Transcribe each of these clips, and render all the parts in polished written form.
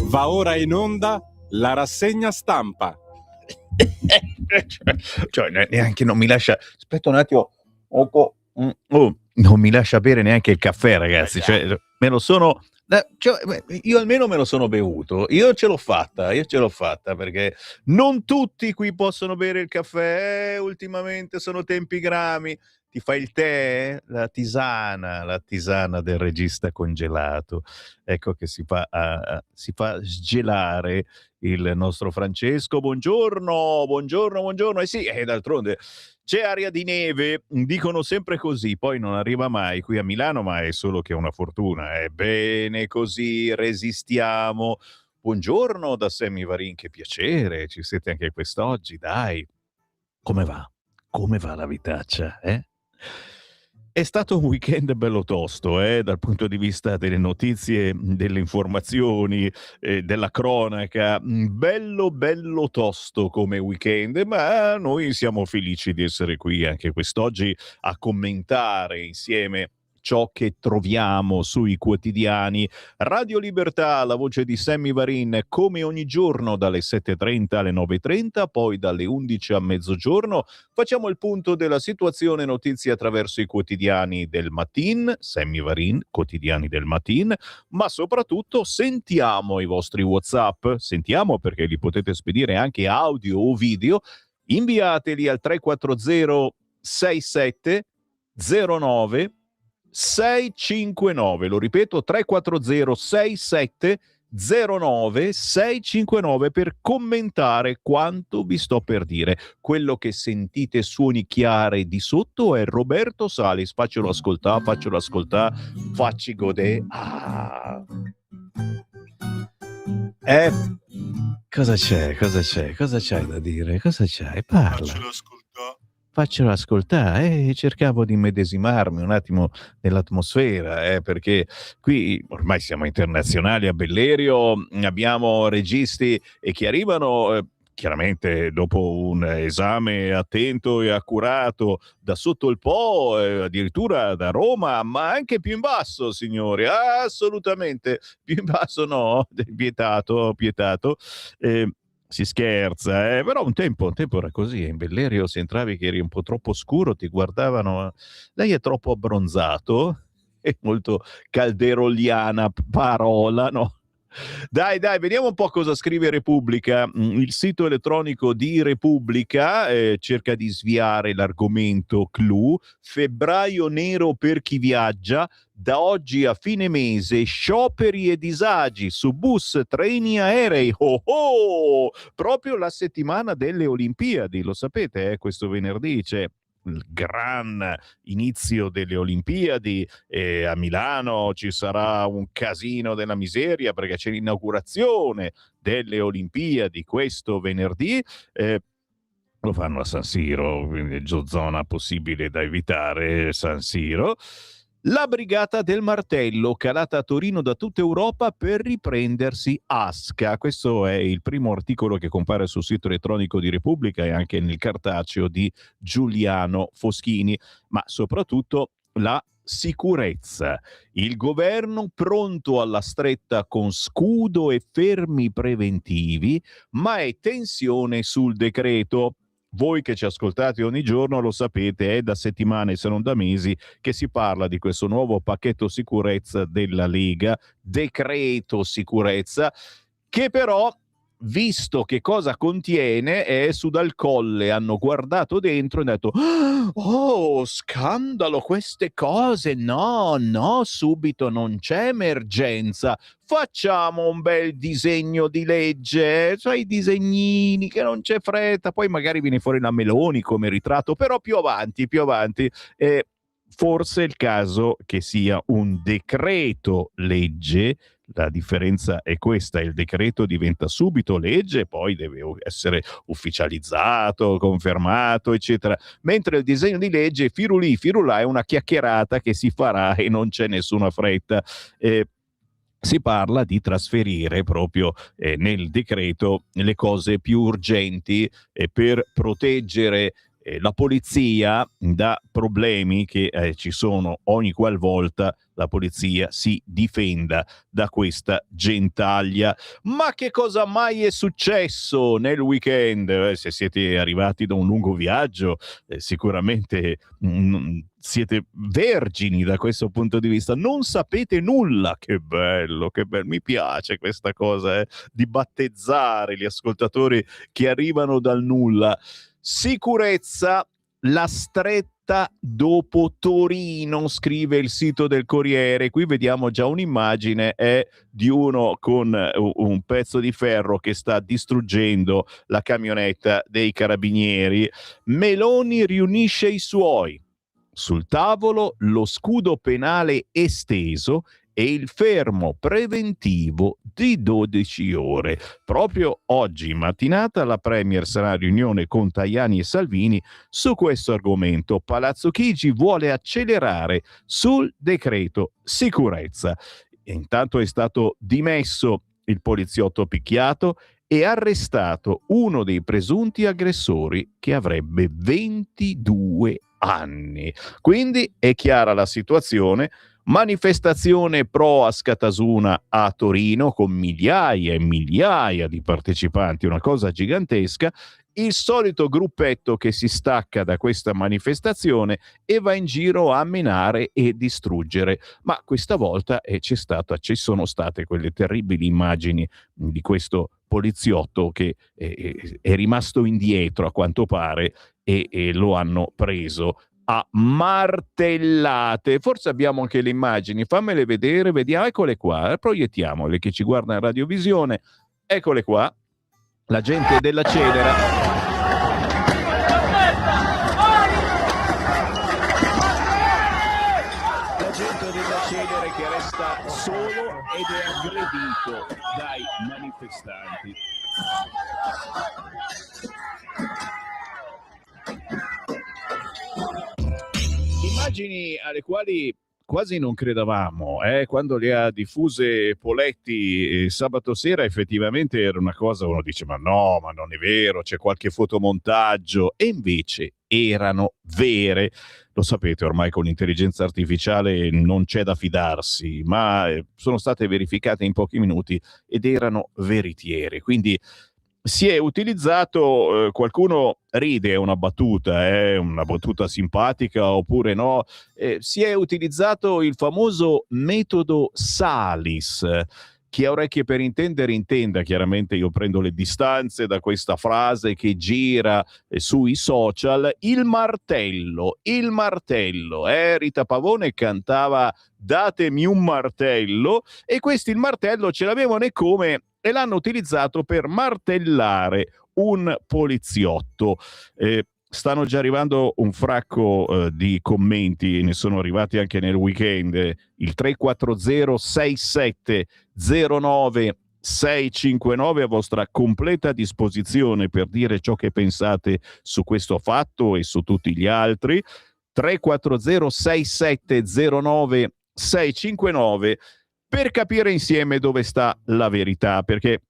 Va ora in onda la rassegna stampa. Cioè, neanche non mi lascia. Aspetta un attimo. Non mi lascia bere neanche il caffè, ragazzi. Cioè, me lo sono. Cioè, io almeno me lo sono bevuto. Io ce l'ho fatta perché non tutti qui possono bere il caffè. Ultimamente sono tempi grami. Ti fai il tè, la tisana del regista congelato. Ecco che si fa sgelare il nostro Francesco. Buongiorno. Sì, d'altronde c'è aria di neve, dicono sempre così, poi non arriva mai qui a Milano, ma è solo che una fortuna. Bene così, resistiamo. Buongiorno da Sammy Varin, che piacere, ci siete anche quest'oggi, dai. Come va? Come va la vitaccia, eh? È stato un weekend bello tosto, dal punto di vista delle notizie, delle informazioni, della cronaca. Bello tosto come weekend, ma noi siamo felici di essere qui anche quest'oggi a commentare insieme ciò che troviamo sui quotidiani. Radio Libertà, la voce di Sammy Varin, come ogni giorno dalle 7.30 alle 9.30, poi dalle 11 a mezzogiorno. Facciamo il punto della situazione notizie attraverso i quotidiani del Matin, Sammy Varin, quotidiani del Matin, ma soprattutto sentiamo i vostri WhatsApp, sentiamo perché li potete spedire anche audio o video, inviateli al 340 67 09 659, lo ripeto, 340 67 09 659 per commentare quanto vi sto per dire. Quello che sentite suoni chiare di sotto è Roberto Salis. Faccelo ascoltare, facci godere. Cosa c'hai da dire? Cosa c'hai? Parla. Faccelo ascoltare, cercavo di medesimarmi un attimo nell'atmosfera, perché qui ormai siamo internazionali a Bellerio, abbiamo registi che arrivano chiaramente dopo un esame attento e accurato da sotto il Po, addirittura da Roma, ma anche più in basso, signori, assolutamente più in basso no, pietato. Si scherza, però un tempo era così. In Bellerio, se entravi che eri un po' troppo scuro, ti guardavano. Lei è troppo abbronzato, è molto calderoliana parola, no? Dai, vediamo un po' cosa scrive Repubblica. Il sito elettronico di Repubblica cerca di sviare l'argomento clou. Febbraio nero per chi viaggia. Da oggi a fine mese scioperi e disagi su bus, treni, aerei. Proprio la settimana delle Olimpiadi, lo sapete, questo venerdì c'è il gran inizio delle Olimpiadi, a Milano ci sarà un casino della miseria perché c'è l'inaugurazione delle Olimpiadi questo venerdì. Lo fanno a San Siro, quindi zona possibile da evitare, San Siro. La brigata del martello, calata a Torino da tutta Europa per riprendersi Asca. Questo è il primo articolo che compare sul sito elettronico di Repubblica e anche nel cartaceo di Giuliano Foschini, ma soprattutto la sicurezza. Il governo pronto alla stretta con scudo e fermi preventivi, ma è tensione sul decreto. Voi che ci ascoltate ogni giorno lo sapete, è da settimane se non da mesi che si parla di questo nuovo pacchetto sicurezza della Lega, decreto sicurezza, che però, visto che cosa contiene, su Dal Colle hanno guardato dentro e hanno detto: oh, scandalo, queste cose, no, subito non c'è emergenza, facciamo un bel disegno di legge, cioè i disegnini che non c'è fretta, poi magari viene fuori la Meloni come ritratto, però più avanti, forse è il caso che sia un decreto legge. La differenza è questa: il decreto diventa subito legge, poi deve essere ufficializzato, confermato, eccetera, mentre il disegno di legge firulì, firulà, è una chiacchierata che si farà e non c'è nessuna fretta. Si parla di trasferire proprio nel decreto le cose più urgenti per proteggere la polizia dà problemi che ci sono ogni qualvolta la polizia si difenda da questa gentaglia. Ma che cosa mai è successo nel weekend? Se siete arrivati da un lungo viaggio, sicuramente siete vergini da questo punto di vista, non sapete nulla. Che bello, mi piace questa cosa di battezzare gli ascoltatori che arrivano dal nulla. Sicurezza, la stretta dopo Torino, scrive il sito del Corriere. Qui vediamo già un'immagine, è di uno con un pezzo di ferro che sta distruggendo la camionetta dei carabinieri. Meloni riunisce i suoi. Sul tavolo lo scudo penale esteso e il fermo preventivo di 12 ore. Proprio oggi in mattinata la Premier sarà a riunione con Tajani e Salvini su questo argomento. Palazzo Chigi vuole accelerare sul decreto sicurezza. E intanto è stato dimesso il poliziotto picchiato e arrestato uno dei presunti aggressori che avrebbe 22 anni. Quindi è chiara la situazione. Manifestazione pro Askatasuna a Torino con migliaia e migliaia di partecipanti, una cosa gigantesca. Il solito gruppetto che si stacca da questa manifestazione e va in giro a menare e distruggere. Ma questa volta ci sono state quelle terribili immagini di questo poliziotto che è rimasto indietro a quanto pare e lo hanno preso a martellate. Forse abbiamo anche le immagini, fammele vedere, vediamo, eccole qua, proiettiamole, che ci guarda in radiovisione, eccole qua, la gente della Celera. La gente della Celere che resta solo ed è aggredito dai manifestanti. Immagini alle quali quasi non credevamo, quando le ha diffuse Poletti sabato sera. Effettivamente era una cosa, uno dice ma no, ma non è vero, c'è qualche fotomontaggio, e invece erano vere. Lo sapete, ormai con l'intelligenza artificiale non c'è da fidarsi, ma sono state verificate in pochi minuti ed erano veritiere. Quindi si è utilizzato, qualcuno ride, è una battuta simpatica oppure no, si è utilizzato il famoso metodo Salis. Chi ha orecchie per intendere intenda, chiaramente io prendo le distanze da questa frase che gira sui social. Il martello, Rita Pavone cantava "Datemi un martello", e questi il martello ce l'avevano e come, e l'hanno utilizzato per martellare un poliziotto. Stanno già arrivando un fracco di commenti, ne sono arrivati anche nel weekend. Il 340 6709 659 a vostra completa disposizione per dire ciò che pensate su questo fatto e su tutti gli altri. 340 6709 659 per capire insieme dove sta la verità, perché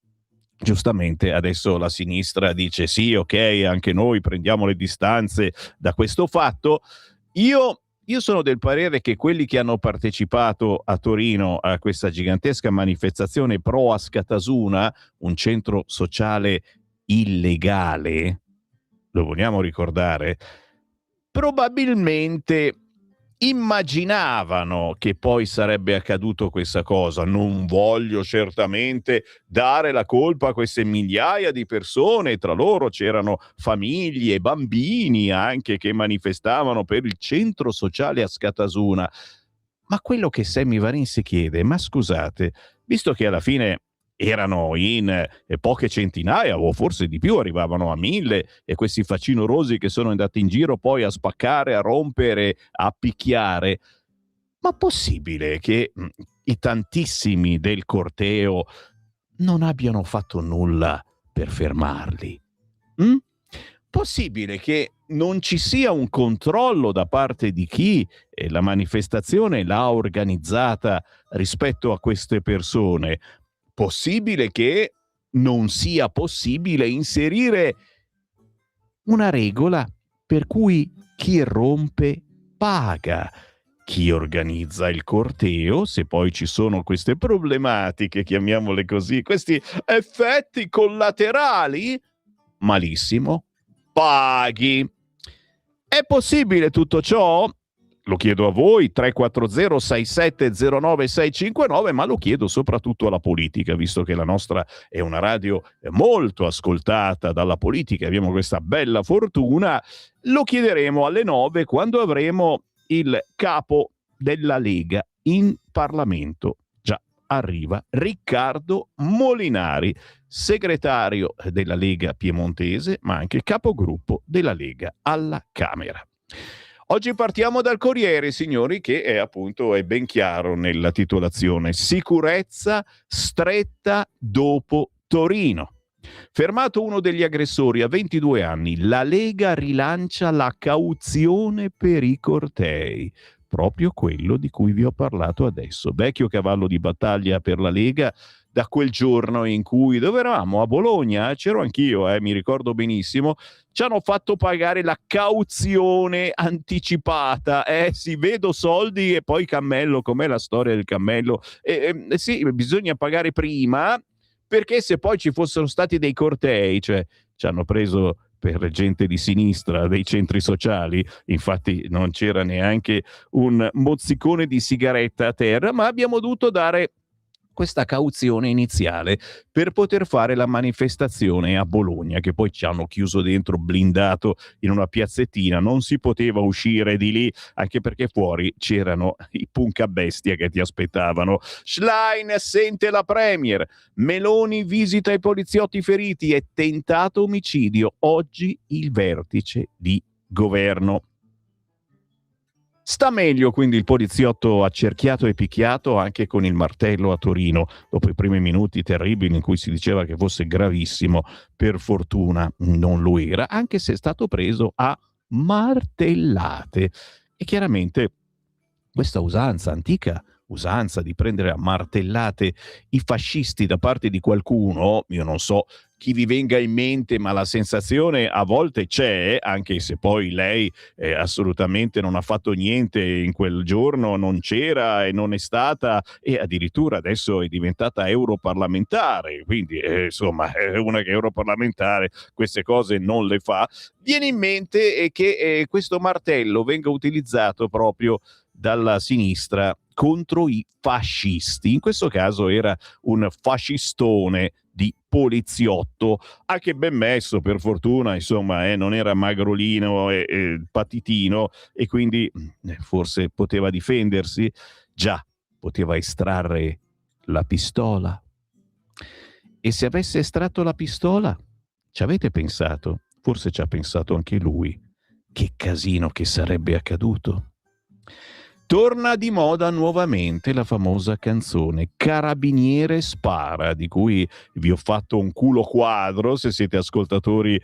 giustamente adesso la sinistra dice sì, ok, anche noi prendiamo le distanze da questo fatto. Io sono del parere che quelli che hanno partecipato a Torino a questa gigantesca manifestazione pro Askatasuna, un centro sociale illegale, lo vogliamo ricordare, probabilmente immaginavano che poi sarebbe accaduto questa cosa. Non voglio certamente dare la colpa a queste migliaia di persone, tra loro c'erano famiglie e bambini anche che manifestavano per il centro sociale Askatasuna. Ma quello che Sammy Varin si chiede, ma scusate, visto che alla fine erano in poche centinaia o forse di più, arrivavano a 1000, e questi facinorosi che sono andati in giro poi a spaccare, a rompere, a picchiare, ma possibile che i tantissimi del corteo non abbiano fatto nulla per fermarli? Possibile che non ci sia un controllo da parte di chi la manifestazione l'ha organizzata rispetto a queste persone? Possibile che non sia possibile inserire una regola per cui chi rompe paga. Chi organizza il corteo, se poi ci sono queste problematiche, chiamiamole così, questi effetti collaterali, malissimo, paghi. È possibile tutto ciò? Lo chiedo a voi, 340-6709-659, ma lo chiedo soprattutto alla politica, visto che la nostra è una radio molto ascoltata dalla politica, abbiamo questa bella fortuna. Lo chiederemo alle 9 quando avremo il capo della Lega in Parlamento. Già arriva Riccardo Molinari, segretario della Lega piemontese, ma anche capogruppo della Lega alla Camera. Oggi partiamo dal Corriere, signori, che è appunto è ben chiaro nella titolazione: sicurezza stretta dopo Torino. Fermato uno degli aggressori a 22 anni, la Lega rilancia la cauzione per i cortei. Proprio quello di cui vi ho parlato adesso. Vecchio cavallo di battaglia per la Lega da quel giorno in cui, dove eravamo? A Bologna? C'ero anch'io, mi ricordo benissimo. Ci hanno fatto pagare la cauzione anticipata. Sì, vedo soldi e poi cammello. Com'è la storia del cammello? Sì, bisogna pagare prima, perché se poi ci fossero stati dei cortei, cioè ci hanno preso per gente di sinistra dei centri sociali, infatti non c'era neanche un mozzicone di sigaretta a terra, ma abbiamo dovuto dare questa cauzione iniziale per poter fare la manifestazione a Bologna, che poi ci hanno chiuso dentro blindato in una piazzettina, non si poteva uscire di lì, anche perché fuori c'erano i punk a bestia che ti aspettavano. Schlein sente la Premier, Meloni visita i poliziotti feriti e tentato omicidio, oggi il vertice di governo. Sta meglio quindi il poliziotto accerchiato e picchiato anche con il martello a Torino, dopo i primi minuti terribili in cui si diceva che fosse gravissimo. Per fortuna non lo era, anche se è stato preso a martellate. E chiaramente questa usanza, antica usanza di prendere a martellate i fascisti da parte di qualcuno, io non so chi vi venga in mente, ma la sensazione a volte c'è, anche se poi lei assolutamente non ha fatto niente in quel giorno, non c'era e non è stata, e addirittura adesso è diventata europarlamentare, quindi insomma è una che è europarlamentare, queste cose non le fa. Viene in mente che questo martello venga utilizzato proprio dalla sinistra contro i fascisti. In questo caso era un fascistone di poliziotto, anche ben messo per fortuna, insomma, non era magrolino e patitino, e quindi forse poteva difendersi. Già, poteva estrarre la pistola. E se avesse estratto la pistola, ci avete pensato? Forse ci ha pensato anche lui. Che casino che sarebbe accaduto. Torna di moda nuovamente la famosa canzone Carabiniere spara, di cui vi ho fatto un culo quadro se siete ascoltatori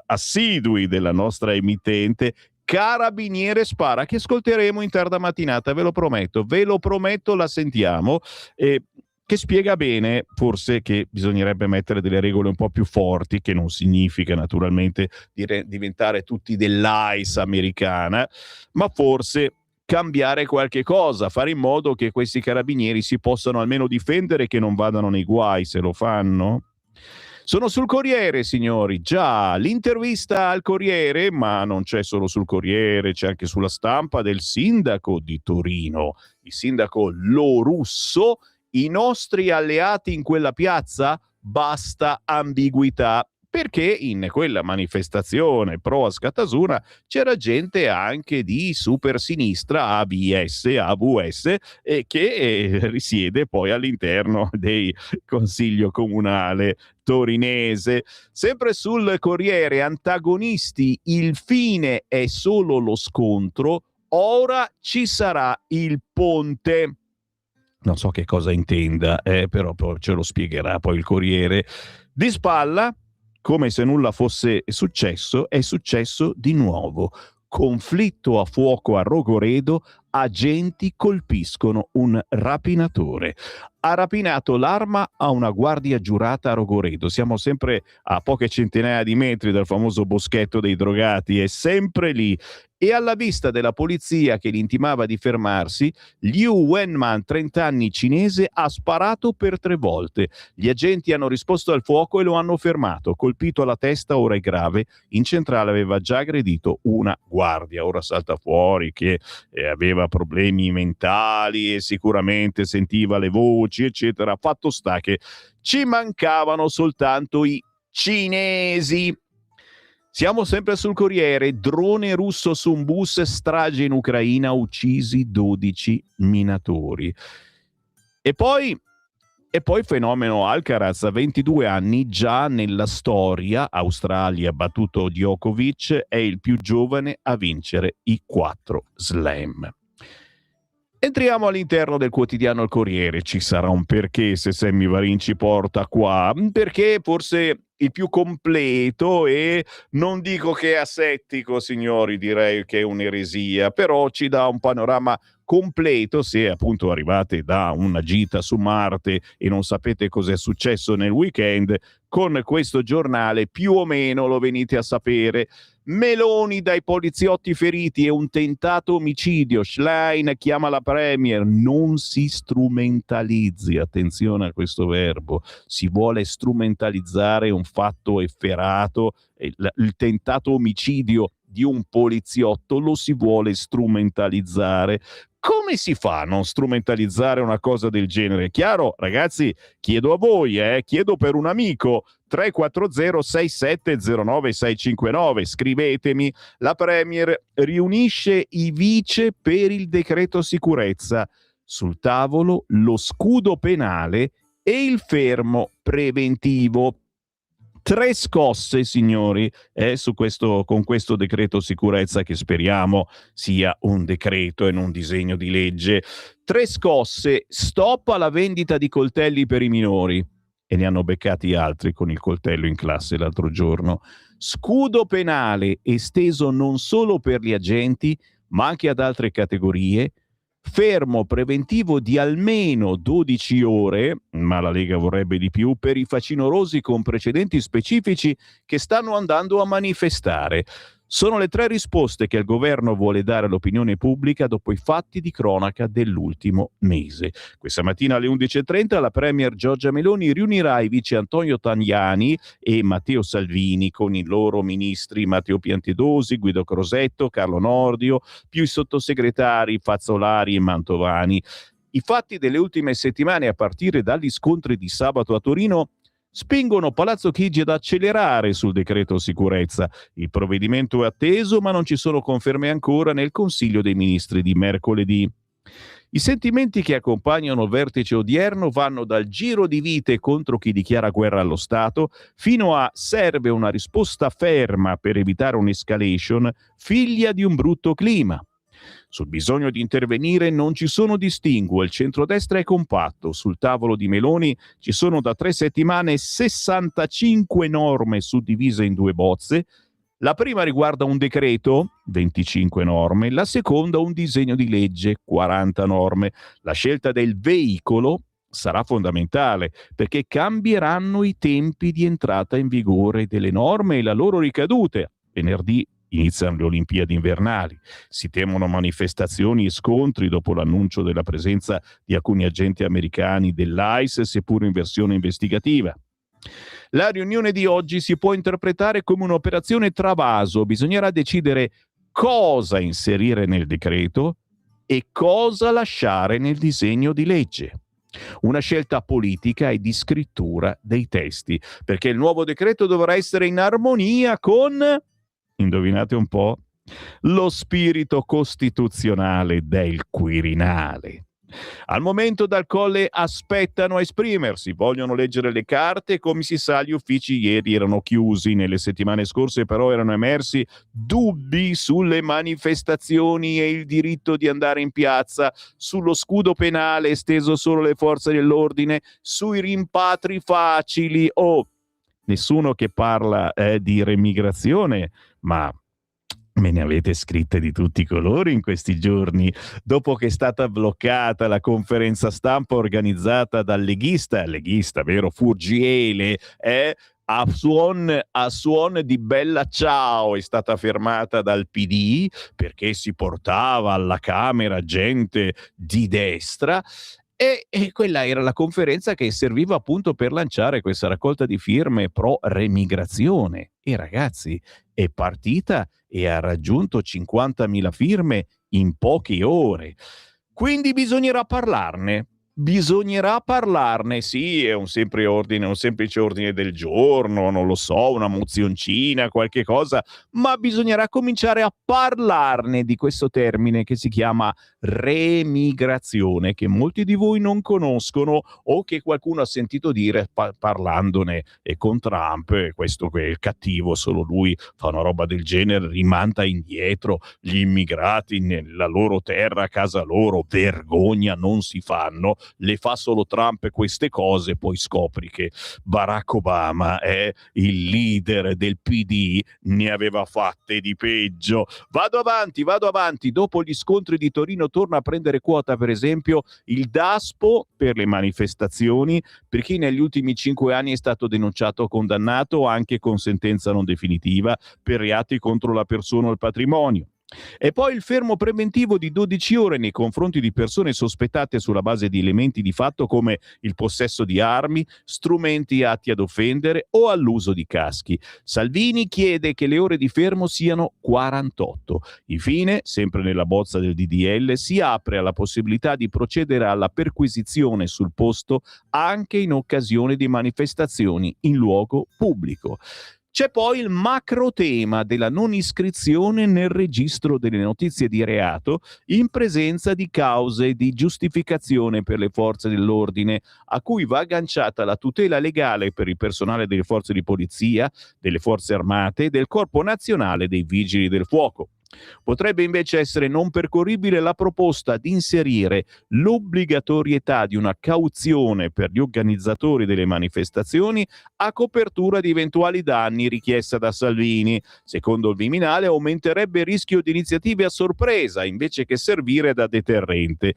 assidui della nostra emittente. Carabiniere spara, che ascolteremo in tarda mattinata, ve lo prometto, la sentiamo. Che spiega bene forse che bisognerebbe mettere delle regole un po' più forti, che non significa naturalmente diventare tutti dell'ICE americana, ma forse cambiare qualche cosa, fare in modo che questi carabinieri si possano almeno difendere, che non vadano nei guai se lo fanno. Sono sul Corriere, signori, già, l'intervista al Corriere, ma non c'è solo sul Corriere, c'è anche sulla Stampa, del sindaco di Torino, il sindaco Lo Russo. I nostri alleati in quella piazza? Basta ambiguità. Perché in quella manifestazione pro Askatasuna c'era gente anche di super sinistra, ABS, AVS, che risiede poi all'interno del Consiglio Comunale torinese. Sempre sul Corriere, antagonisti, il fine è solo lo scontro, ora ci sarà il ponte. Non so che cosa intenda, però ce lo spiegherà poi il Corriere. Di spalla, come se nulla fosse successo, è successo di nuovo. Conflitto a fuoco a Rogoredo, agenti colpiscono un rapinatore. Ha rapinato l'arma a una guardia giurata a Rogoredo. Siamo sempre a poche centinaia di metri dal famoso boschetto dei drogati, è sempre lì. E alla vista della polizia che gli intimava di fermarsi, Liu Wenman, 30 anni, cinese, ha sparato per 3 volte. Gli agenti hanno risposto al fuoco e lo hanno fermato. Colpito alla testa, ora è grave. In centrale aveva già aggredito una guardia. Ora salta fuori che aveva problemi mentali e sicuramente sentiva le voci, eccetera. Fatto sta che ci mancavano soltanto i cinesi. Siamo sempre sul Corriere. Drone russo su un bus, strage in Ucraina, uccisi 12 minatori. E poi fenomeno Alcaraz, 22 anni, già nella storia, Australia battuto Djokovic, è il più giovane a vincere i 4 slam. Entriamo all'interno del quotidiano Il Corriere. Ci sarà un perché se Sammy Varin ci porta qua, perché forse il più completo, e non dico che è asettico, signori, direi che è un'eresia, però ci dà un panorama completo se appunto arrivate da una gita su Marte e non sapete cos'è successo nel weekend. Con questo giornale più o meno lo venite a sapere. Meloni dai poliziotti feriti e un tentato omicidio. Schlein chiama la Premier. Non si strumentalizzi, attenzione a questo verbo, si vuole strumentalizzare un fatto efferato, il tentato omicidio di un poliziotto lo si vuole strumentalizzare. Come si fa a non strumentalizzare una cosa del genere? Chiaro, ragazzi, chiedo a voi, chiedo per un amico. 340 6709 659, scrivetemi. La Premier riunisce i vice per il decreto sicurezza. Sul tavolo lo scudo penale e il fermo preventivo. 3 scosse, signori, con questo decreto sicurezza, che speriamo sia un decreto e non un disegno di legge. 3 scosse: stop alla vendita di coltelli per i minori, e ne hanno beccati altri con il coltello in classe l'altro giorno. Scudo penale esteso non solo per gli agenti, ma anche ad altre categorie. Fermo preventivo di almeno 12 ore, ma la Lega vorrebbe di più, per i facinorosi con precedenti specifici che stanno andando a manifestare. Sono le 3 risposte che il governo vuole dare all'opinione pubblica dopo i fatti di cronaca dell'ultimo mese. Questa mattina alle 11.30 la Premier Giorgia Meloni riunirà i vice Antonio Tajani e Matteo Salvini con i loro ministri Matteo Piantedosi, Guido Crosetto, Carlo Nordio, più i sottosegretari Fazzolari e Mantovani. I fatti delle ultime settimane, a partire dagli scontri di sabato a Torino, spingono Palazzo Chigi ad accelerare sul decreto sicurezza. Il provvedimento è atteso, ma non ci sono conferme ancora nel Consiglio dei Ministri di mercoledì. I sentimenti che accompagnano il vertice odierno vanno dal giro di vite contro chi dichiara guerra allo Stato fino a serve una risposta ferma per evitare un'escalation figlia di un brutto clima. Sul bisogno di intervenire non ci sono distinguo, il centrodestra è compatto. Sul tavolo di Meloni ci sono da 3 settimane 65 norme suddivise in 2 bozze. La prima riguarda un decreto, 25 norme, la seconda un disegno di legge, 40 norme. La scelta del veicolo sarà fondamentale perché cambieranno i tempi di entrata in vigore delle norme e la loro ricadute. Venerdì iniziano le Olimpiadi invernali, si temono manifestazioni e scontri dopo l'annuncio della presenza di alcuni agenti americani dell'ICE, seppur in versione investigativa. La riunione di oggi si può interpretare come un'operazione travaso, bisognerà decidere cosa inserire nel decreto e cosa lasciare nel disegno di legge. Una scelta politica e di scrittura dei testi, perché il nuovo decreto dovrà essere in armonia con, indovinate un po', lo spirito costituzionale del Quirinale. Al momento dal Colle aspettano a esprimersi, vogliono leggere le carte. Come si sa, gli uffici ieri erano chiusi. Nelle settimane scorse però erano emersi dubbi sulle manifestazioni e il diritto di andare in piazza, sullo scudo penale esteso solo alle forze dell'ordine, sui rimpatri facili. Nessuno che parla di remigrazione, ma Me ne avete scritte di tutti i colori in questi giorni, dopo che è stata bloccata la conferenza stampa organizzata dal leghista, vero, Furgiele, a suon di bella ciao è stata fermata dal PD perché si portava alla Camera gente di destra. E quella era la conferenza che serviva appunto per lanciare questa raccolta di firme pro remigrazione. E ragazzi, è partita e ha raggiunto 50.000 firme in poche ore. Quindi bisognerà parlarne. Bisognerà parlarne, sì, è un semplice ordine del giorno, non lo so, una mozioncina, qualche cosa, ma bisognerà cominciare a parlarne di questo termine che si chiama remigrazione, che molti di voi non conoscono o che qualcuno ha sentito dire parlandone e con Trump, questo che è cattivo, solo lui fa una roba del genere, rimanda indietro gli immigrati nella loro terra, a casa loro, vergogna, non si fanno, le fa solo Trump queste cose, poi scopri che Barack Obama è il leader del PD, ne aveva fatte di peggio. Vado avanti, dopo gli scontri di Torino torna a prendere quota per esempio il DASPO per le manifestazioni, per chi negli ultimi 5 anni è stato denunciato o condannato anche con sentenza non definitiva per reati contro la persona o il patrimonio. E poi il fermo preventivo di 12 ore nei confronti di persone sospettate sulla base di elementi di fatto come il possesso di armi, strumenti atti ad offendere o all'uso di caschi. Salvini chiede che le ore di fermo siano 48. Infine, sempre nella bozza del DDL, si apre alla possibilità di procedere alla perquisizione sul posto anche in occasione di manifestazioni in luogo pubblico. C'è poi il macro tema della non iscrizione nel registro delle notizie di reato in presenza di cause di giustificazione per le forze dell'ordine, a cui va agganciata la tutela legale per il personale delle forze di polizia, delle forze armate e del Corpo Nazionale dei Vigili del Fuoco. Potrebbe invece essere non percorribile la proposta di inserire l'obbligatorietà di una cauzione per gli organizzatori delle manifestazioni a copertura di eventuali danni richiesta da Salvini. Secondo il Viminale aumenterebbe il rischio di iniziative a sorpresa invece che servire da deterrente.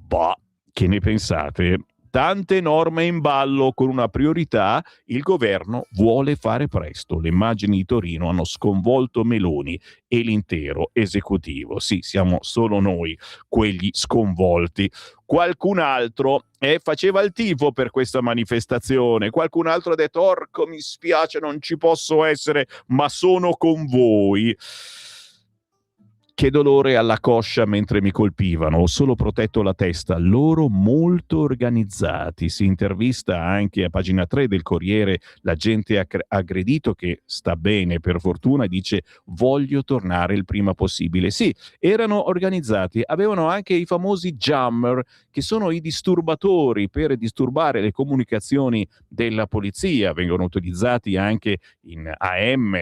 Bah, che ne pensate? Tante norme in ballo con una priorità, il governo vuole fare presto. Le immagini di Torino hanno sconvolto Meloni e l'intero esecutivo. Sì, siamo solo noi quegli sconvolti. Qualcun altro faceva il tifo per questa manifestazione, qualcun altro ha detto orco mi spiace non ci posso essere ma sono con voi. Che dolore alla coscia mentre mi colpivano, ho solo protetto la testa, loro molto organizzati. Si intervista anche a pagina 3 del Corriere l'agente aggredito che sta bene per fortuna, dice voglio tornare il prima possibile. Sì, erano organizzati, avevano anche i famosi jammer che sono i disturbatori per disturbare le comunicazioni della polizia, vengono utilizzati anche in AM,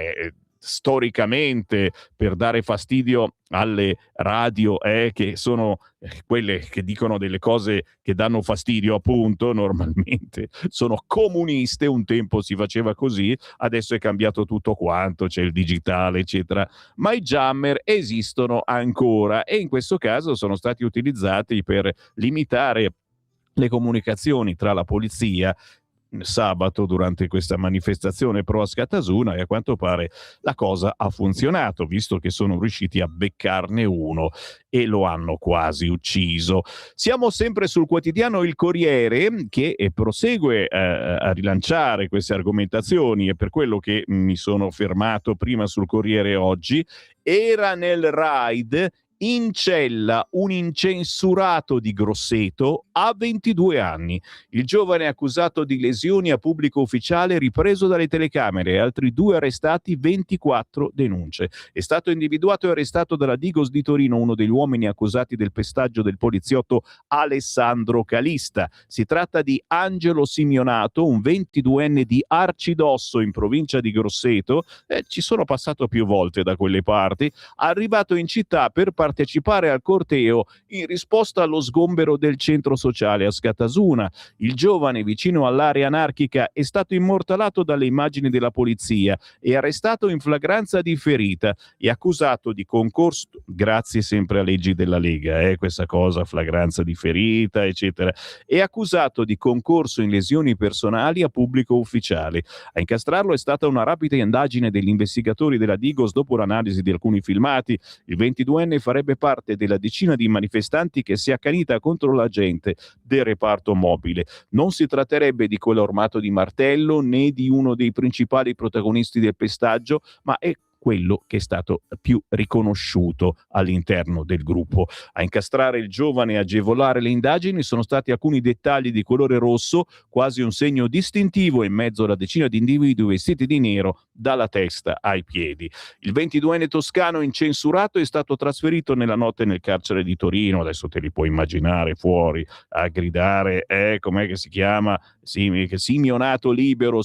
storicamente per dare fastidio alle radio che sono quelle che dicono delle cose che danno fastidio, appunto, normalmente sono comuniste. Un tempo si faceva così, adesso è cambiato tutto quanto, c'è il digitale eccetera, ma i jammer esistono ancora e in questo caso sono stati utilizzati per limitare le comunicazioni tra la polizia sabato durante questa manifestazione pro Askatasuna, e a quanto pare la cosa ha funzionato, visto che sono riusciti a beccarne uno e lo hanno quasi ucciso. Siamo sempre sul quotidiano Il Corriere che prosegue a rilanciare queste argomentazioni, e per quello che mi sono fermato prima sul Corriere oggi. Era nel raid in cella un incensurato di Grosseto a 22 anni. Il giovane accusato di lesioni a pubblico ufficiale ripreso dalle telecamere e altri 2 arrestati, 24 denunce. È stato individuato e arrestato dalla Digos di Torino uno degli uomini accusati del pestaggio del poliziotto Alessandro Calista. Si tratta di Angelo Simionato, un 22enne di Arcidosso in provincia di Grosseto, ci sono passato più volte da quelle parti, arrivato in città per partecipare al corteo in risposta allo sgombero del centro sociale a Scattasuna. Il giovane vicino all'area anarchica è stato immortalato dalle immagini della polizia e arrestato in flagranza di ferita e accusato di concorso, grazie sempre a leggi della Lega, questa cosa, flagranza di ferita, eccetera, è accusato di concorso in lesioni personali a pubblico ufficiale. A incastrarlo è stata una rapida indagine degli investigatori della Digos dopo l'analisi di alcuni filmati. Il 22enne farebbe parte della decina di manifestanti che si è accanita contro l'agente del reparto mobile. Non si tratterebbe di quello armato di martello né di uno dei principali protagonisti del pestaggio, ma è quello che è stato più riconosciuto all'interno del gruppo. A incastrare il giovane e agevolare le indagini sono stati alcuni dettagli di colore rosso, quasi un segno distintivo in mezzo alla decina di individui vestiti di nero dalla testa ai piedi. Il 22enne toscano incensurato è stato trasferito nella notte nel carcere di Torino, adesso te li puoi immaginare fuori a gridare, com'è che si chiama? Simionato libero,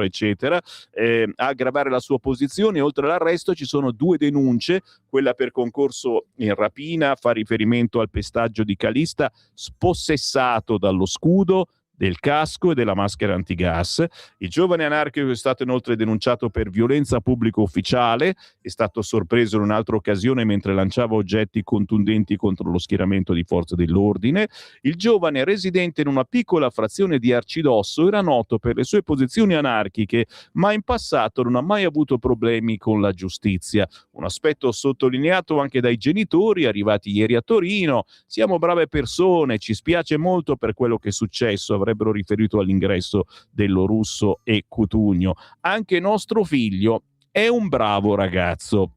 eccetera, a aggravare la sua posizione. Oltre all'arresto ci sono 2 denunce, quella per concorso in rapina fa riferimento al pestaggio di Calista spossessato dallo scudo, del casco e della maschera antigas. Il giovane anarchico è stato inoltre denunciato per violenza pubblico ufficiale, è stato sorpreso in un'altra occasione mentre lanciava oggetti contundenti contro lo schieramento di forze dell'ordine. Il giovane residente in una piccola frazione di Arcidosso era noto per le sue posizioni anarchiche, ma in passato non ha mai avuto problemi con la giustizia. Un aspetto sottolineato anche dai genitori arrivati ieri a Torino: siamo brave persone, ci spiace molto per quello che è successo, avrebbero riferito all'ingresso dello Russo e Cutugno. Anche nostro figlio è un bravo ragazzo.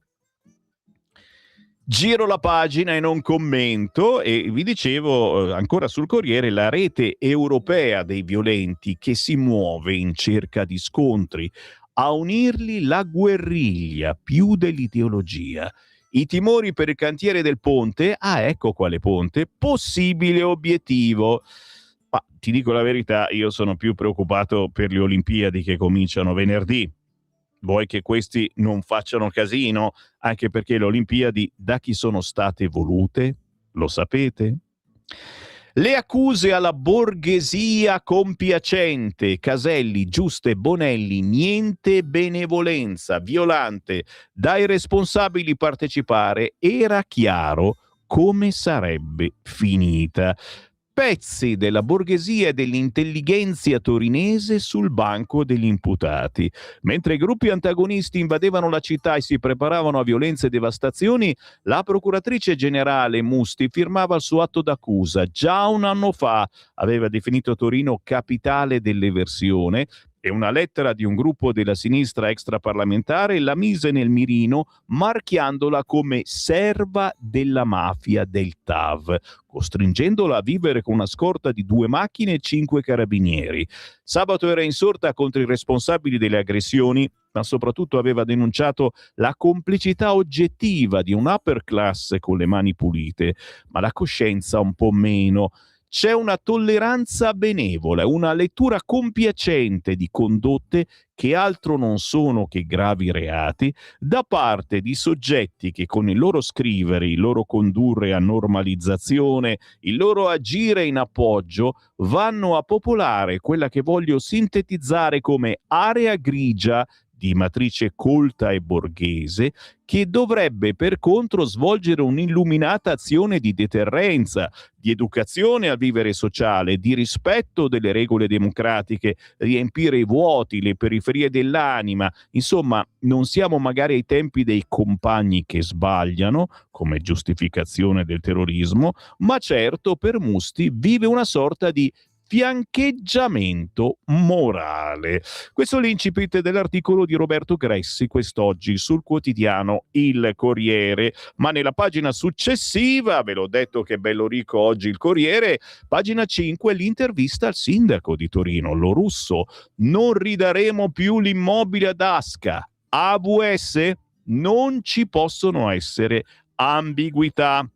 Giro la pagina e non commento, e vi dicevo ancora sul Corriere, la rete europea dei violenti che si muove in cerca di scontri, a unirli la guerriglia più dell'ideologia. I timori per il cantiere del ponte, ecco quale ponte, possibile obiettivo. Ma ti dico la verità, io sono più preoccupato per le Olimpiadi che cominciano venerdì. Vuoi che questi non facciano casino? Anche perché le Olimpiadi da chi sono state volute? Lo sapete? Le accuse alla borghesia compiacente, Caselli, Giuste, Bonelli, niente benevolenza, Violante, dai responsabili partecipare, era chiaro come sarebbe finita. Pezzi della borghesia e dell'intellighenzia torinese sul banco degli imputati. Mentre i gruppi antagonisti invadevano la città e si preparavano a violenze e devastazioni, la procuratrice generale Musti firmava il suo atto d'accusa. Già un anno fa aveva definito Torino capitale dell'eversione, e una lettera di un gruppo della sinistra extraparlamentare la mise nel mirino, marchiandola come serva della mafia del TAV, costringendola a vivere con una scorta di 2 macchine e 5 carabinieri. Sabato era insorta contro i responsabili delle aggressioni, ma soprattutto aveva denunciato la complicità oggettiva di un upper class con le mani pulite, ma la coscienza un po' meno. C'è una tolleranza benevola, una lettura compiacente di condotte che altro non sono che gravi reati da parte di soggetti che con il loro scrivere, il loro condurre a normalizzazione, il loro agire in appoggio vanno a popolare quella che voglio sintetizzare come area grigia di matrice colta e borghese, che dovrebbe per contro svolgere un'illuminata azione di deterrenza, di educazione al vivere sociale, di rispetto delle regole democratiche, riempire i vuoti, le periferie dell'anima. Insomma, non siamo magari ai tempi dei compagni che sbagliano, come giustificazione del terrorismo, ma certo per Musti vive una sorta di fiancheggiamento morale. Questo è l'incipit dell'articolo di Roberto Gressi quest'oggi sul quotidiano Il Corriere, ma nella pagina successiva, ve l'ho detto che è bello ricco oggi il Corriere, pagina 5, l'intervista al sindaco di Torino, Lo Russo. Non ridaremo più l'immobile ad Asca. AVS? Non ci possono essere ambiguità.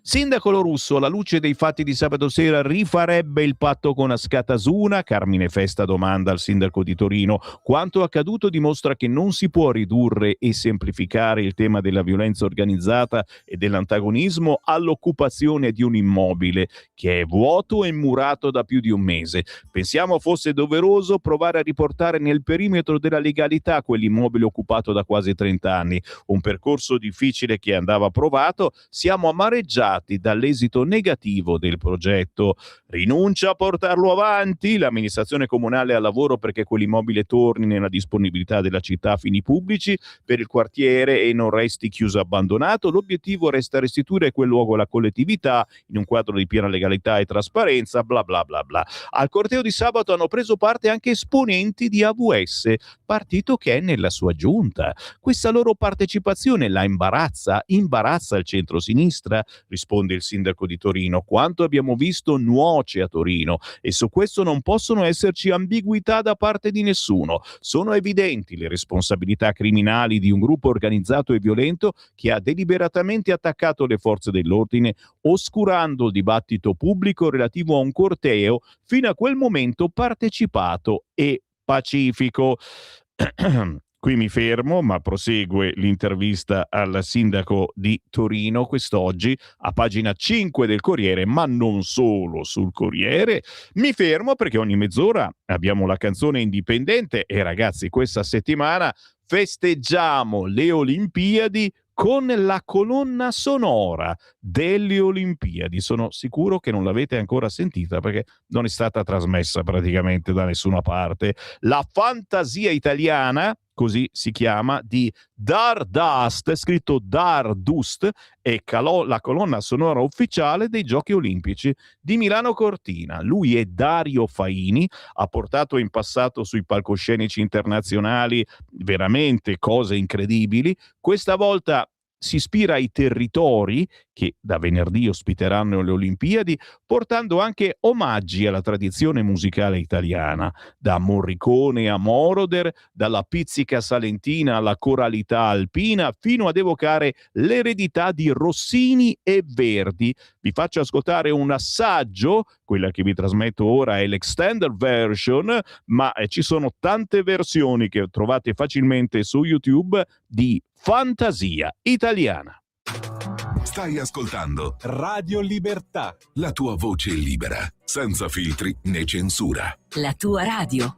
Sindaco Lorusso, alla luce dei fatti di sabato sera, rifarebbe il patto con Askatasuna? Carmine Festa domanda al sindaco di Torino. Quanto accaduto dimostra che non si può ridurre e semplificare il tema della violenza organizzata e dell'antagonismo all'occupazione di un immobile che è vuoto e murato da più di un mese. Pensiamo fosse doveroso provare a riportare nel perimetro della legalità quell'immobile occupato da quasi 30 anni. Un percorso difficile che andava provato. Siamo amareggiati dall'esito negativo del progetto. Rinuncia a portarlo avanti? L'amministrazione comunale ha lavoro perché quell'immobile torni nella disponibilità della città a fini pubblici per il quartiere e non resti chiuso e abbandonato. L'obiettivo resta restituire quel luogo alla collettività in un quadro di piena legalità e trasparenza, bla bla bla bla. Al corteo di sabato hanno preso parte anche esponenti di AVS, partito che è nella sua giunta. Questa loro partecipazione la imbarazza il centro-sinistra? Risponde il sindaco di Torino. Quanto abbiamo visto nuoce a Torino e su questo non possono esserci ambiguità da parte di nessuno. Sono evidenti le responsabilità criminali di un gruppo organizzato e violento che ha deliberatamente attaccato le forze dell'ordine, oscurando il dibattito pubblico relativo a un corteo fino a quel momento partecipato e pacifico. Qui mi fermo, ma prosegue l'intervista al sindaco di Torino quest'oggi a pagina 5 del Corriere, ma non solo sul Corriere. Mi fermo perché ogni mezz'ora abbiamo la canzone indipendente e ragazzi, questa settimana festeggiamo le Olimpiadi con la colonna sonora delle Olimpiadi. Sono sicuro che non l'avete ancora sentita perché non è stata trasmessa praticamente da nessuna parte. La fantasia italiana, così si chiama, di Dardust, scritto Dardust, è la colonna sonora ufficiale dei Giochi Olimpici di Milano Cortina. Lui è Dario Faini, ha portato in passato sui palcoscenici internazionali veramente cose incredibili. Questa volta si ispira ai territori che da venerdì ospiteranno le Olimpiadi, portando anche omaggi alla tradizione musicale italiana, da Morricone a Moroder, dalla pizzica salentina alla coralità alpina, fino ad evocare l'eredità di Rossini e Verdi. Vi faccio ascoltare un assaggio, quella che vi trasmetto ora è l'extended version, ma ci sono tante versioni che trovate facilmente su YouTube di Fantasia Italiana. Stai ascoltando Radio Libertà. la tua voce libera, senza filtri né censura. La tua radio.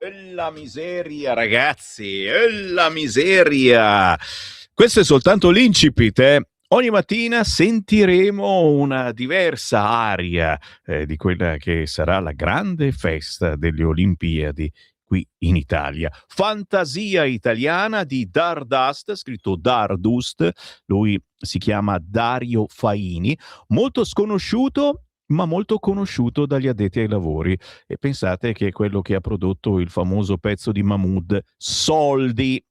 E la miseria, ragazzi, e la miseria. Questo è soltanto l'incipit, eh. Ogni mattina sentiremo una diversa aria di quella che sarà la grande festa delle Olimpiadi qui in Italia. Fantasia italiana di Dardust, scritto Dardust, lui si chiama Dario Faini, molto sconosciuto ma molto conosciuto dagli addetti ai lavori. E pensate che è quello che ha prodotto il famoso pezzo di Mahmood, Soldi.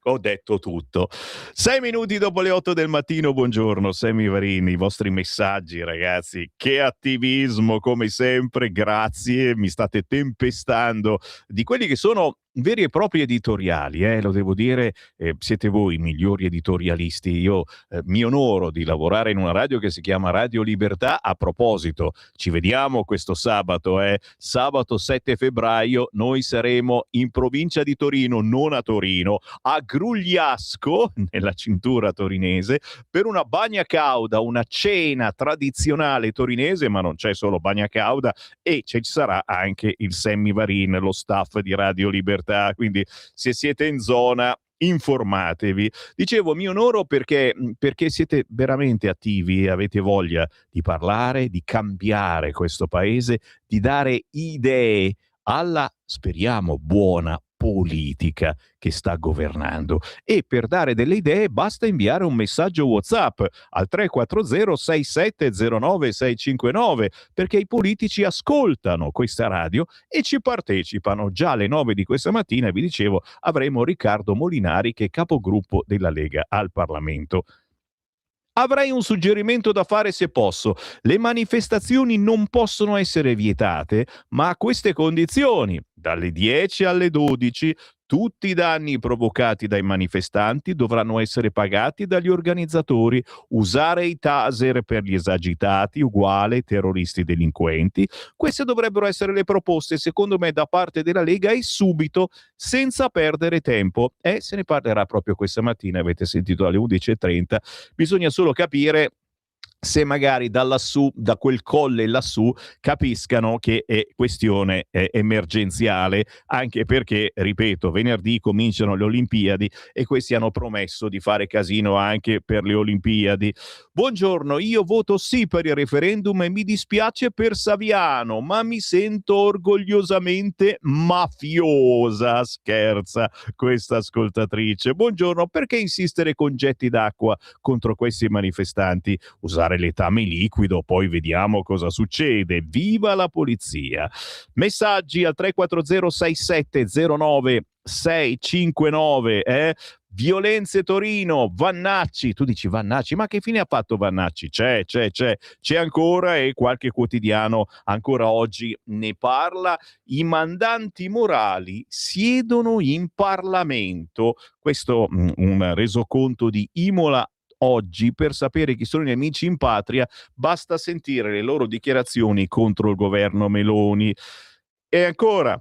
Ho detto tutto. 6 minuti dopo le 8 del mattino, buongiorno Sammy Varini, i vostri messaggi ragazzi, che attivismo come sempre, grazie, mi state tempestando di quelli che sono veri e propri editoriali, lo devo dire, siete voi i migliori editorialisti. Io mi onoro di lavorare in una radio che si chiama Radio Libertà. A proposito, ci vediamo questo sabato, sabato 7 febbraio, noi saremo in provincia di Torino, non a Torino, a Grugliasco, nella cintura torinese, per una bagna cauda, una cena tradizionale torinese, ma non c'è solo bagna cauda, e ci sarà anche il Sammy Varin, lo staff di Radio Libertà, quindi se siete in zona informatevi. Dicevo, mi onoro perché siete veramente attivi e avete voglia di parlare, di cambiare questo paese, di dare idee alla, speriamo, buona politica che sta governando. E per dare delle idee basta inviare un messaggio WhatsApp al 340 6709 659, perché i politici ascoltano questa radio e ci partecipano. Già alle 9 di questa mattina, vi dicevo, avremo Riccardo Molinari che è capogruppo della Lega al Parlamento. Avrei un suggerimento da fare se posso. Le manifestazioni non possono essere vietate, ma a queste condizioni. Dalle 10 alle 12 tutti i danni provocati dai manifestanti dovranno essere pagati dagli organizzatori. Usare i taser per gli esagitati, uguale terroristi delinquenti. Queste dovrebbero essere le proposte, secondo me, da parte della Lega, e subito, senza perdere tempo. Se ne parlerà proprio questa mattina, avete sentito alle 11:30. Bisogna solo capire se magari da lassù, da quel colle lassù, capiscano che è questione emergenziale, anche perché, ripeto, venerdì cominciano le Olimpiadi e questi hanno promesso di fare casino anche per le Olimpiadi. Buongiorno, io voto sì per il referendum e mi dispiace per Saviano, ma mi sento orgogliosamente mafiosa, scherza questa ascoltatrice. Buongiorno, perché insistere con getti d'acqua contro questi manifestanti? Usare letame liquido, poi vediamo cosa succede. Viva la polizia! Messaggi al 340 6709 659, Violenze Torino, Vannacci. Tu dici Vannacci, ma che fine ha fatto Vannacci? C'è ancora, e qualche quotidiano ancora oggi ne parla. I mandanti morali siedono in Parlamento. Questo un resoconto di Imola oggi. Per sapere chi sono i nemici in patria basta sentire le loro dichiarazioni contro il governo Meloni. E ancora,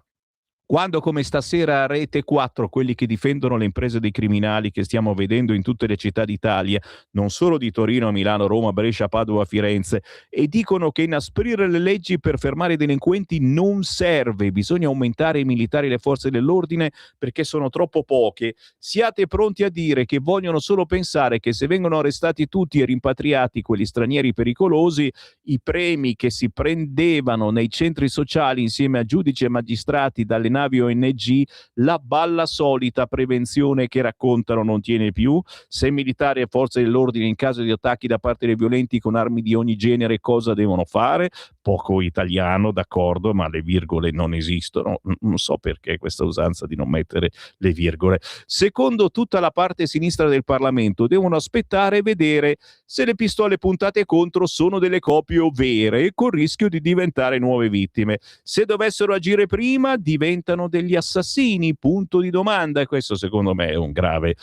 quando come stasera a Rete 4, quelli che difendono le imprese dei criminali che stiamo vedendo in tutte le città d'Italia, non solo di Torino, Milano, Roma, Brescia, Padova, Firenze, e dicono che inasprire le leggi per fermare i delinquenti non serve, bisogna aumentare i militari e le forze dell'ordine perché sono troppo poche, siate pronti a dire che vogliono solo pensare che se vengono arrestati tutti e rimpatriati quegli stranieri pericolosi, i premi che si prendevano nei centri sociali insieme a giudici e magistrati dalle navi ONG, la balla solita prevenzione che raccontano non tiene più. Se militari e forze dell'ordine in caso di attacchi da parte dei violenti con armi di ogni genere cosa devono fare? Poco italiano, d'accordo, ma le virgole non esistono. Non so perché questa usanza di non mettere le virgole. Secondo tutta la parte sinistra del Parlamento devono aspettare e vedere se le pistole puntate contro sono delle copie vere, col rischio di diventare nuove vittime. Se dovessero agire prima diventano degli assassini, punto di domanda, e questo secondo me è un grave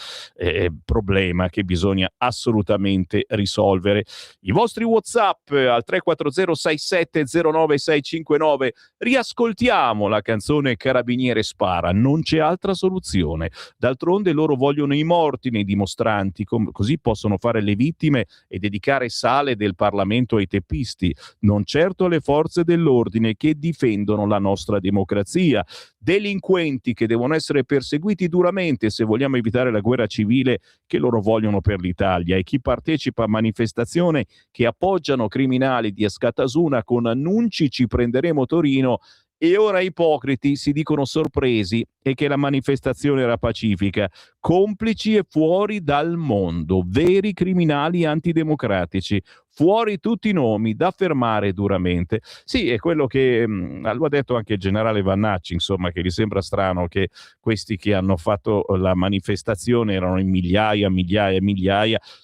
problema che bisogna assolutamente risolvere. I vostri WhatsApp al 340 6709 659, riascoltiamo la canzone Carabiniere spara, non c'è altra soluzione. D'altronde loro vogliono i morti nei dimostranti, così possono fare le vittime e dedicare sale del Parlamento ai teppisti, non certo alle forze dell'ordine che difendono la nostra democrazia. Delinquenti che devono essere perseguiti duramente se vogliamo evitare la guerra civile che loro vogliono per l'Italia, e chi partecipa a manifestazioni che appoggiano criminali di Askatasuna con annunci ci prenderemo Torino e ora ipocriti si dicono sorpresi e che la manifestazione era pacifica, complici e fuori dal mondo, veri criminali antidemocratici, fuori tutti i nomi, da fermare duramente. Sì, è quello che lo ha detto anche il generale Vannacci, insomma, che gli sembra strano che questi che hanno fatto la manifestazione, erano in migliaia,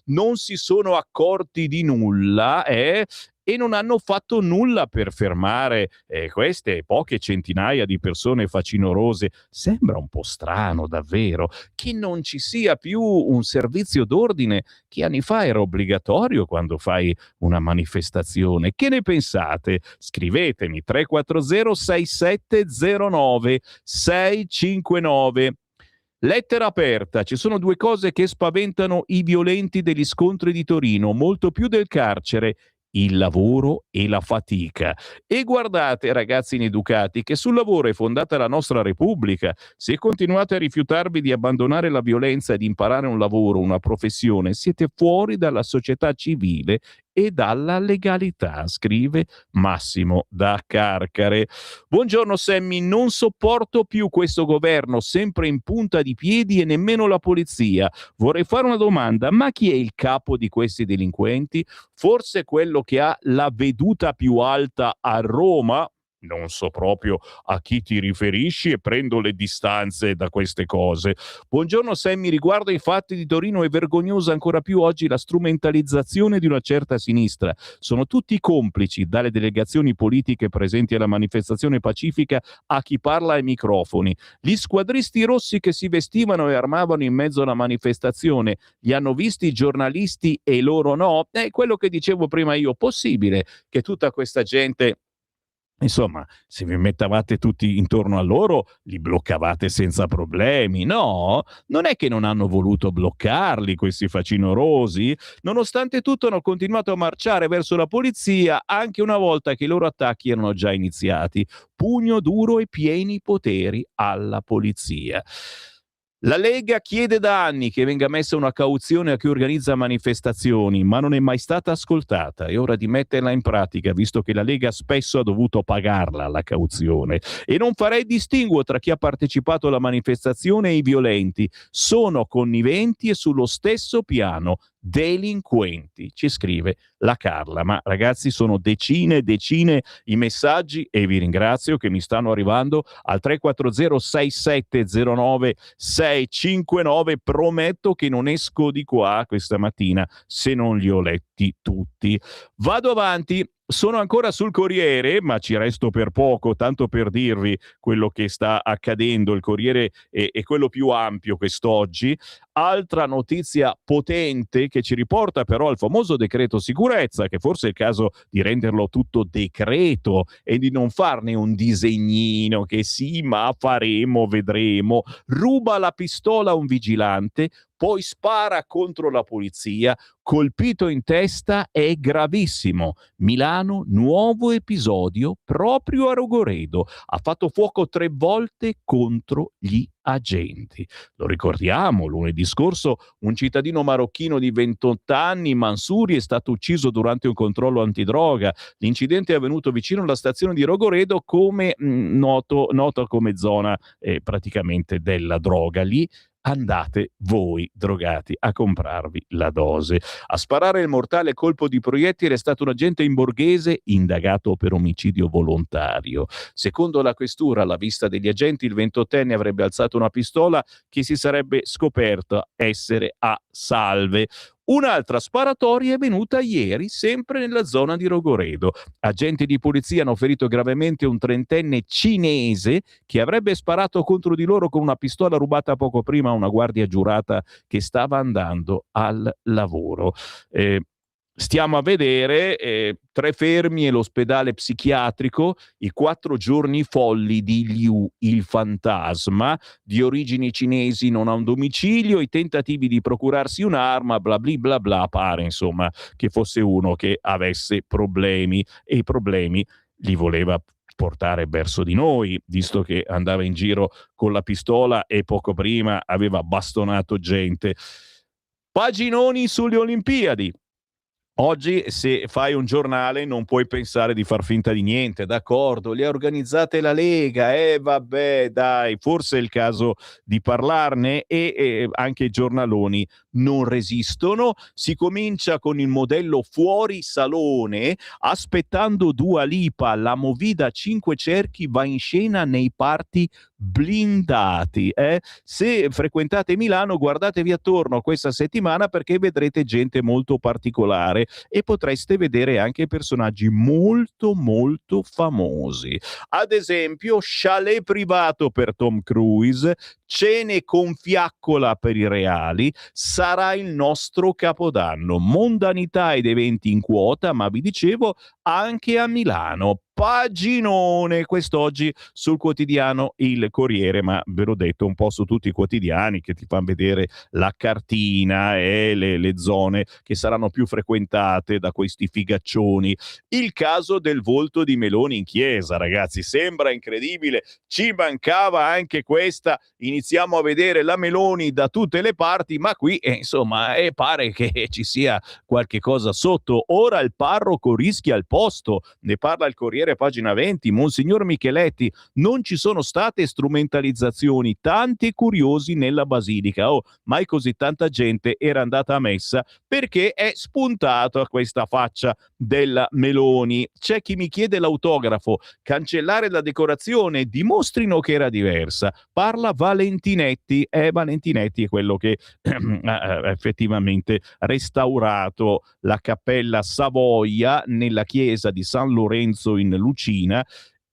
non si sono accorti di nulla, e non hanno fatto nulla per fermare queste poche centinaia di persone facinorose. Sembra un po' strano, davvero, che non ci sia più un servizio d'ordine che anni fa era obbligatorio quando fai una manifestazione. Che ne pensate? Scrivetemi 340 6709 659. Lettera aperta. Ci sono due cose che spaventano i violenti degli scontri di Torino, molto più del carcere: il lavoro e la fatica. E guardate, ragazzi ineducati, che sul lavoro è fondata la nostra Repubblica. Se continuate a rifiutarvi di abbandonare la violenza e di imparare un lavoro, una professione, siete fuori dalla società civile e dalla legalità, scrive Massimo da Carcare. Buongiorno Sammy, non sopporto più questo governo sempre in punta di piedi e nemmeno la polizia. Vorrei fare una domanda: ma chi è il capo di questi delinquenti? Forse quello che ha la veduta più alta a Roma? Non so proprio a chi ti riferisci e prendo le distanze da queste cose. Buongiorno Sammy, riguardo ai fatti di Torino è vergognosa ancora più oggi la strumentalizzazione di una certa sinistra. Sono tutti complici, dalle delegazioni politiche presenti alla manifestazione pacifica a chi parla ai microfoni. Gli squadristi rossi che si vestivano e armavano in mezzo alla manifestazione, li hanno visti i giornalisti e loro no? È quello che dicevo prima io. Possibile che tutta questa gente, insomma, se vi mettevate tutti intorno a loro, li bloccavate senza problemi? No, non è che non hanno voluto bloccarli questi facinorosi. Nonostante tutto hanno continuato a marciare verso la polizia anche una volta che i loro attacchi erano già iniziati. Pugno duro e pieni poteri alla polizia. La Lega chiede da anni che venga messa una cauzione a chi organizza manifestazioni, ma non è mai stata ascoltata. È ora di metterla in pratica, visto che la Lega spesso ha dovuto pagarla la cauzione. E non farei distinguo tra chi ha partecipato alla manifestazione e i violenti. Sono conniventi e sullo stesso piano. Delinquenti, ci scrive la Carla. Ma ragazzi, sono decine e decine i messaggi, e vi ringrazio, che mi stanno arrivando al 340 6709 659. Prometto che non esco di qua questa mattina se non li ho letti tutti. Vado avanti. Sono ancora sul Corriere, ma ci resto per poco, tanto per dirvi quello che sta accadendo. Il Corriere è quello più ampio quest'oggi. Altra notizia potente che ci riporta però al famoso decreto sicurezza, che forse è il caso di renderlo tutto decreto e di non farne un disegnino che sì, ma faremo, vedremo. Ruba la pistola a un vigilante, poi spara contro la polizia, colpito in testa, è gravissimo. Milano, nuovo episodio proprio a Rogoredo. Ha fatto fuoco 3 volte contro gli agenti. Lo ricordiamo, lunedì scorso un cittadino marocchino di 28 anni, Mansouri, è stato ucciso durante un controllo antidroga. L'incidente è avvenuto vicino alla stazione di Rogoredo, come nota come zona praticamente della droga. Lì andate voi drogati a comprarvi la dose. A sparare il mortale colpo di proiettile è stato un agente in borghese indagato per omicidio volontario. Secondo la questura, alla vista degli agenti, il 28enne avrebbe alzato una pistola che si sarebbe scoperta essere a salve. Un'altra sparatoria è venuta ieri, sempre nella zona di Rogoredo. Agenti di polizia hanno ferito gravemente un 30enne cinese che avrebbe sparato contro di loro con una pistola rubata poco prima a una guardia giurata che stava andando al lavoro. Stiamo a vedere 3 fermi e l'ospedale psichiatrico, i 4 giorni folli di Liu, il fantasma, di origini cinesi, non ha un domicilio, i tentativi di procurarsi un'arma, bla bla bla, pare insomma che fosse uno che avesse problemi, e i problemi li voleva portare verso di noi, visto che andava in giro con la pistola e poco prima aveva bastonato gente. Paginoni sulle Olimpiadi. Oggi, se fai un giornale, non puoi pensare di far finta di niente, d'accordo, le ha organizzate la Lega, vabbè, dai, forse è il caso di parlarne, e anche i giornaloni non resistono. Si comincia con il modello fuori salone, aspettando Dua Lipa, la Movida 5 cerchi va in scena nei party blindati. Se frequentate Milano, guardatevi attorno questa settimana, perché vedrete gente molto particolare e potreste vedere anche personaggi molto molto famosi. Ad esempio, chalet privato per Tom Cruise, cene con fiaccola per i reali, sarà il nostro Capodanno. Mondanità ed eventi in quota, ma vi dicevo anche a Milano. Paginone quest'oggi sul quotidiano Il Corriere, ma ve l'ho detto un po' su tutti i quotidiani che ti fanno vedere la cartina e le zone che saranno più frequentate da questi figaccioni. Il caso del volto di Meloni in chiesa, ragazzi, sembra incredibile, ci mancava anche questa. Iniziamo a vedere la Meloni da tutte le parti, ma qui insomma pare che ci sia qualche cosa sotto. Ora il parroco rischia il posto, ne parla il Corriere, pagina 20. Monsignor Micheletti: non ci sono state strumentalizzazioni, tanti curiosi nella basilica. Mai così tanta gente era andata a messa, perché è spuntata questa faccia della Meloni. C'è chi mi chiede l'autografo, cancellare la decorazione, dimostrino che era diversa. Parla Valentinetti, Valentinetti è quello che ha effettivamente restaurato la cappella Savoia nella chiesa di San Lorenzo in Lucina,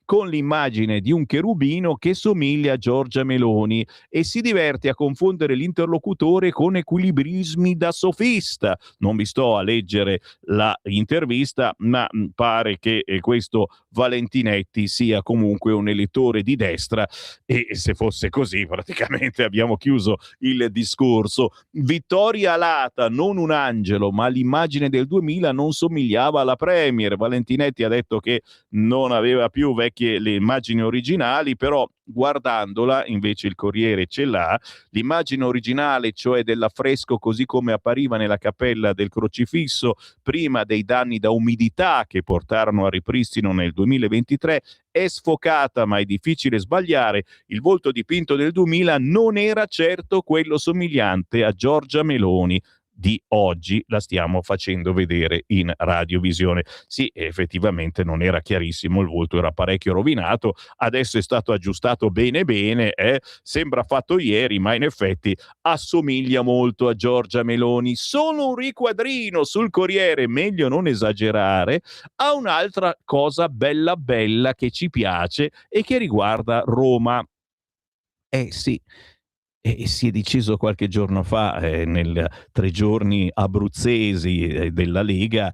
con l'immagine di un cherubino che somiglia a Giorgia Meloni, e si diverte a confondere l'interlocutore con equilibrismi da sofista. Non vi sto a leggere la intervista, ma pare che questo Valentinetti sia comunque un elettore di destra, e se fosse così praticamente abbiamo chiuso il discorso. Vittoria Alata, non un angelo, ma l'immagine del 2000 non somigliava alla Premier. Valentinetti ha detto che non aveva più le immagini originali, però guardandola invece il Corriere ce l'ha, l'immagine originale, cioè dell'affresco così come appariva nella cappella del Crocifisso prima dei danni da umidità che portarono al ripristino nel 2023, è sfocata, ma è difficile sbagliare. Il volto dipinto del 2000 non era certo quello somigliante a Giorgia Meloni di oggi. La stiamo facendo vedere in radiovisione. Sì, effettivamente non era chiarissimo, il volto era parecchio rovinato, adesso è stato aggiustato bene bene, sembra fatto ieri, ma in effetti assomiglia molto a Giorgia Meloni. Solo un riquadrino sul Corriere, meglio non esagerare, a un'altra cosa bella bella che ci piace e che riguarda Roma. Sì, si è deciso qualche giorno fa, nel 3 giorni abruzzesi della Lega,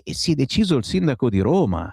si è deciso il sindaco di Roma.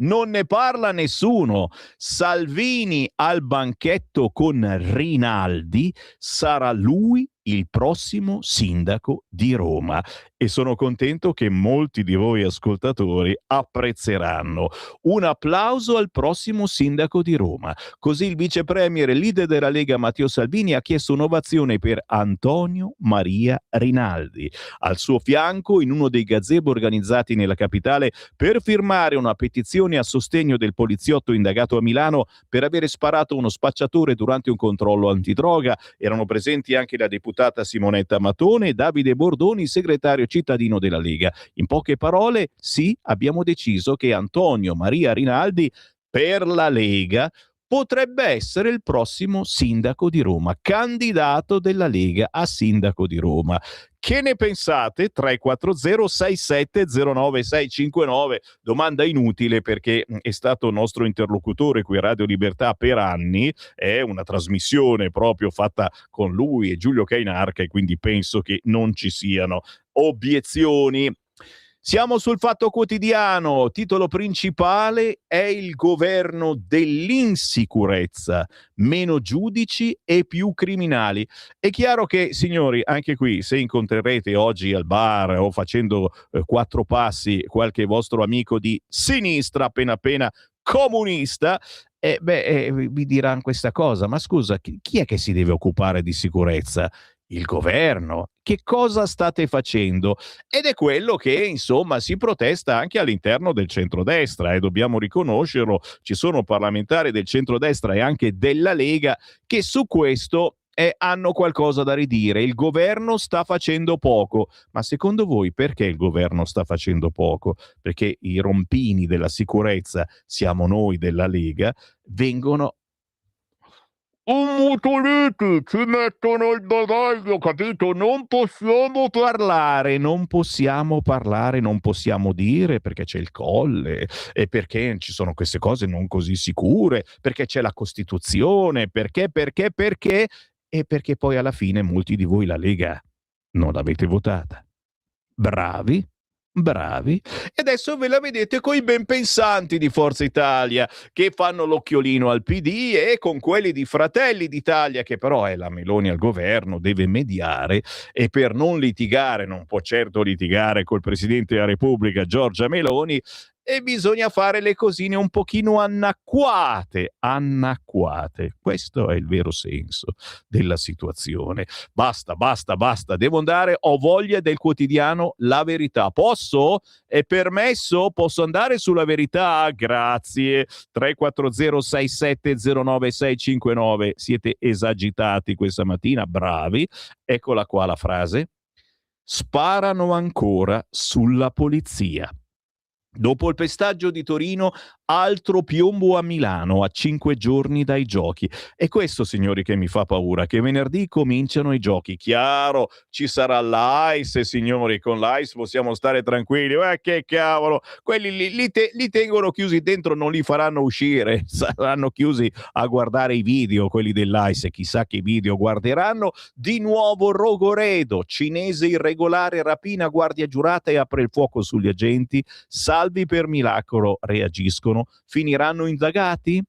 Non ne parla nessuno. Salvini al banchetto con Rinaldi, sarà lui il prossimo sindaco di Roma e sono contento che molti di voi ascoltatori apprezzeranno. Un applauso al prossimo sindaco di Roma. Così il vice premier e leader della Lega Matteo Salvini ha chiesto un'ovazione per Antonio Maria Rinaldi. Al suo fianco, in uno dei gazebo organizzati nella capitale per firmare una petizione a sostegno del poliziotto indagato a Milano per avere sparato uno spacciatore durante un controllo antidroga, erano presenti anche la deputata Simonetta Matone e Davide Bordoni, segretario cittadino della Lega. In poche parole, sì, abbiamo deciso che Antonio Maria Rinaldi per la Lega potrebbe essere il prossimo sindaco di Roma, candidato della Lega a sindaco di Roma. Che ne pensate? 340 6709 659, domanda inutile perché è stato nostro interlocutore qui a Radio Libertà per anni, è una trasmissione proprio fatta con lui e Giulio Cainarca e quindi penso che non ci siano obiezioni. Siamo sul Fatto Quotidiano, titolo principale è il governo dell'insicurezza, meno giudici e più criminali. È chiaro che, signori, anche qui, se incontrerete oggi al bar o facendo 4 passi qualche vostro amico di sinistra appena comunista, vi diranno questa cosa, ma scusa, chi è che si deve occupare di sicurezza? Il governo. Che cosa state facendo? Ed è quello che, insomma, si protesta anche all'interno del centrodestra e dobbiamo riconoscerlo, ci sono parlamentari del centrodestra e anche della Lega che su questo hanno qualcosa da ridire. Il governo sta facendo poco, ma secondo voi perché il governo sta facendo poco? Perché i rompini della sicurezza, siamo noi della Lega, vengono ammutoliti, ci mettono il bagaglio, capito? Non possiamo parlare, non possiamo dire perché c'è il Colle e perché ci sono queste cose non così sicure, perché c'è la Costituzione, perché e perché poi alla fine molti di voi la Lega non l'avete votata. Bravi. E adesso ve la vedete coi ben pensanti di Forza Italia che fanno l'occhiolino al PD e con quelli di Fratelli d'Italia che però è la Meloni al governo, deve mediare e per non litigare, non può certo litigare col Presidente della Repubblica Giorgia Meloni e bisogna fare le cosine un pochino annacquate. Questo è il vero senso della situazione. Basta, devo andare, ho voglia del quotidiano La Verità. Posso? È permesso? Posso andare sulla Verità? Grazie. 340 6709 659. Siete esagitati questa mattina, bravi. Eccola qua la frase. Sparano ancora sulla polizia. Dopo il pestaggio di Torino, altro piombo a Milano a 5 giorni dai giochi. E questo, signori, che mi fa paura, che venerdì cominciano i giochi. Chiaro, ci sarà l'AIS, signori, con l'AIS possiamo stare tranquilli. Che cavolo, quelli li tengono chiusi dentro, non li faranno uscire, saranno chiusi a guardare i video, quelli dell'AIS, e chissà che video guarderanno. Di nuovo Rogoredo, cinese irregolare, rapina guardia giurata e apre il fuoco sugli agenti. Salvi per miracolo reagiscono, finiranno indagati?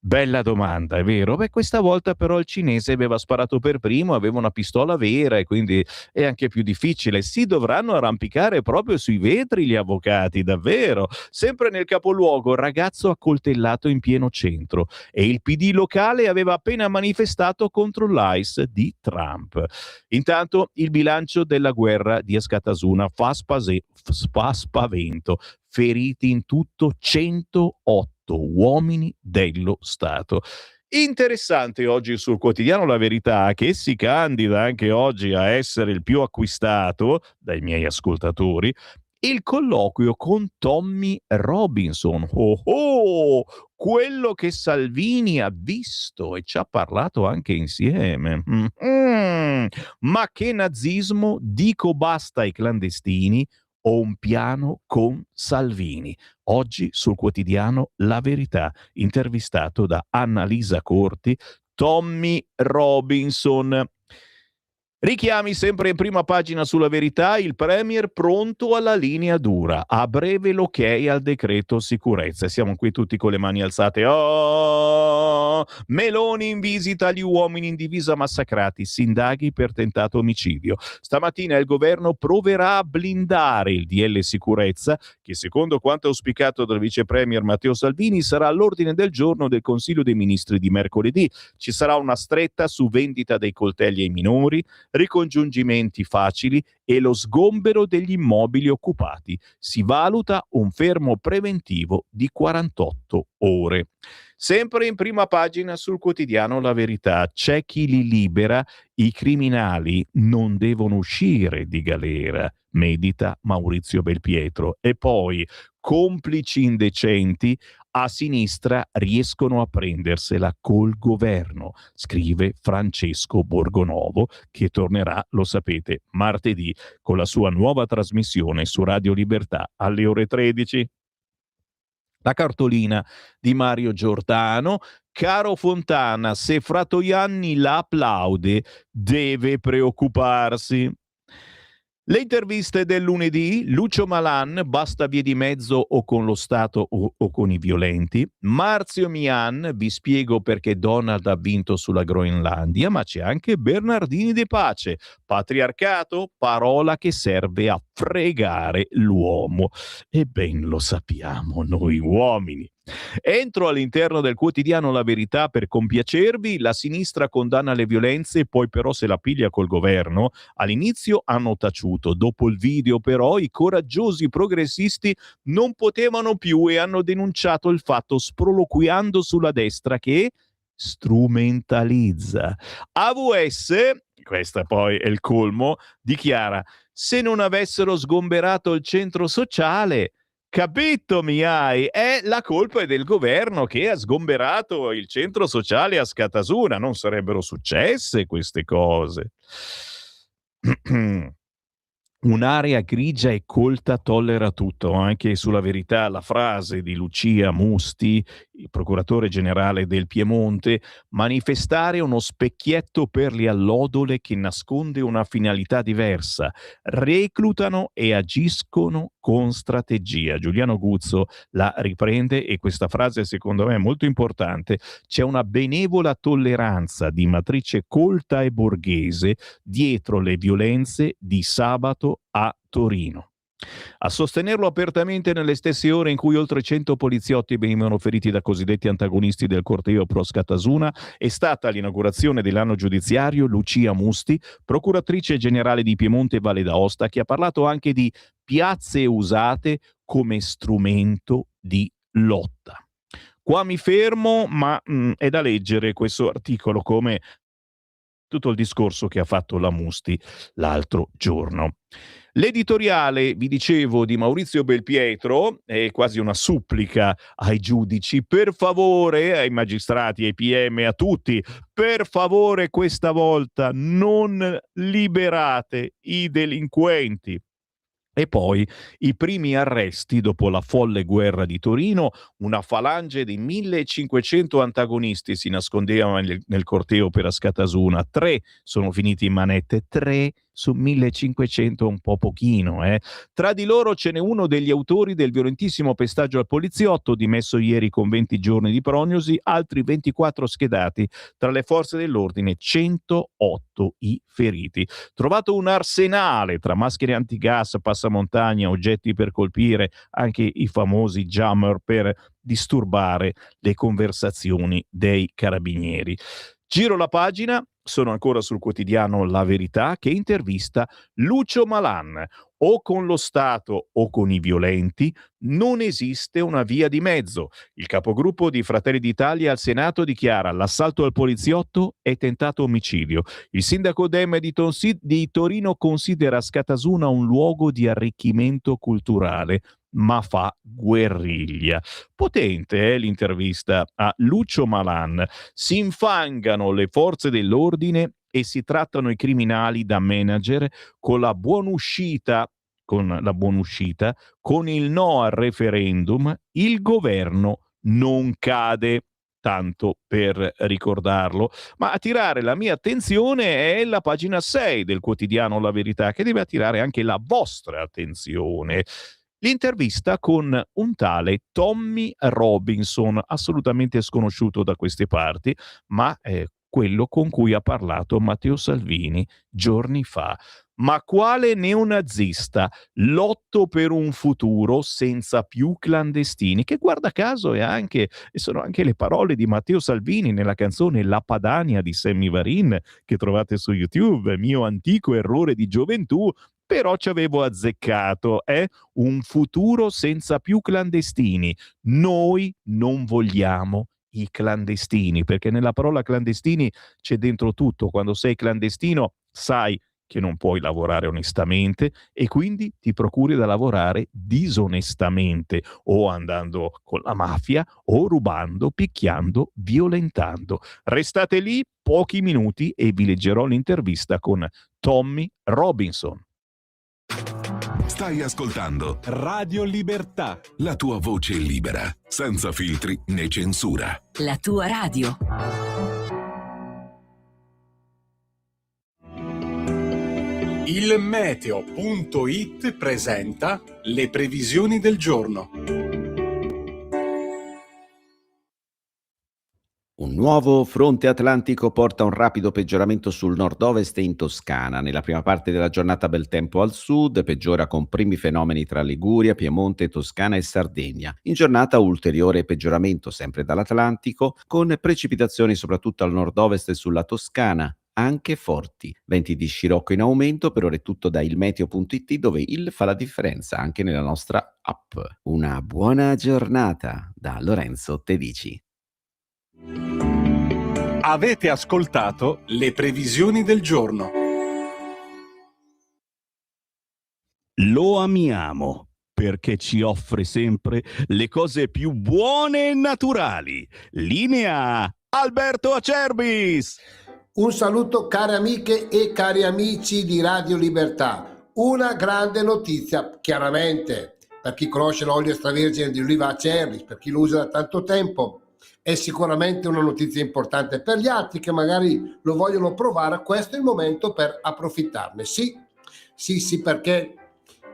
Bella domanda, è vero? Questa volta però il cinese aveva sparato per primo, aveva una pistola vera e quindi è anche più difficile. Si dovranno arrampicare proprio sui vetri gli avvocati, davvero. Sempre nel capoluogo, ragazzo accoltellato in pieno centro e il PD locale aveva appena manifestato contro l'AIS di Trump. Intanto il bilancio della guerra di Askatasuna fa spavento. Feriti in tutto 108 uomini dello Stato. Interessante oggi sul quotidiano La Verità, che si candida anche oggi a essere il più acquistato dai miei ascoltatori, il colloquio con Tommy Robinson. Quello che Salvini ha visto e ci ha parlato anche insieme. Ma che nazismo, dico basta ai clandestini, ho un piano con Salvini. Oggi sul quotidiano La Verità, intervistato da Annalisa Corti, Tommy Robinson. Richiami sempre in prima pagina sulla Verità, il Premier pronto alla linea dura, a breve l'ok al decreto sicurezza. Siamo qui tutti con le mani alzate. Oh! Meloni in visita agli uomini in divisa massacrati, si indaghi per tentato omicidio. Stamattina il governo proverà a blindare il DL sicurezza, che secondo quanto auspicato dal vice premier Matteo Salvini sarà all'ordine del giorno del Consiglio dei Ministri di mercoledì. Ci sarà una stretta su vendita dei coltelli ai minori, ricongiungimenti facili e lo sgombero degli immobili occupati. Si valuta un fermo preventivo di 48 ore. Sempre in prima pagina sul quotidiano La Verità, c'è chi li libera, i criminali non devono uscire di galera, medita Maurizio Belpietro. E poi, complici indecenti, a sinistra riescono a prendersela col governo, scrive Francesco Borgonovo, che tornerà, lo sapete, martedì con la sua nuova trasmissione su Radio Libertà alle ore 13. La cartolina di Mario Giordano. Caro Fontana, se Fratoianni la applaude, deve preoccuparsi. Le interviste del lunedì, Lucio Malan, basta vie di mezzo o con lo Stato o con i violenti. Marzio Mian, vi spiego perché Donald ha vinto sulla Groenlandia, ma c'è anche Bernardini De Pace. Patriarcato, parola che serve a fregare l'uomo. E ben lo sappiamo noi uomini. Entro all'interno del quotidiano La Verità per compiacervi, la sinistra condanna le violenze, poi però se la piglia col governo. All'inizio hanno taciuto, dopo il video però i coraggiosi progressisti non potevano più e hanno denunciato il fatto sproloquiando sulla destra che strumentalizza. AVS, questa poi è il colmo, dichiara: se non avessero sgomberato il centro sociale, capito mi hai? La colpa è del governo che ha sgomberato il centro sociale a Scatasuna, non sarebbero successe queste cose. Un'area grigia e colta tollera tutto, anche sulla Verità la frase di Lucia Musti, il procuratore generale del Piemonte: manifestare uno specchietto per le allodole che nasconde una finalità diversa, reclutano e agiscono con strategia. Giuliano Guzzo la riprende e questa frase secondo me è molto importante: c'è una benevola tolleranza di matrice colta e borghese dietro le violenze di sabato a Torino. A sostenerlo apertamente nelle stesse ore in cui oltre 100 poliziotti venivano feriti da cosiddetti antagonisti del corteo pro Scatasuna è stata l'inaugurazione dell'anno giudiziario Lucia Musti, procuratrice generale di Piemonte e Valle d'Aosta, che ha parlato anche di piazze usate come strumento di lotta. Qua mi fermo, ma è da leggere questo articolo come tutto il discorso che ha fatto la Musti l'altro giorno. L'editoriale, vi dicevo, di Maurizio Belpietro è quasi una supplica ai giudici, per favore, ai magistrati, ai PM, a tutti, per favore questa volta non liberate i delinquenti. E poi i primi arresti dopo la folle guerra di Torino, una falange di 1500 antagonisti si nascondeva nel corteo per Ascatasuna, 3 sono finiti in manette, 3 su 1500, un po' pochino. Tra di loro ce n'è uno degli autori del violentissimo pestaggio al poliziotto, dimesso ieri con 20 giorni di prognosi, altri 24 schedati, tra le forze dell'ordine 108 i feriti. Trovato un arsenale tra maschere antigas, passamontagna, oggetti per colpire, anche i famosi jammer per disturbare le conversazioni dei carabinieri. Giro la pagina, sono ancora sul quotidiano La Verità, che intervista Lucio Malan. O con lo Stato o con i violenti, non esiste una via di mezzo. Il capogruppo di Fratelli d'Italia al Senato dichiara: l'assalto al poliziotto è tentato omicidio. Il sindaco Dem di Torino considera Scatasuna un luogo di arricchimento culturale, ma fa guerriglia. Potente l'intervista a Lucio Malan. Si infangano le forze dell'ordine e si trattano i criminali da manager con la buonuscita, con il no al referendum, il governo non cade. tanto per ricordarlo, ma attirare la mia attenzione è la pagina 6 del quotidiano La Verità, che deve attirare anche la vostra attenzione. L'intervista con un tale Tommy Robinson, assolutamente sconosciuto da queste parti, ma è quello con cui ha parlato Matteo Salvini giorni fa. Ma quale neonazista? Lotto per un futuro senza più clandestini, che guarda caso e sono anche le parole di Matteo Salvini nella canzone La Padania di Sammy Varin, che trovate su YouTube, mio antico errore di gioventù, però ci avevo azzeccato, un futuro senza più clandestini. Noi non vogliamo i clandestini, perché nella parola clandestini c'è dentro tutto. Quando sei clandestino sai che non puoi lavorare onestamente e quindi ti procuri da lavorare disonestamente, o andando con la mafia, o rubando, picchiando, violentando. Restate lì pochi minuti e vi leggerò l'intervista con Tommy Robinson. Stai ascoltando Radio Libertà. la tua voce libera, senza filtri né censura. La tua radio. Il meteo.it presenta le previsioni del giorno. Un nuovo fronte atlantico porta un rapido peggioramento sul nord-ovest e in Toscana. Nella prima parte della giornata bel tempo al sud, peggiora con primi fenomeni tra Liguria, Piemonte, Toscana e Sardegna. In giornata ulteriore peggioramento sempre dall'Atlantico, con precipitazioni soprattutto al nord-ovest e sulla Toscana, anche forti. Venti di scirocco in aumento. Per ora è tutto da ilmeteo.it, dove il fa la differenza anche nella nostra app. Una buona giornata da Lorenzo Tedici. Avete ascoltato le previsioni del giorno. Lo amiamo perché ci offre sempre le cose più buone e naturali. Linea Alberto Acerbis. Un saluto care amiche e cari amici di Radio Libertà. Una grande notizia, chiaramente, per chi conosce l'olio extravergine di oliva Acerbis, per chi lo usa da tanto tempo, è sicuramente una notizia importante. Per gli altri che magari lo vogliono provare, questo è il momento per approfittarne. Sì, perché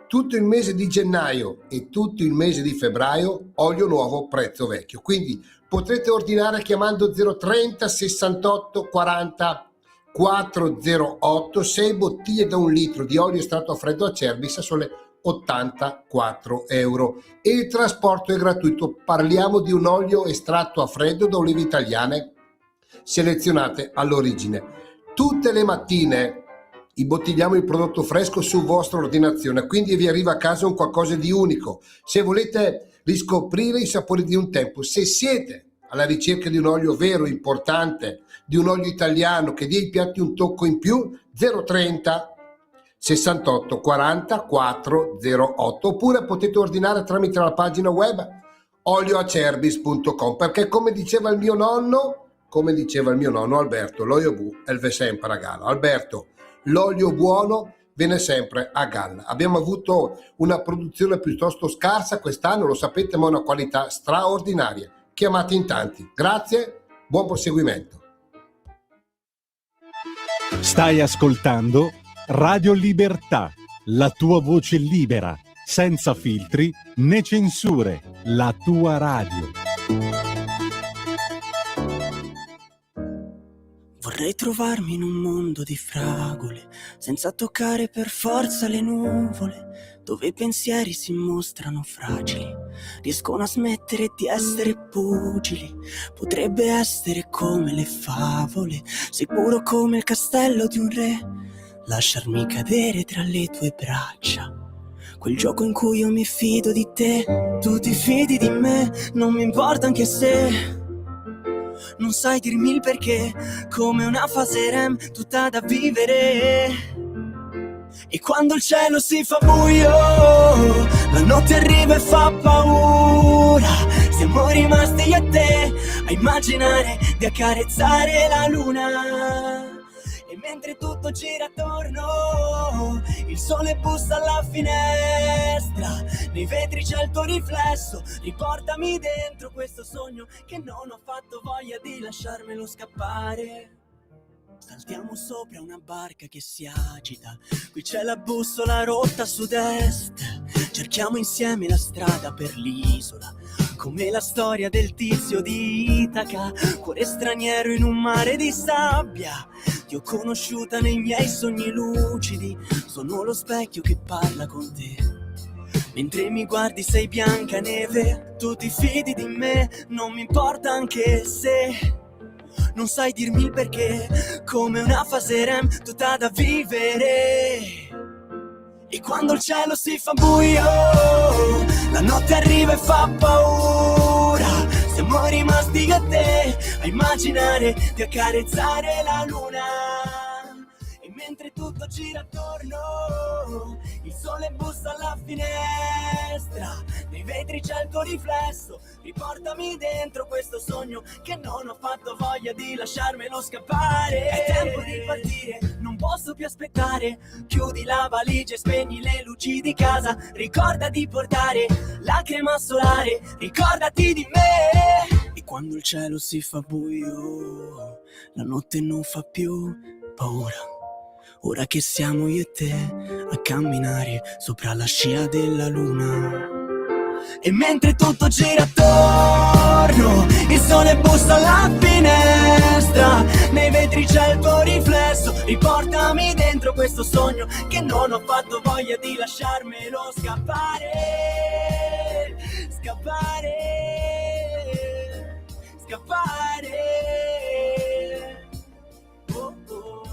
tutto il mese di gennaio e tutto il mese di febbraio olio nuovo, prezzo vecchio. Quindi potrete ordinare chiamando 030 68 40 408 6 bottiglie da 1 litro di olio estratto a freddo Acerbis a sole 84 euro e il trasporto è gratuito. Parliamo di un olio estratto a freddo da olive italiane selezionate all'origine. Tutte le mattine imbottigliamo il prodotto fresco su vostra ordinazione, quindi vi arriva a casa un qualcosa di unico. Se volete riscoprire i sapori di un tempo, se siete alla ricerca di un olio vero, importante, di un olio italiano che dia ai piatti un tocco in più, 030 68 40 408, oppure potete ordinare tramite la pagina web olioacerbis.com, perché come diceva il mio nonno Alberto, l'olio bu elve sempre a galla. Alberto, l'olio buono viene sempre a galla. Abbiamo avuto una produzione piuttosto scarsa quest'anno, lo sapete, ma una qualità straordinaria. Chiamate in tanti. Grazie, buon proseguimento. Stai ascoltando Radio Libertà, la tua voce libera, senza filtri né censure, la tua radio. Vorrei trovarmi in un mondo di fragole, senza toccare per forza le nuvole, dove i pensieri si mostrano fragili, riescono a smettere di essere pugili. Potrebbe essere come le favole, sicuro come il castello di un re, lasciarmi cadere tra le tue braccia, quel gioco in cui io mi fido di te, tu ti fidi di me, non mi importa anche se non sai dirmi il perché, come una fase REM tutta da vivere. E quando il cielo si fa buio, la notte arriva e fa paura, siamo rimasti io e te a immaginare di accarezzare la luna. E E mentre tutto gira attorno, il sole bussa alla finestra, nei vetri c'è il tuo riflesso, riportami dentro questo sogno che non ho fatto voglia di lasciarmelo scappare. Saltiamo sopra una barca che si agita, qui c'è la bussola rotta a sud-est, cerchiamo insieme la strada per l'isola, come la storia del tizio di Itaca, cuore straniero in un mare di sabbia. Ti ho conosciuta nei miei sogni lucidi, sono lo specchio che parla con te. Mentre mi guardi sei bianca neve, tu ti fidi di me, non mi importa anche se non sai dirmi il perché, come una fase REM tutta da vivere. E quando il cielo si fa buio, la notte arriva e fa paura, siamo rimasti io e te a immaginare di accarezzare la luna. E mentre tutto gira attorno, il sole bussa alla finestra, nei vetri c'è il tuo riflesso, riportami dentro questo sogno che non ho fatto voglia di lasciarmelo scappare. È tempo di partire, non posso più aspettare, chiudi la valigia e spegni le luci di casa, ricorda di portare la crema solare, ricordati di me. E quando il cielo si fa buio, la notte non fa più paura, ora che siamo io e te a camminare sopra la scia della luna. E mentre tutto gira attorno, il sole bussa alla finestra, nei vetri c'è il tuo riflesso, riportami dentro questo sogno che non ho fatto voglia di lasciarmelo scappare. Scappare, scappare. Oh, oh.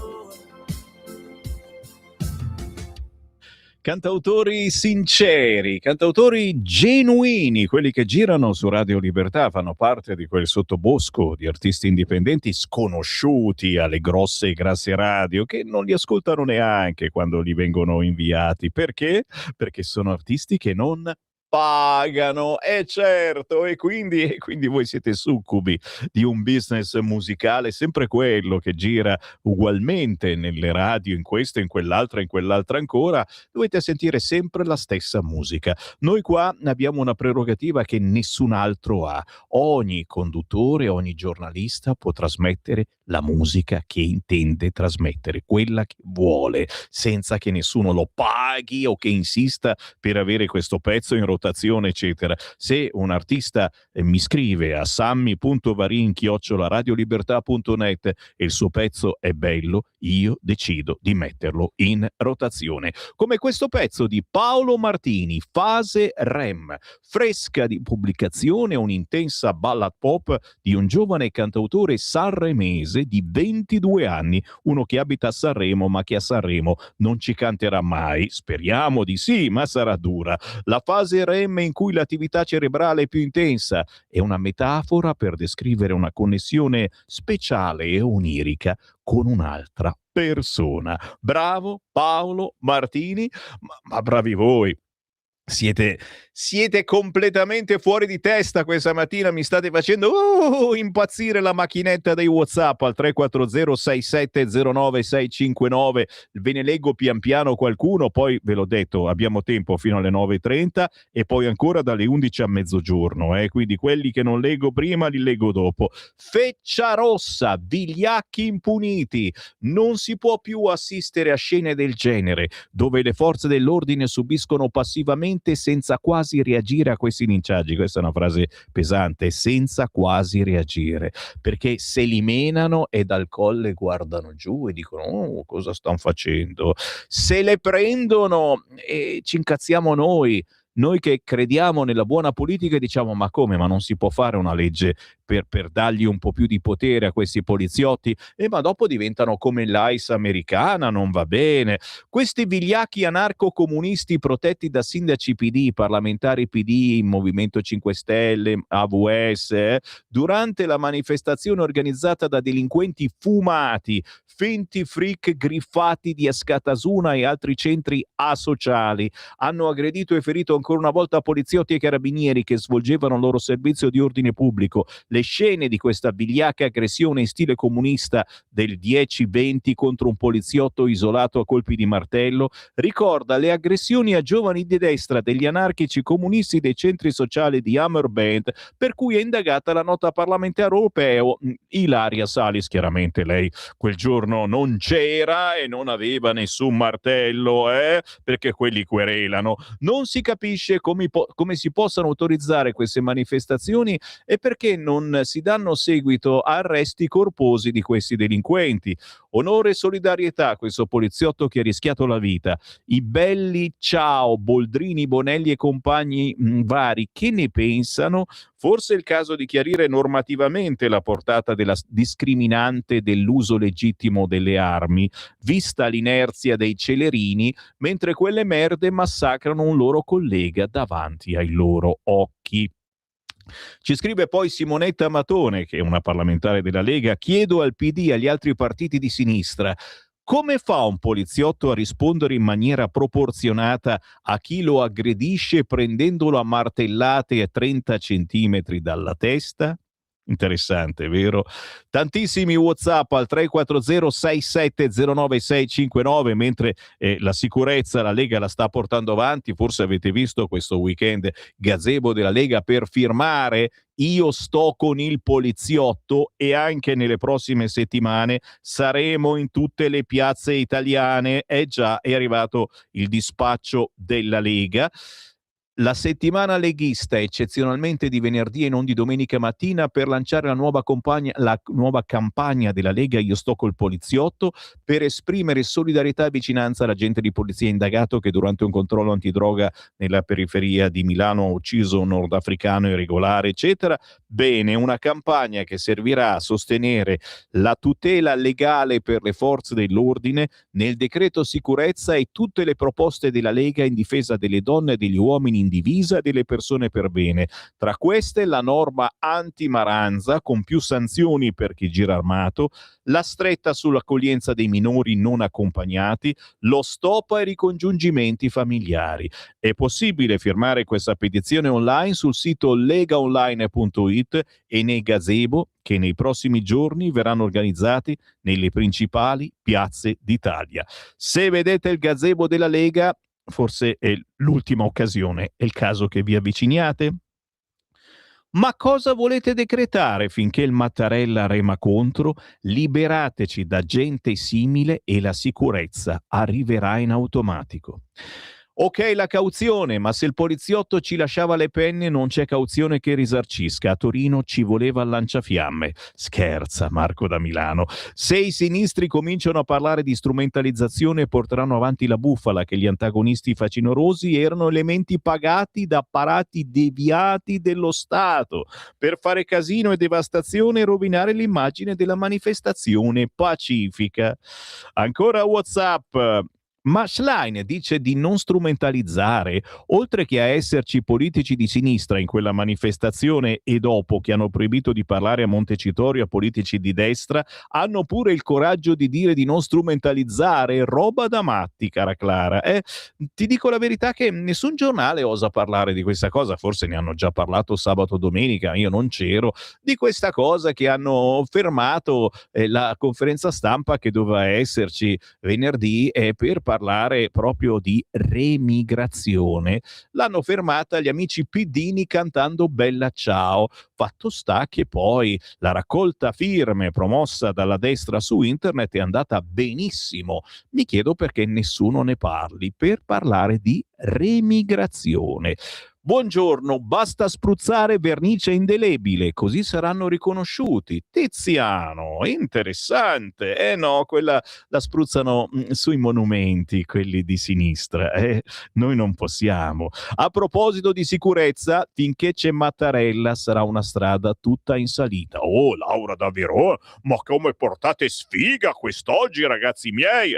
Cantautori sinceri, cantautori genuini, quelli che girano su Radio Libertà, fanno parte di quel sottobosco di artisti indipendenti sconosciuti alle grosse e grasse radio, che non li ascoltano neanche quando gli vengono inviati. Perché? Perché sono artisti che non pagano, certo, e quindi voi siete succubi di un business musicale sempre quello che gira ugualmente nelle radio, in questa, in quell'altra ancora, dovete sentire sempre la stessa musica. Noi qua abbiamo una prerogativa che nessun altro ha. Ogni conduttore, ogni giornalista può trasmettere la musica che intende trasmettere, quella che vuole, senza che nessuno lo paghi o che insista per avere questo pezzo in rotazione, eccetera. Se un artista mi scrive a sammy.varin@radiolibertà.net e il suo pezzo è bello, io decido di metterlo in rotazione. Come questo pezzo di Paolo Martini, Fase REM, fresca di pubblicazione, un'intensa ballad pop di un giovane cantautore sanremese di 22 anni, uno che abita a Sanremo ma che a Sanremo non ci canterà mai, speriamo di sì, ma sarà dura. La fase REM in cui l'attività cerebrale è più intensa è una metafora per descrivere una connessione speciale e onirica con un'altra persona. Bravo Paolo Martini, ma bravi voi. Siete completamente fuori di testa questa mattina, mi state facendo impazzire la macchinetta dei WhatsApp al 340 6709 659. Ve ne leggo pian piano qualcuno, poi ve l'ho detto, abbiamo tempo fino alle 9:30 e poi ancora dalle 11 a mezzogiorno, quindi quelli che non leggo prima li leggo dopo. Fecciarossa, vigliacchi impuniti, non si può più assistere a scene del genere dove le forze dell'ordine subiscono passivamente senza quasi reagire a questi linciaggi. Questa è una frase pesante, senza quasi reagire, perché se li menano e dal colle guardano giù e dicono cosa stanno facendo, se le prendono e ci incazziamo noi che crediamo nella buona politica e diciamo ma come, ma non si può fare una legge per dargli un po' più di potere a questi poliziotti? Ma dopo diventano come l'AIS americana, non va bene. Questi vigliacchi anarco-comunisti protetti da sindaci PD, parlamentari PD, Movimento 5 Stelle, AVS, durante la manifestazione organizzata da delinquenti fumati, finti freak griffati di Escatasuna e altri centri asociali, hanno aggredito e ferito un ancora una volta poliziotti e carabinieri che svolgevano il loro servizio di ordine pubblico. Le scene di questa vigliacca aggressione in stile comunista del 10-20 contro un poliziotto isolato a colpi di martello ricorda le aggressioni a giovani di destra degli anarchici comunisti dei centri sociali di Hammerband, per cui è indagata la nota parlamentare europeo Ilaria Salis. Chiaramente lei quel giorno non c'era e non aveva nessun martello, perché quelli querelano. Non si capisce come si possano autorizzare queste manifestazioni e perché non si danno seguito a arresti corposi di questi delinquenti. Onore e solidarietà a questo poliziotto che ha rischiato la vita. I belli ciao Boldrini, Bonelli e compagni vari, che ne pensano? Forse è il caso di chiarire normativamente la portata della discriminante dell'uso legittimo delle armi, vista l'inerzia dei celerini, mentre quelle merde massacrano un loro collega davanti ai loro occhi. Ci scrive poi Simonetta Matone, che è una parlamentare della Lega: chiedo al PD e agli altri partiti di sinistra, come fa un poliziotto a rispondere in maniera proporzionata a chi lo aggredisce prendendolo a martellate a 30 centimetri dalla testa? Interessante, vero? Tantissimi WhatsApp al 340-6709-659, mentre la sicurezza la Lega la sta portando avanti. Forse avete visto questo weekend gazebo della Lega per firmare "Io sto con il poliziotto", e anche nelle prossime settimane saremo in tutte le piazze italiane. Già, è arrivato il dispaccio della Lega. La settimana leghista, eccezionalmente di venerdì e non di domenica mattina, per lanciare la nuova campagna della Lega Io sto col poliziotto, per esprimere solidarietà e vicinanza all'agente di polizia indagato che durante un controllo antidroga nella periferia di Milano ha ucciso un nordafricano irregolare, eccetera. Bene, una campagna che servirà a sostenere la tutela legale per le forze dell'ordine nel decreto sicurezza e tutte le proposte della Lega in difesa delle donne e degli uomini in divisa e delle persone per bene. Tra queste la norma anti-maranza con più sanzioni per chi gira armato, la stretta sull'accoglienza dei minori non accompagnati, lo stop ai ricongiungimenti familiari. È possibile firmare questa petizione online sul sito legaonline.it e nei gazebo che nei prossimi giorni verranno organizzati nelle principali piazze d'Italia. Se vedete il gazebo della Lega, forse è l'ultima occasione, è il caso che vi avviciniate? Ma cosa volete decretare finché il Mattarella rema contro? Liberateci da gente simile e la sicurezza arriverà in automatico. Ok la cauzione, ma se il poliziotto ci lasciava le penne non c'è cauzione che risarcisca. A Torino ci voleva il lanciafiamme. Scherza Marco da Milano. Se i sinistri cominciano a parlare di strumentalizzazione e porteranno avanti la bufala che gli antagonisti facinorosi erano elementi pagati da apparati deviati dello Stato per fare casino e devastazione e rovinare l'immagine della manifestazione pacifica. Ancora WhatsApp. Ma Schlein dice di non strumentalizzare, oltre che a esserci politici di sinistra in quella manifestazione e dopo che hanno proibito di parlare a Montecitorio a politici di destra, hanno pure il coraggio di dire di non strumentalizzare. Roba da matti, cara Clara. Ti dico la verità che nessun giornale osa parlare di questa cosa, forse ne hanno già parlato sabato o domenica, io non c'ero, di questa cosa che hanno fermato la conferenza stampa che doveva esserci venerdì per parlare proprio di remigrazione. L'hanno fermata gli amici pidini cantando Bella Ciao. Fatto sta che poi la raccolta firme promossa dalla destra su internet è andata benissimo. Mi chiedo perché nessuno ne parli, per parlare di remigrazione. Buongiorno, basta spruzzare vernice indelebile, così saranno riconosciuti. Tiziano, interessante. No, quella la spruzzano sui monumenti, quelli di sinistra. Noi non possiamo. A proposito di sicurezza, finché c'è Mattarella sarà una strada tutta in salita. Oh, Laura davvero? Ma come portate sfiga quest'oggi, ragazzi miei?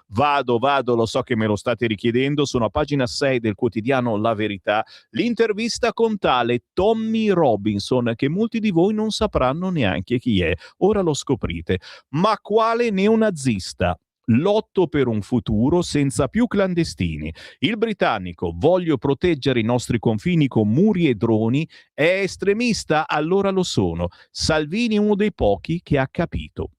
Vado, lo so che me lo state richiedendo. Sono a pagina 6 del quotidiano La Verità. L'intervista con tale Tommy Robinson, che molti di voi non sapranno neanche chi è. Ora lo scoprite. Ma quale neonazista? Lotto per un futuro senza più clandestini. Il britannico, voglio proteggere i nostri confini con muri e droni, è estremista? Allora lo sono. Salvini è uno dei pochi che ha capito.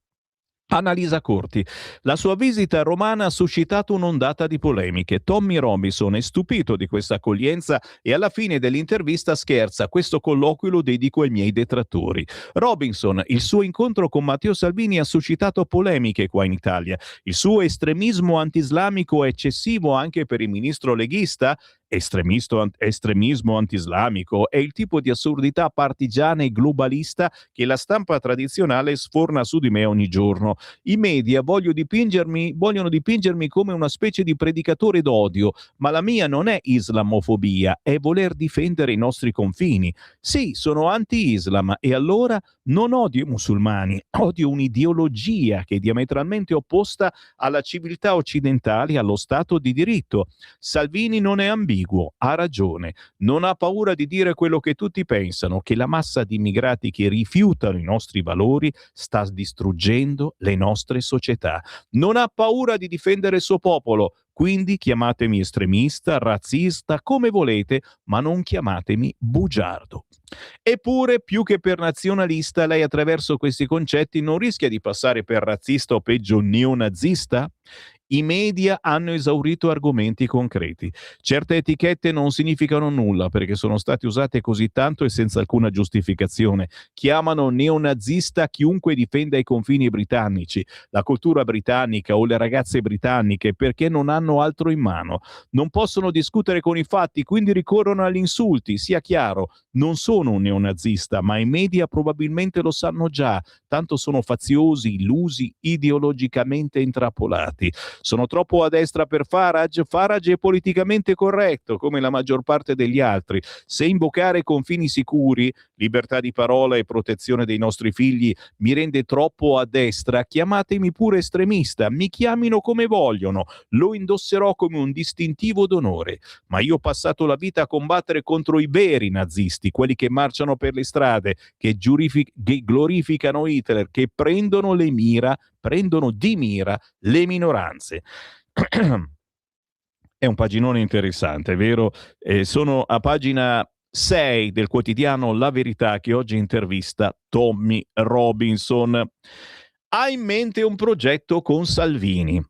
Annalisa Corti. La sua visita romana ha suscitato un'ondata di polemiche. Tommy Robinson è stupito di questa accoglienza e alla fine dell'intervista scherza: questo colloquio lo dedico ai miei detrattori. Robinson, il suo incontro con Matteo Salvini ha suscitato polemiche qua in Italia. Il suo estremismo antislamico è eccessivo anche per il ministro leghista? Estremismo antislamico è il tipo di assurdità partigiana e globalista che la stampa tradizionale sforna su di me ogni giorno. I media vogliono dipingermi come una specie di predicatore d'odio, ma la mia non è islamofobia, è voler difendere i nostri confini. Sì, sono anti-islam e allora non odio i musulmani, odio un'ideologia che è diametralmente opposta alla civiltà occidentale e allo Stato di diritto. Salvini non è ambiguo, ha ragione, non ha paura di dire quello che tutti pensano, che la massa di immigrati che rifiutano i nostri valori sta distruggendo le nostre società. Non ha paura di difendere il suo popolo, quindi chiamatemi estremista, razzista, come volete, ma non chiamatemi bugiardo. Eppure, più che per nazionalista, lei attraverso questi concetti non rischia di passare per razzista o peggio neonazista? I media hanno esaurito argomenti concreti. Certe etichette non significano nulla perché sono state usate così tanto e senza alcuna giustificazione. Chiamano neonazista chiunque difenda i confini britannici, la cultura britannica o le ragazze britanniche perché non hanno altro in mano. Non possono discutere con i fatti, quindi ricorrono agli insulti. Sia chiaro, non sono un neonazista, ma i media probabilmente lo sanno già, tanto sono faziosi, illusi, ideologicamente intrappolati. Sono troppo a destra per Farage? Farage è politicamente corretto, come la maggior parte degli altri. Se invocare confini sicuri, libertà di parola e protezione dei nostri figli mi rende troppo a destra, chiamatemi pure estremista, mi chiamino come vogliono, lo indosserò come un distintivo d'onore. Ma io ho passato la vita a combattere contro i veri nazisti, quelli che marciano per le strade, che glorificano Hitler, che prendono di mira le minoranze. È un paginone interessante, vero? Sono a pagina 6 del quotidiano La Verità che oggi intervista Tommy Robinson. Ha in mente un progetto con Salvini.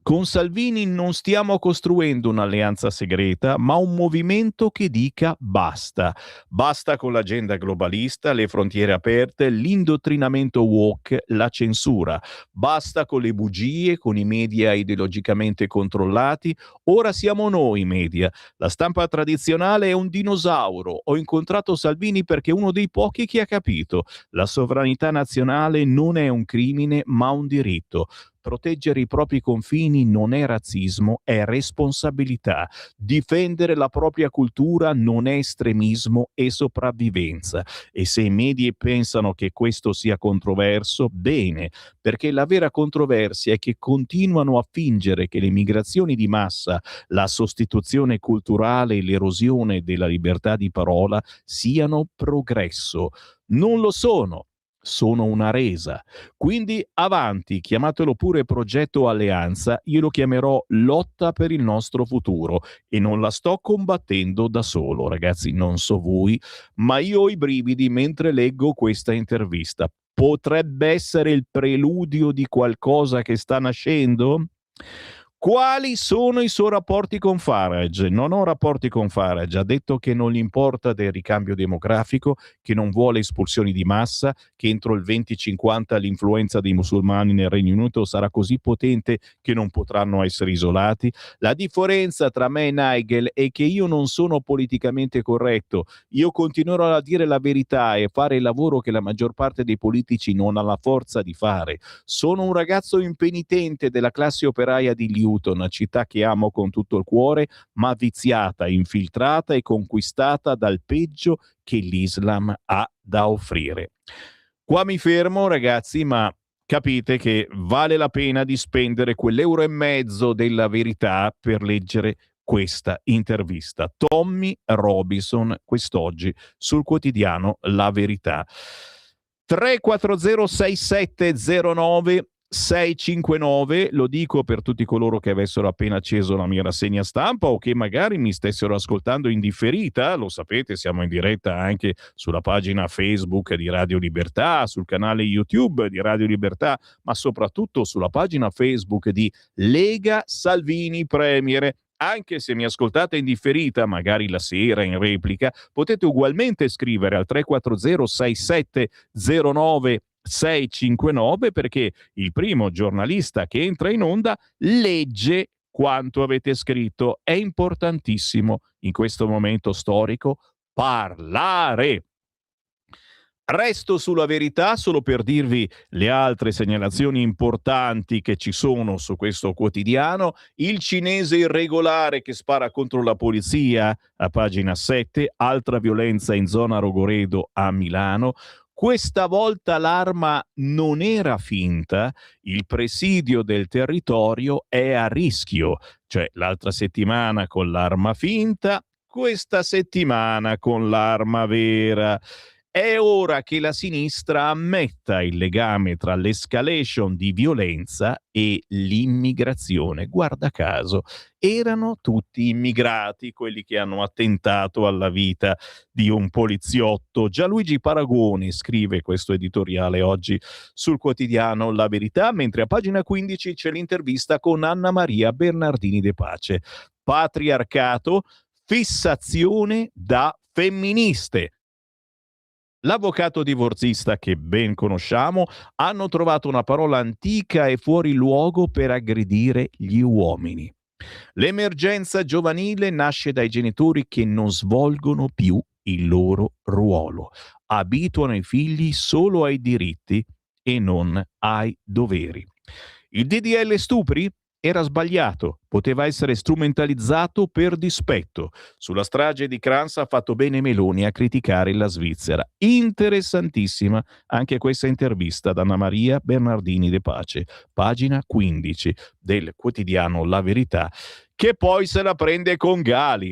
Con Salvini non stiamo costruendo un'alleanza segreta, ma un movimento che dica basta. Basta con l'agenda globalista, le frontiere aperte, l'indottrinamento woke, la censura. Basta con le bugie, con i media ideologicamente controllati. Ora siamo noi media. La stampa tradizionale è un dinosauro. Ho incontrato Salvini perché è uno dei pochi che ha capito. La sovranità nazionale non è un crimine, ma un diritto. Proteggere i propri confini non è razzismo, è responsabilità. Difendere la propria cultura non è estremismo, è sopravvivenza. E se i media pensano che questo sia controverso, bene, perché la vera controversia è che continuano a fingere che le migrazioni di massa, la sostituzione culturale e l'erosione della libertà di parola siano progresso. Non lo sono. Sono una resa. Quindi avanti, chiamatelo pure progetto alleanza, io lo chiamerò lotta per il nostro futuro e non la sto combattendo da solo, ragazzi, non so voi, ma io ho i brividi mentre leggo questa intervista. Potrebbe essere il preludio di qualcosa che sta nascendo? Quali sono i suoi rapporti con Farage? Non ho rapporti con Farage, ha detto che non gli importa del ricambio demografico, che non vuole espulsioni di massa, che entro il 2050 l'influenza dei musulmani nel Regno Unito sarà così potente che non potranno essere isolati. La differenza tra me e Nigel è che io non sono politicamente corretto, io continuerò a dire la verità e fare il lavoro che la maggior parte dei politici non ha la forza di fare. Sono un ragazzo impenitente della classe operaia di Luton, città che amo con tutto il cuore, ma viziata, infiltrata e conquistata dal peggio che l'Islam ha da offrire. Qua mi fermo, ragazzi, ma capite che vale la pena di spendere quell'1,50 € della Verità per leggere questa intervista. Tommy Robinson, quest'oggi sul quotidiano La Verità. 3406709 659, lo dico per tutti coloro che avessero appena acceso la mia rassegna stampa o che magari mi stessero ascoltando in differita. Lo sapete, siamo in diretta anche sulla pagina Facebook di Radio Libertà, sul canale YouTube di Radio Libertà, ma soprattutto sulla pagina Facebook di Lega Salvini Premier. Anche se mi ascoltate in differita, magari la sera in replica, potete ugualmente scrivere al 340 6709 659, perché il primo giornalista che entra in onda legge quanto avete scritto. È importantissimo in questo momento storico parlare. Resto sulla verità solo per dirvi le altre segnalazioni importanti che ci sono su questo quotidiano. Il cinese irregolare che spara contro la polizia, a pagina 7, altra violenza in zona Rogoredo a Milano. Questa volta l'arma non era finta, il presidio del territorio è a rischio, cioè l'altra settimana con l'arma finta, questa settimana con l'arma vera. È ora che la sinistra ammetta il legame tra l'escalation di violenza e l'immigrazione. Guarda caso, erano tutti immigrati quelli che hanno attentato alla vita di un poliziotto. Gianluigi Paragoni scrive questo editoriale oggi sul quotidiano La Verità, mentre a pagina 15 c'è l'intervista con Anna Maria Bernardini De Pace. Patriarcato, fissazione da femministe. L'avvocato divorzista che ben conosciamo hanno trovato una parola antica e fuori luogo per aggredire gli uomini. L'emergenza giovanile nasce dai genitori che non svolgono più il loro ruolo, abituano i figli solo ai diritti e non ai doveri. Il DDL stupri? Era sbagliato, poteva essere strumentalizzato per dispetto. Sulla strage di Kranz ha fatto bene Meloni a criticare la Svizzera. Interessantissima anche questa intervista da Anna Maria Bernardini De Pace, pagina 15 del quotidiano La Verità, che poi se la prende con Gali.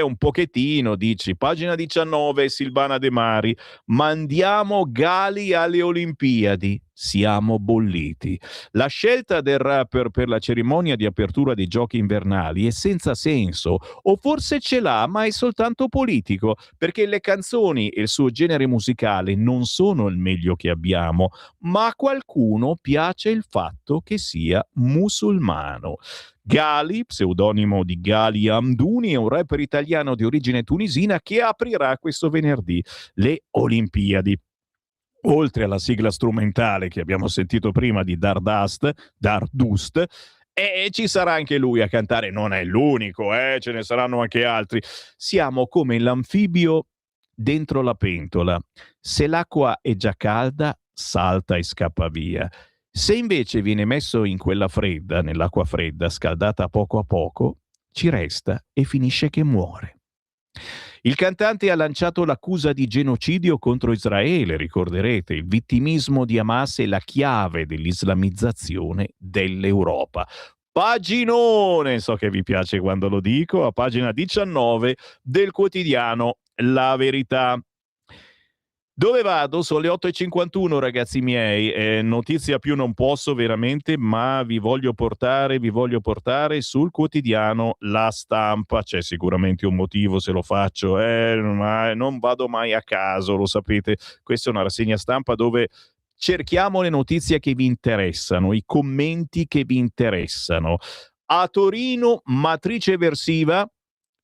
Un pochettino, dici. Pagina 19, Silvana De Mari. Mandiamo Gali alle Olimpiadi. Siamo bolliti. La scelta del rapper per la cerimonia di apertura dei giochi invernali è senza senso, o forse ce l'ha, ma è soltanto politico, perché le canzoni e il suo genere musicale non sono il meglio che abbiamo, ma a qualcuno piace il fatto che sia musulmano. Gali, pseudonimo di Gali Amdouni, è un rapper italiano di origine tunisina che aprirà questo venerdì le Olimpiadi. Oltre alla sigla strumentale che abbiamo sentito prima di Dardust, e ci sarà anche lui a cantare. Non è l'unico, ce ne saranno anche altri. Siamo come l'anfibio dentro la pentola. Se l'acqua è già calda, salta e scappa via. Se invece viene messo in quella fredda, nell'acqua fredda, scaldata poco a poco, ci resta e finisce che muore. Il cantante ha lanciato l'accusa di genocidio contro Israele, ricorderete. Il vittimismo di Hamas è la chiave dell'islamizzazione dell'Europa. Paginone, so che vi piace quando lo dico, a pagina 19 del quotidiano La Verità. Dove vado? Sono le 8:51, ragazzi miei. Notizia più non posso veramente, ma vi voglio portare sul quotidiano La Stampa. C'è sicuramente un motivo se lo faccio, ma non vado mai a caso, lo sapete. Questa è una rassegna stampa dove cerchiamo le notizie che vi interessano, i commenti che vi interessano. A Torino, matrice eversiva,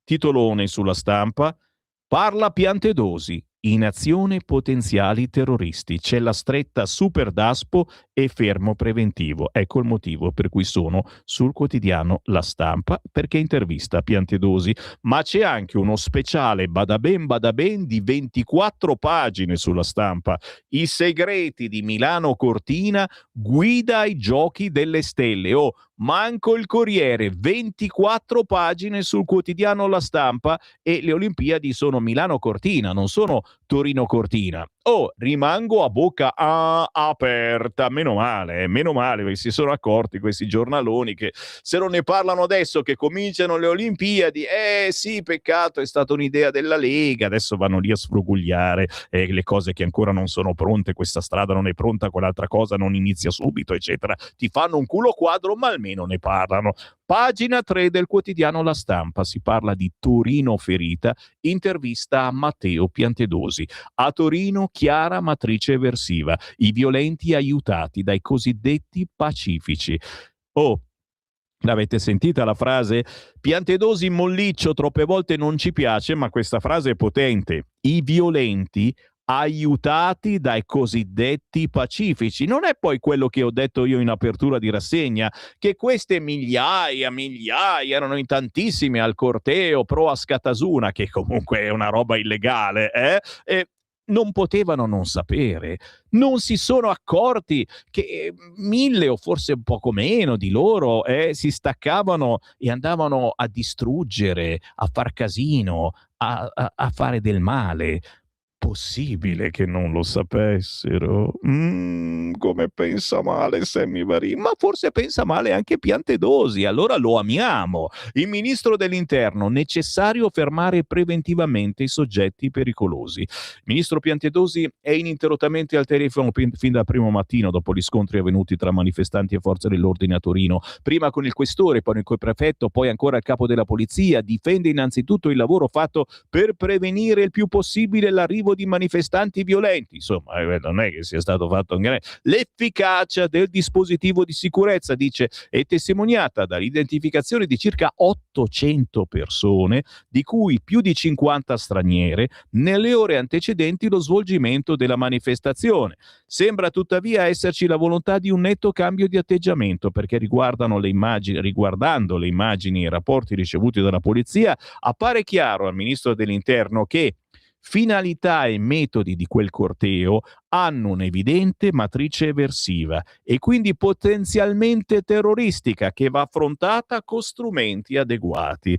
titolone sulla Stampa, parla Piantedosi. In azione potenziali terroristi. C'è la stretta Super Daspo e fermo preventivo. Ecco il motivo per cui sono sul quotidiano La Stampa, perché intervista Piantedosi. Ma c'è anche uno speciale bada ben di 24 pagine sulla Stampa. I segreti di Milano Cortina, guida ai giochi delle stelle. Manco il Corriere, 24 pagine sul quotidiano La Stampa, e le Olimpiadi sono Milano Cortina, non sono Torino-Cortina. Oh, rimango a bocca aperta, meno male, perché si sono accorti questi giornaloni che se non ne parlano adesso che cominciano le Olimpiadi, sì, peccato, è stata un'idea della Lega, adesso vanno lì a sfrugugliare le cose che ancora non sono pronte, questa strada non è pronta, quell'altra cosa non inizia subito, eccetera. Ti fanno un culo quadro, ma almeno ne parlano. Pagina 3 del quotidiano La Stampa, si parla di Torino ferita, intervista a Matteo Piantedosi. A Torino chiara matrice eversiva, i violenti aiutati dai cosiddetti pacifici. Oh, l'avete sentita la frase? Piantedosi molliccio troppe volte non ci piace, ma questa frase è potente. I violenti aiutati dai cosiddetti pacifici. Non è poi quello che ho detto io in apertura di rassegna, che queste migliaia, erano in tantissimi al corteo pro Askatasuna, che comunque è una roba illegale, non potevano non sapere, non si sono accorti che 1000 o forse un poco meno di loro si staccavano e andavano a distruggere, a far casino, a fare del male. Possibile che non lo sapessero? Come pensa male Sammy Varin, ma forse pensa male anche Piantedosi, allora lo amiamo. Il ministro dell'Interno, necessario fermare preventivamente i soggetti pericolosi. Il ministro Piantedosi è ininterrottamente al telefono fin dal primo mattino dopo gli scontri avvenuti tra manifestanti e forze dell'ordine a Torino, prima con il questore, poi con il prefetto, poi ancora il capo della polizia. Difende innanzitutto il lavoro fatto per prevenire il più possibile l'arrivo di manifestanti violenti. Insomma, non è che sia stato fatto un grande. L'efficacia del dispositivo di sicurezza, dice, è testimoniata dall'identificazione di circa 800 persone, di cui più di 50 straniere, nelle ore antecedenti lo svolgimento della manifestazione. Sembra tuttavia esserci la volontà di un netto cambio di atteggiamento, perché riguardando le immagini e i rapporti ricevuti dalla polizia, appare chiaro al ministro dell'Interno che finalità e metodi di quel corteo hanno un'evidente matrice eversiva e quindi potenzialmente terroristica che va affrontata con strumenti adeguati.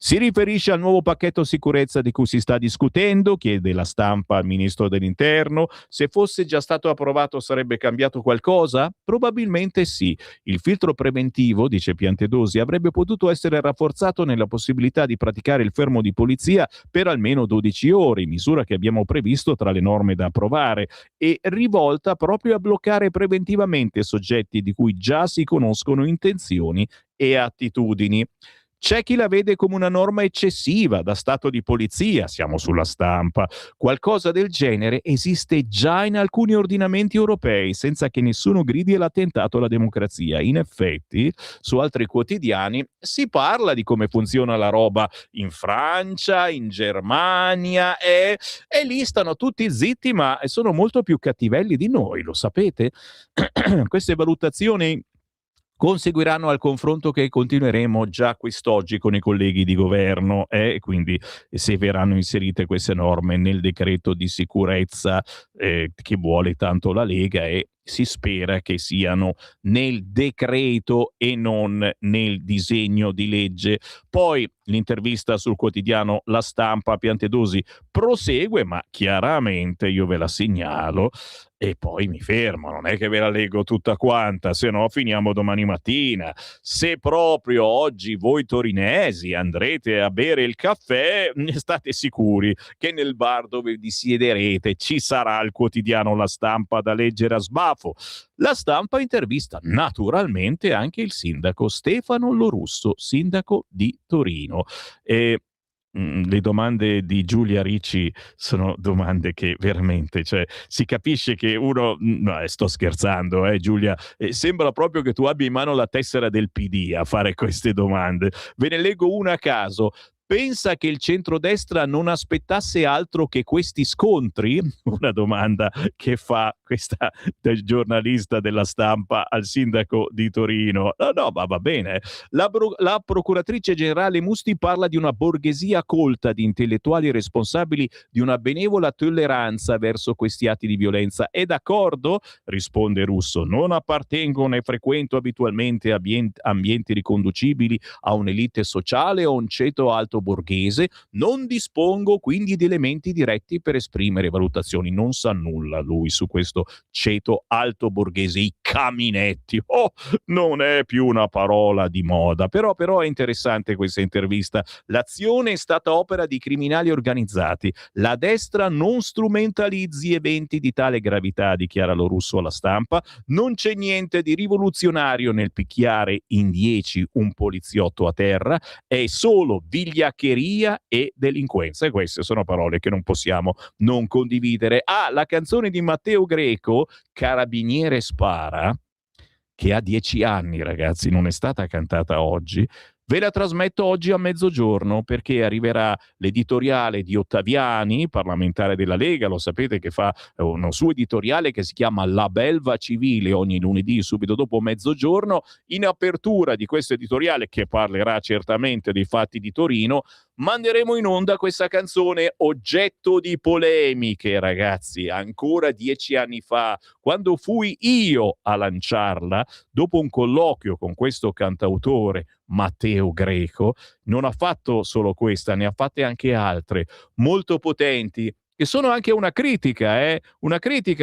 Si riferisce al nuovo pacchetto sicurezza di cui si sta discutendo, chiede La Stampa al ministro dell'Interno. Se fosse già stato approvato sarebbe cambiato qualcosa? Probabilmente sì. Il filtro preventivo, dice Piantedosi, avrebbe potuto essere rafforzato nella possibilità di praticare il fermo di polizia per almeno 12 ore, misura che abbiamo previsto tra le norme da approvare, e rivolta proprio a bloccare preventivamente soggetti di cui già si conoscono intenzioni e attitudini. C'è chi la vede come una norma eccessiva da stato di polizia, siamo sulla Stampa. Qualcosa del genere esiste già in alcuni ordinamenti europei, senza che nessuno gridi l'attentato alla democrazia. In effetti, su altri quotidiani si parla di come funziona la roba in Francia, in Germania, e lì stanno tutti zitti, ma sono molto più cattivelli di noi, lo sapete? Queste valutazioni conseguiranno al confronto che continueremo già quest'oggi con i colleghi di governo, quindi se verranno inserite queste norme nel decreto di sicurezza che vuole tanto la Lega, e si spera che siano nel decreto e non nel disegno di legge. Poi l'intervista sul quotidiano La Stampa, Piantedosi prosegue, ma chiaramente io ve la segnalo e poi mi fermo, non è che ve la leggo tutta quanta, se no finiamo domani mattina. Se proprio oggi voi torinesi andrete a bere il caffè, state sicuri che nel bar dove vi siederete ci sarà il quotidiano La Stampa da leggere a sbafo. La Stampa intervista naturalmente anche il sindaco Stefano Lorusso, sindaco di Torino. Le domande di Giulia Ricci sono domande che veramente, cioè, si capisce che uno, no, sto scherzando, Giulia, sembra proprio che tu abbia in mano la tessera del PD a fare queste domande. Ve ne leggo una a caso. Pensa che il centrodestra non aspettasse altro che questi scontri? Una domanda che fa questa del giornalista della Stampa al sindaco di Torino. No, ma va bene. La procuratrice generale Musti parla di una borghesia colta di intellettuali responsabili di una benevola tolleranza verso questi atti di violenza. È d'accordo? Risponde Russo. Non appartengo né frequento abitualmente ambienti riconducibili a un'elite sociale o un ceto alto borghese. Non dispongo quindi di elementi diretti per esprimere valutazioni. Non sa nulla lui su questo ceto alto borghese, i caminetti. Non è più una parola di moda, però è interessante questa intervista. L'azione è stata opera di criminali organizzati. La destra non strumentalizzi eventi di tale gravità, dichiara lo Russo alla Stampa. Non c'è niente di rivoluzionario nel picchiare in 10 un poliziotto a terra, è solo vigliaccheria e delinquenza. E queste sono parole che non possiamo non condividere. La canzone di Matteo Greco, Carabiniere spara, che ha 10 anni, ragazzi, non è stata cantata oggi. Ve la trasmetto oggi a mezzogiorno perché arriverà l'editoriale di Ottaviani, parlamentare della Lega, lo sapete che fa uno suo editoriale che si chiama La Belva Civile ogni lunedì subito dopo mezzogiorno. In apertura di questo editoriale, che parlerà certamente dei fatti di Torino, manderemo in onda questa canzone oggetto di polemiche, ragazzi. Ancora 10 anni fa, quando fui io a lanciarla, dopo un colloquio con questo cantautore Matteo Greco, non ha fatto solo questa, ne ha fatte anche altre molto potenti, che sono anche una critica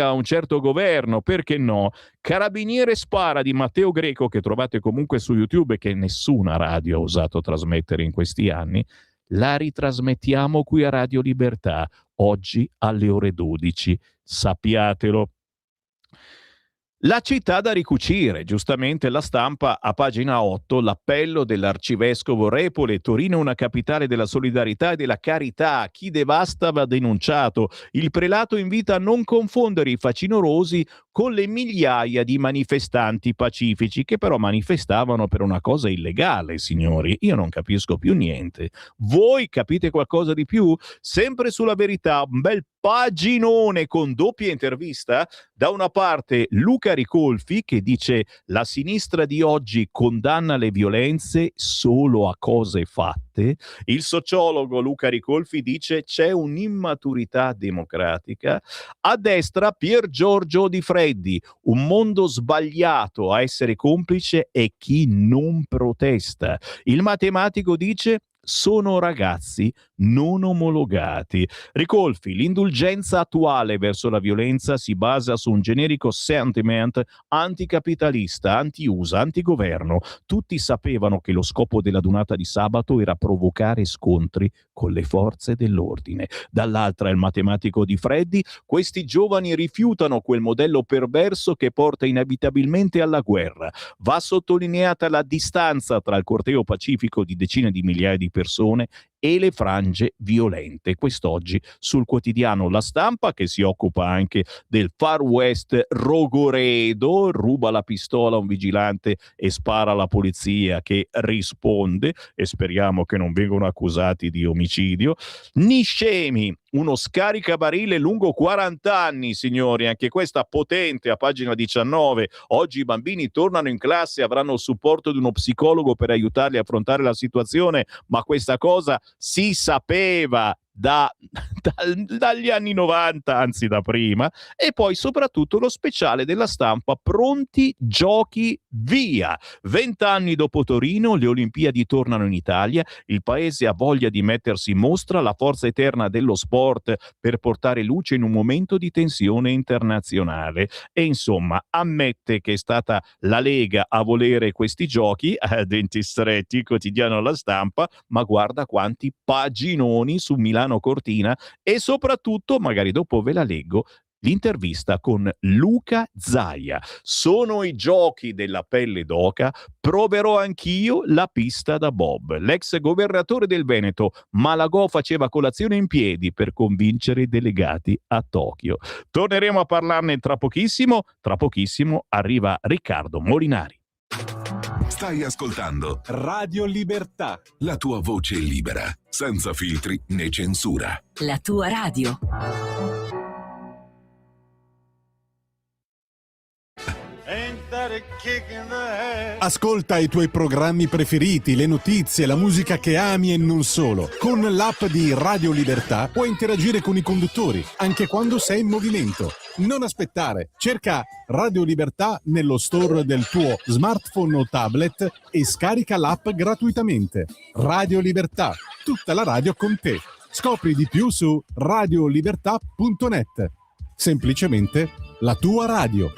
a un certo governo, perché no? Carabiniere spara di Matteo Greco, che trovate comunque su YouTube e che nessuna radio ha osato trasmettere in questi anni, la ritrasmettiamo qui a Radio Libertà, oggi alle ore 12, sappiatelo. La città da ricucire, giustamente la Stampa a pagina 8, l'appello dell'arcivescovo Repole, Torino è una capitale della solidarietà e della carità, chi devasta va denunciato, il prelato invita a non confondere i facinorosi con le migliaia di manifestanti pacifici che però manifestavano per una cosa illegale, signori, io non capisco più niente, voi capite qualcosa di più? Sempre sulla Verità, un bel paginone con doppia intervista, da una parte Luca Ricolfi che dice la sinistra di oggi condanna le violenze solo a cose fatte, il sociologo Luca Ricolfi dice c'è un'immaturità democratica, a destra Pier Giorgio Di Freddi, un mondo sbagliato a essere complice è chi non protesta, il matematico dice sono ragazzi non omologati. Ricolfi, l'indulgenza attuale verso la violenza si basa su un generico sentiment anticapitalista, anti-USA, antigoverno. Tutti sapevano che lo scopo della donata di sabato era provocare scontri con le forze dell'ordine. Dall'altra il matematico Di Freddi, questi giovani rifiutano quel modello perverso che porta inevitabilmente alla guerra. Va sottolineata la distanza tra il corteo pacifico di decine di migliaia di persone e le frange violente. Quest'oggi sul quotidiano La Stampa, che si occupa anche del Far West Rogoredo, ruba la pistola a un vigilante e spara alla polizia che risponde, e speriamo che non vengano accusati di omicidio. Niscemi, uno scaricabarile lungo 40 anni, signori, anche questa potente a pagina 19. Oggi i bambini tornano in classe, avranno il supporto di uno psicologo per aiutarli a affrontare la situazione, ma questa cosa si sapeva dagli anni 90, anzi da prima. E poi soprattutto lo speciale della Stampa, pronti, giochi, via. 20 anni dopo Torino, le Olimpiadi tornano in Italia, il paese ha voglia di mettersi in mostra, la forza eterna dello sport per portare luce in un momento di tensione internazionale. E insomma, ammette che è stata la Lega a volere questi giochi, a denti stretti, quotidiano La Stampa, ma guarda quanti paginoni su Milano Cortina, e soprattutto, magari dopo ve la leggo, l'intervista con Luca Zaia. Sono i giochi della pelle d'oca, proverò anch'io la pista da bob. L'ex governatore del Veneto Malagò faceva colazione in piedi per convincere i delegati a Tokyo. Torneremo a parlarne tra pochissimo arriva Riccardo Molinari. Stai ascoltando Radio Libertà. la tua voce libera, senza filtri né censura. La tua radio. Ascolta i tuoi programmi preferiti, le notizie, la musica che ami e non solo. Con l'app di Radio Libertà puoi interagire con i conduttori, anche quando sei in movimento. Non aspettare, cerca Radio Libertà nello store del tuo smartphone o tablet e scarica l'app gratuitamente. Radio Libertà, tutta la radio con te. Scopri di più su radiolibertà.net. Semplicemente la tua radio.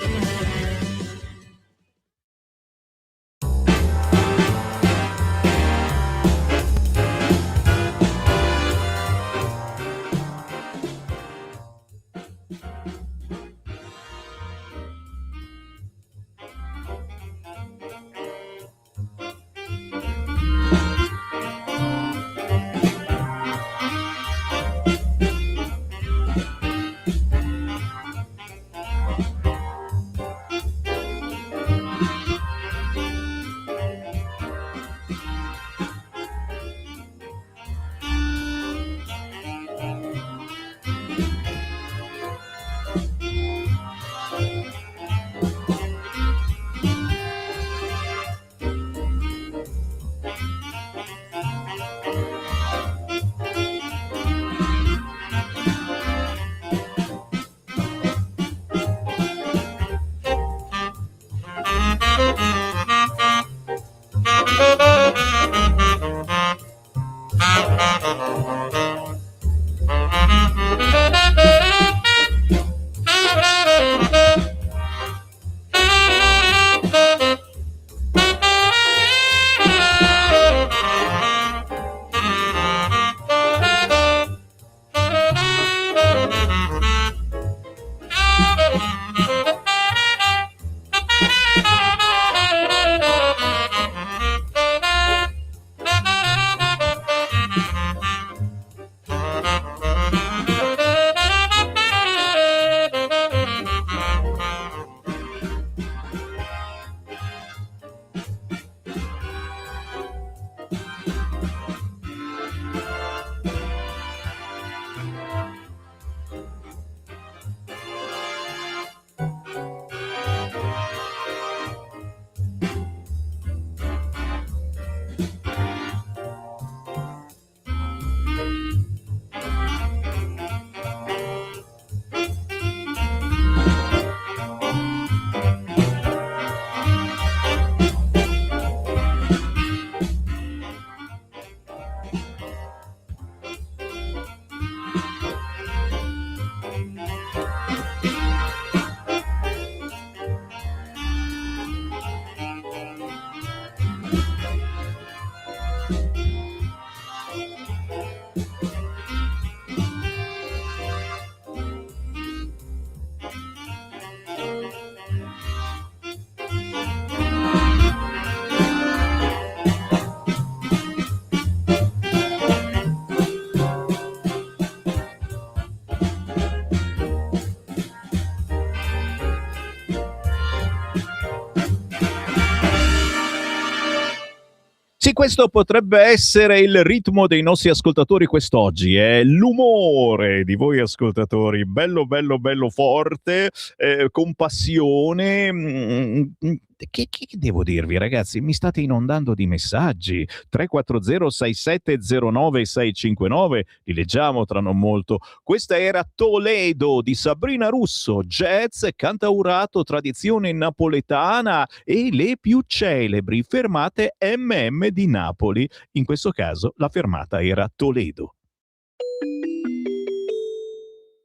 Sì, questo potrebbe essere il ritmo dei nostri ascoltatori quest'oggi, è l'umore di voi ascoltatori, bello bello bello forte, con passione. Che devo dirvi, ragazzi? Mi state inondando di messaggi. 340 6709 659, li leggiamo tra non molto. Questa era Toledo di Sabrina Russo, jazz, cantaurato, tradizione napoletana e le più celebri fermate MM di Napoli. In questo caso la fermata era Toledo.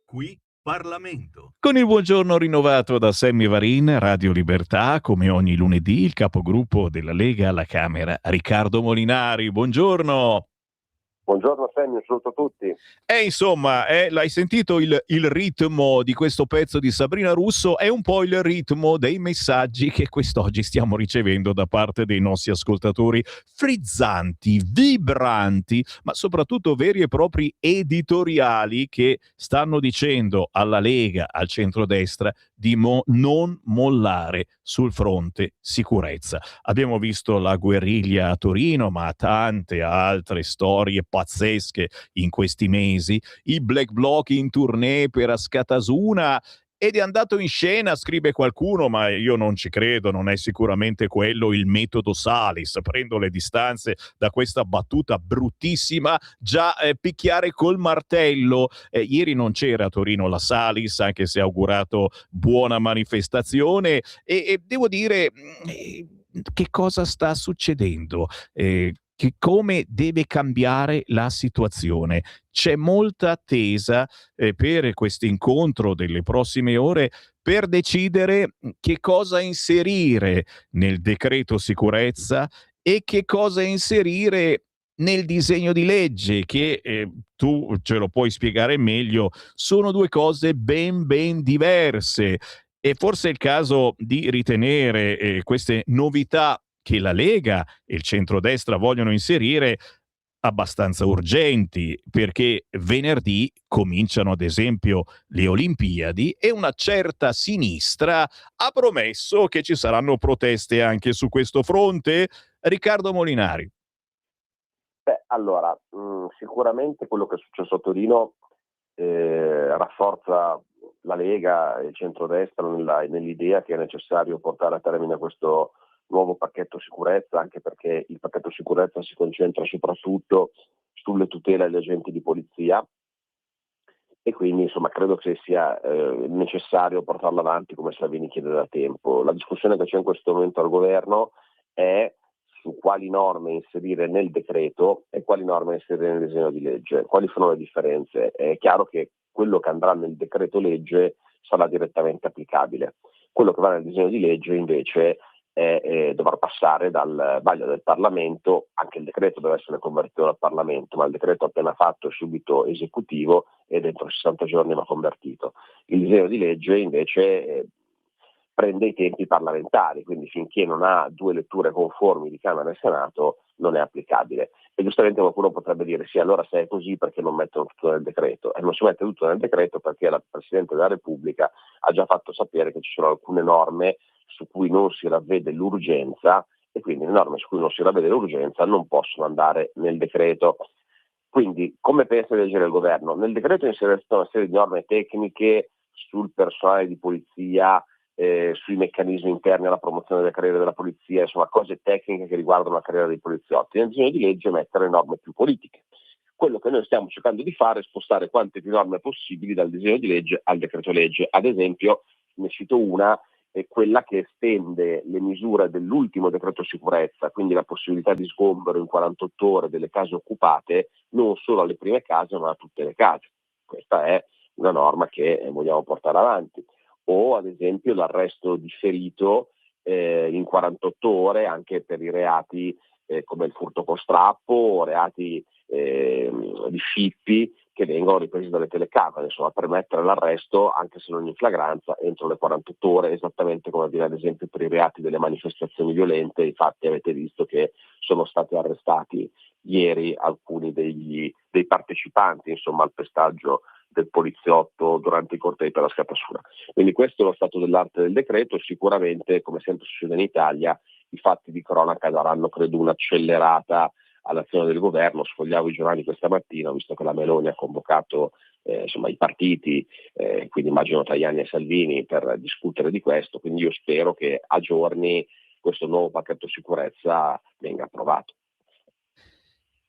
Qui Parlamento. Con il buongiorno rinnovato da Sammy Varin, Radio Libertà, come ogni lunedì, il capogruppo della Lega alla Camera, Riccardo Molinari. Buongiorno. Buongiorno Sammy, un saluto a tutti. Insomma, l'hai sentito il ritmo di questo pezzo di Sabrina Russo? È un po' il ritmo dei messaggi che quest'oggi stiamo ricevendo da parte dei nostri ascoltatori, frizzanti, vibranti, ma soprattutto veri e propri editoriali che stanno dicendo alla Lega, al centrodestra, di non mollare sul fronte sicurezza. Abbiamo visto la guerriglia a Torino, ma tante altre storie pazzesche in questi mesi, i Black Bloc in tournée per Askatasuna ed è andato in scena, scrive qualcuno, ma io non ci credo, non è sicuramente quello il metodo Salis. Prendo le distanze da questa battuta bruttissima, già picchiare col martello. Ieri non c'era a Torino la Salis, anche se ha augurato buona manifestazione, e devo dire che cosa sta succedendo. Come deve cambiare la situazione. C'è molta attesa per questo incontro delle prossime ore per decidere che cosa inserire nel decreto sicurezza e che cosa inserire nel disegno di legge che tu ce lo puoi spiegare meglio, sono due cose ben diverse e forse è il caso di ritenere queste novità che la Lega e il centrodestra vogliono inserire abbastanza urgenti, perché venerdì cominciano ad esempio le Olimpiadi e una certa sinistra ha promesso che ci saranno proteste anche su questo fronte. Riccardo Molinari. Allora, sicuramente quello che è successo a Torino rafforza la Lega e il centrodestra nell'idea che è necessario portare a termine questo nuovo pacchetto sicurezza, anche perché il pacchetto sicurezza si concentra soprattutto sulle tutele agli agenti di polizia e quindi insomma credo che sia necessario portarlo avanti come Salvini chiede da tempo. La discussione che c'è in questo momento al governo è su quali norme inserire nel decreto e quali norme inserire nel disegno di legge. Quali sono le differenze? È chiaro che quello che andrà nel decreto legge sarà direttamente applicabile. Quello che va nel disegno di legge invece dovrà passare dal vaglio del Parlamento. Anche il decreto deve essere convertito dal Parlamento, ma il decreto appena fatto è subito esecutivo e dentro 60 giorni va convertito. Il disegno di legge invece prende i tempi parlamentari, quindi finché non ha 2 letture conformi di Camera e Senato non è applicabile. E giustamente qualcuno potrebbe dire sì, allora se è così perché non mettono tutto nel decreto? E non si mette tutto nel decreto perché la Presidente della Repubblica ha già fatto sapere che ci sono alcune norme su cui non si ravvede l'urgenza e quindi le norme su cui non si ravvede l'urgenza non possono andare nel decreto. Quindi come pensa di agire il governo? Nel decreto inseriscono una serie di norme tecniche sul personale di polizia, sui meccanismi interni alla promozione delle carriere della polizia, insomma cose tecniche che riguardano la carriera dei poliziotti. Nel disegno di legge mettere norme più politiche. Quello che noi stiamo cercando di fare è spostare quante più norme possibili dal disegno di legge al decreto legge. Ad esempio, ne cito una, quella che estende le misure dell'ultimo decreto sicurezza, quindi la possibilità di sgombero in 48 ore delle case occupate, non solo alle prime case ma a tutte le case. Questa è una norma che vogliamo portare avanti. O ad esempio l'arresto differito in 48 ore anche per i reati come il furto con strappo o reati di scippi che vengono ripresi dalle telecamere, insomma permettere l'arresto anche se non in flagranza entro le 48 ore, esattamente come avviene ad esempio per i reati delle manifestazioni violente. Infatti avete visto che sono stati arrestati ieri alcuni dei partecipanti insomma al pestaggio del poliziotto durante i cortei per la scatassura. Quindi questo è lo stato dell'arte del decreto. Sicuramente, come sempre succede in Italia, i fatti di cronaca daranno credo un'accelerata all'azione del governo. Sfogliavo i giornali questa mattina, ho visto che la Meloni ha convocato insomma i partiti, quindi immagino Tajani e Salvini, per discutere di questo, quindi io spero che a giorni questo nuovo pacchetto sicurezza venga approvato.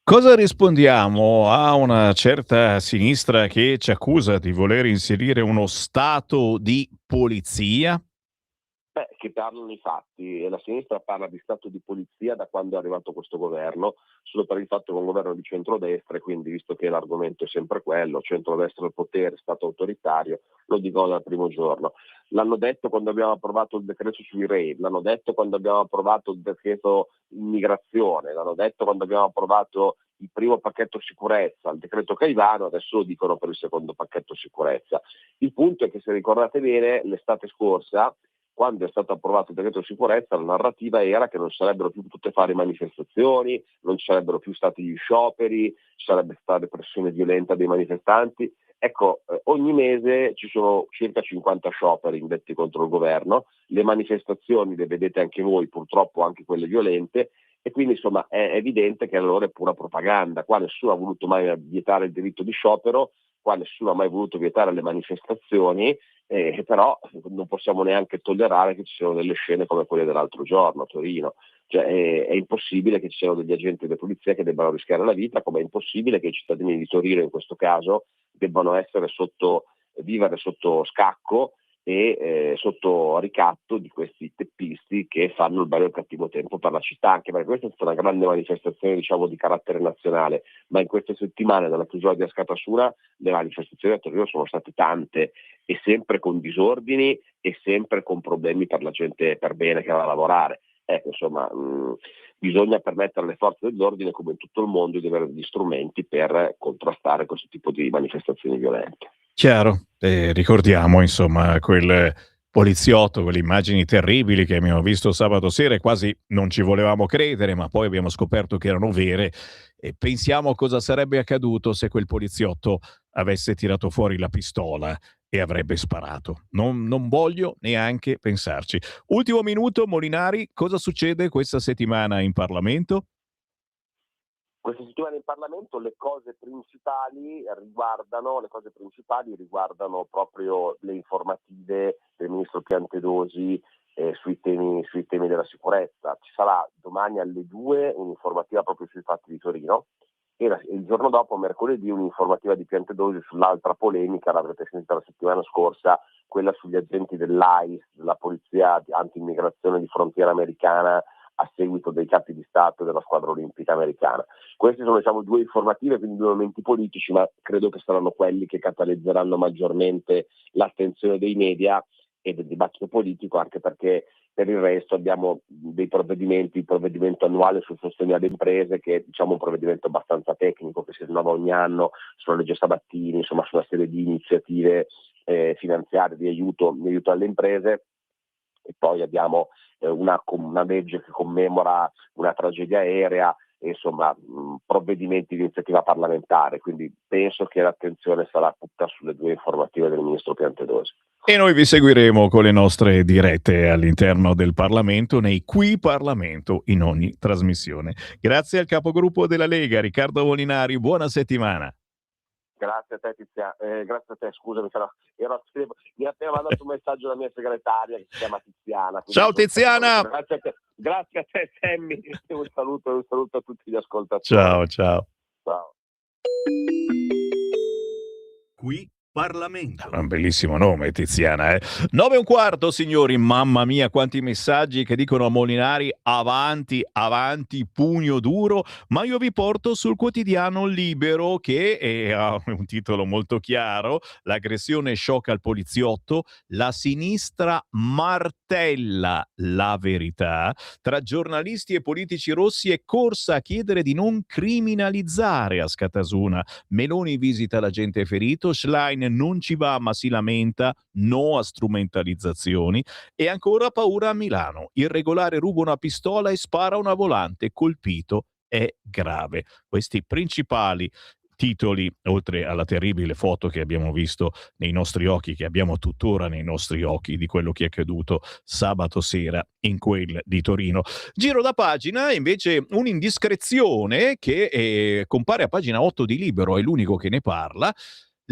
Cosa rispondiamo a una certa sinistra che ci accusa di voler inserire uno stato di polizia? Che parlano i fatti, e la sinistra parla di stato di polizia da quando è arrivato questo governo, solo per il fatto che è un governo di centrodestra e quindi visto che l'argomento è sempre quello, centrodestra al potere, stato autoritario, lo dicono dal primo giorno. L'hanno detto quando abbiamo approvato il decreto sui rave, l'hanno detto quando abbiamo approvato il decreto immigrazione, l'hanno detto quando abbiamo approvato il primo pacchetto sicurezza, il decreto Caivano, adesso lo dicono per il secondo pacchetto sicurezza. Il punto è che, se ricordate bene, l'estate scorsa, quando è stato approvato il decreto sicurezza, la narrativa era che non sarebbero più potute fare manifestazioni, non ci sarebbero più stati gli scioperi, ci sarebbe stata repressione violenta dei manifestanti. Ecco, ogni mese ci sono circa 50 scioperi indetti contro il governo, le manifestazioni le vedete anche voi, purtroppo anche quelle violente, e quindi insomma è evidente che allora è pura propaganda. Qua nessuno ha voluto mai vietare il diritto di sciopero, qua nessuno ha mai voluto vietare le manifestazioni, però non possiamo neanche tollerare che ci siano delle scene come quelle dell'altro giorno a Torino. Cioè, è impossibile che ci siano degli agenti della polizia che debbano rischiare la vita, come è impossibile che i cittadini di Torino in questo caso debbano vivere sotto scacco e sotto ricatto di questi teppisti che fanno il bello e il cattivo tempo per la città, anche perché questa è stata una grande manifestazione, diciamo, di carattere nazionale, ma in queste settimane dall'episodio di Askatasuna le manifestazioni a Torino sono state tante e sempre con disordini e sempre con problemi per la gente per bene che va a lavorare. Insomma, bisogna permettere alle forze dell'ordine, come in tutto il mondo, di avere degli strumenti per contrastare questo tipo di manifestazioni violente. Chiaro, ricordiamo insomma quel poliziotto, quelle immagini terribili che abbiamo visto sabato sera e quasi non ci volevamo credere, ma poi abbiamo scoperto che erano vere e pensiamo cosa sarebbe accaduto se quel poliziotto avesse tirato fuori la pistola e avrebbe sparato. Non voglio neanche pensarci. Ultimo minuto, Molinari, cosa succede questa settimana in Parlamento? Questa settimana in Parlamento le cose principali riguardano proprio le informative del ministro Piantedosi sui temi della sicurezza. Ci sarà domani alle 2 un'informativa proprio sui fatti di Torino e il giorno dopo, mercoledì, un'informativa di Piantedosi sull'altra polemica, l'avrete sentita la settimana scorsa, quella sugli agenti dell'AIS, della polizia anti-immigrazione di frontiera americana, a seguito dei capi di Stato della squadra olimpica americana. Queste sono, diciamo, due informative, quindi due momenti politici, ma credo che saranno quelli che catalizzeranno maggiormente l'attenzione dei media e del dibattito politico, anche perché per il resto abbiamo dei provvedimenti, il provvedimento annuale sul sostegno alle imprese, che è, diciamo, un provvedimento abbastanza tecnico che si rinnova ogni anno, sulla legge Sabattini, insomma su una serie di iniziative finanziarie di aiuto alle imprese. E poi abbiamo una legge che commemora una tragedia aerea, insomma provvedimenti di iniziativa parlamentare, quindi penso che l'attenzione sarà tutta sulle due informative del ministro Piantedosi. E noi vi seguiremo con le nostre dirette all'interno del Parlamento, nei Qui Parlamento, in ogni trasmissione. Grazie al capogruppo della Lega, Riccardo Molinari, buona settimana. Grazie a te Tiziana, grazie a te, scusami, mi ha appena mandato un messaggio la mia segretaria che si chiama Tiziana. Ciao Tiziana! Grazie a te Sammy, un saluto a tutti gli ascoltatori. Ciao. Ciao. Qui Parlamento. Un bellissimo nome, Tiziana. 9:15, signori, mamma mia, quanti messaggi che dicono a Molinari avanti, pugno duro, ma io vi porto sul quotidiano Libero che ha un titolo molto chiaro, l'aggressione sciocca al poliziotto, la sinistra martella la verità, tra giornalisti e politici rossi è corsa a chiedere di non criminalizzare Askatasuna, Meloni visita l'agente ferito, Schlein non ci va ma si lamenta, no a strumentalizzazioni e ancora paura a Milano, irregolare ruba una pistola e spara una volante, colpito, è grave. Questi principali titoli, oltre alla terribile foto che abbiamo visto nei nostri occhi, che abbiamo tuttora nei nostri occhi, di quello che è accaduto sabato sera in quel di Torino. Giro da pagina, invece, un'indiscrezione che compare a pagina 8 di Libero, è l'unico che ne parla.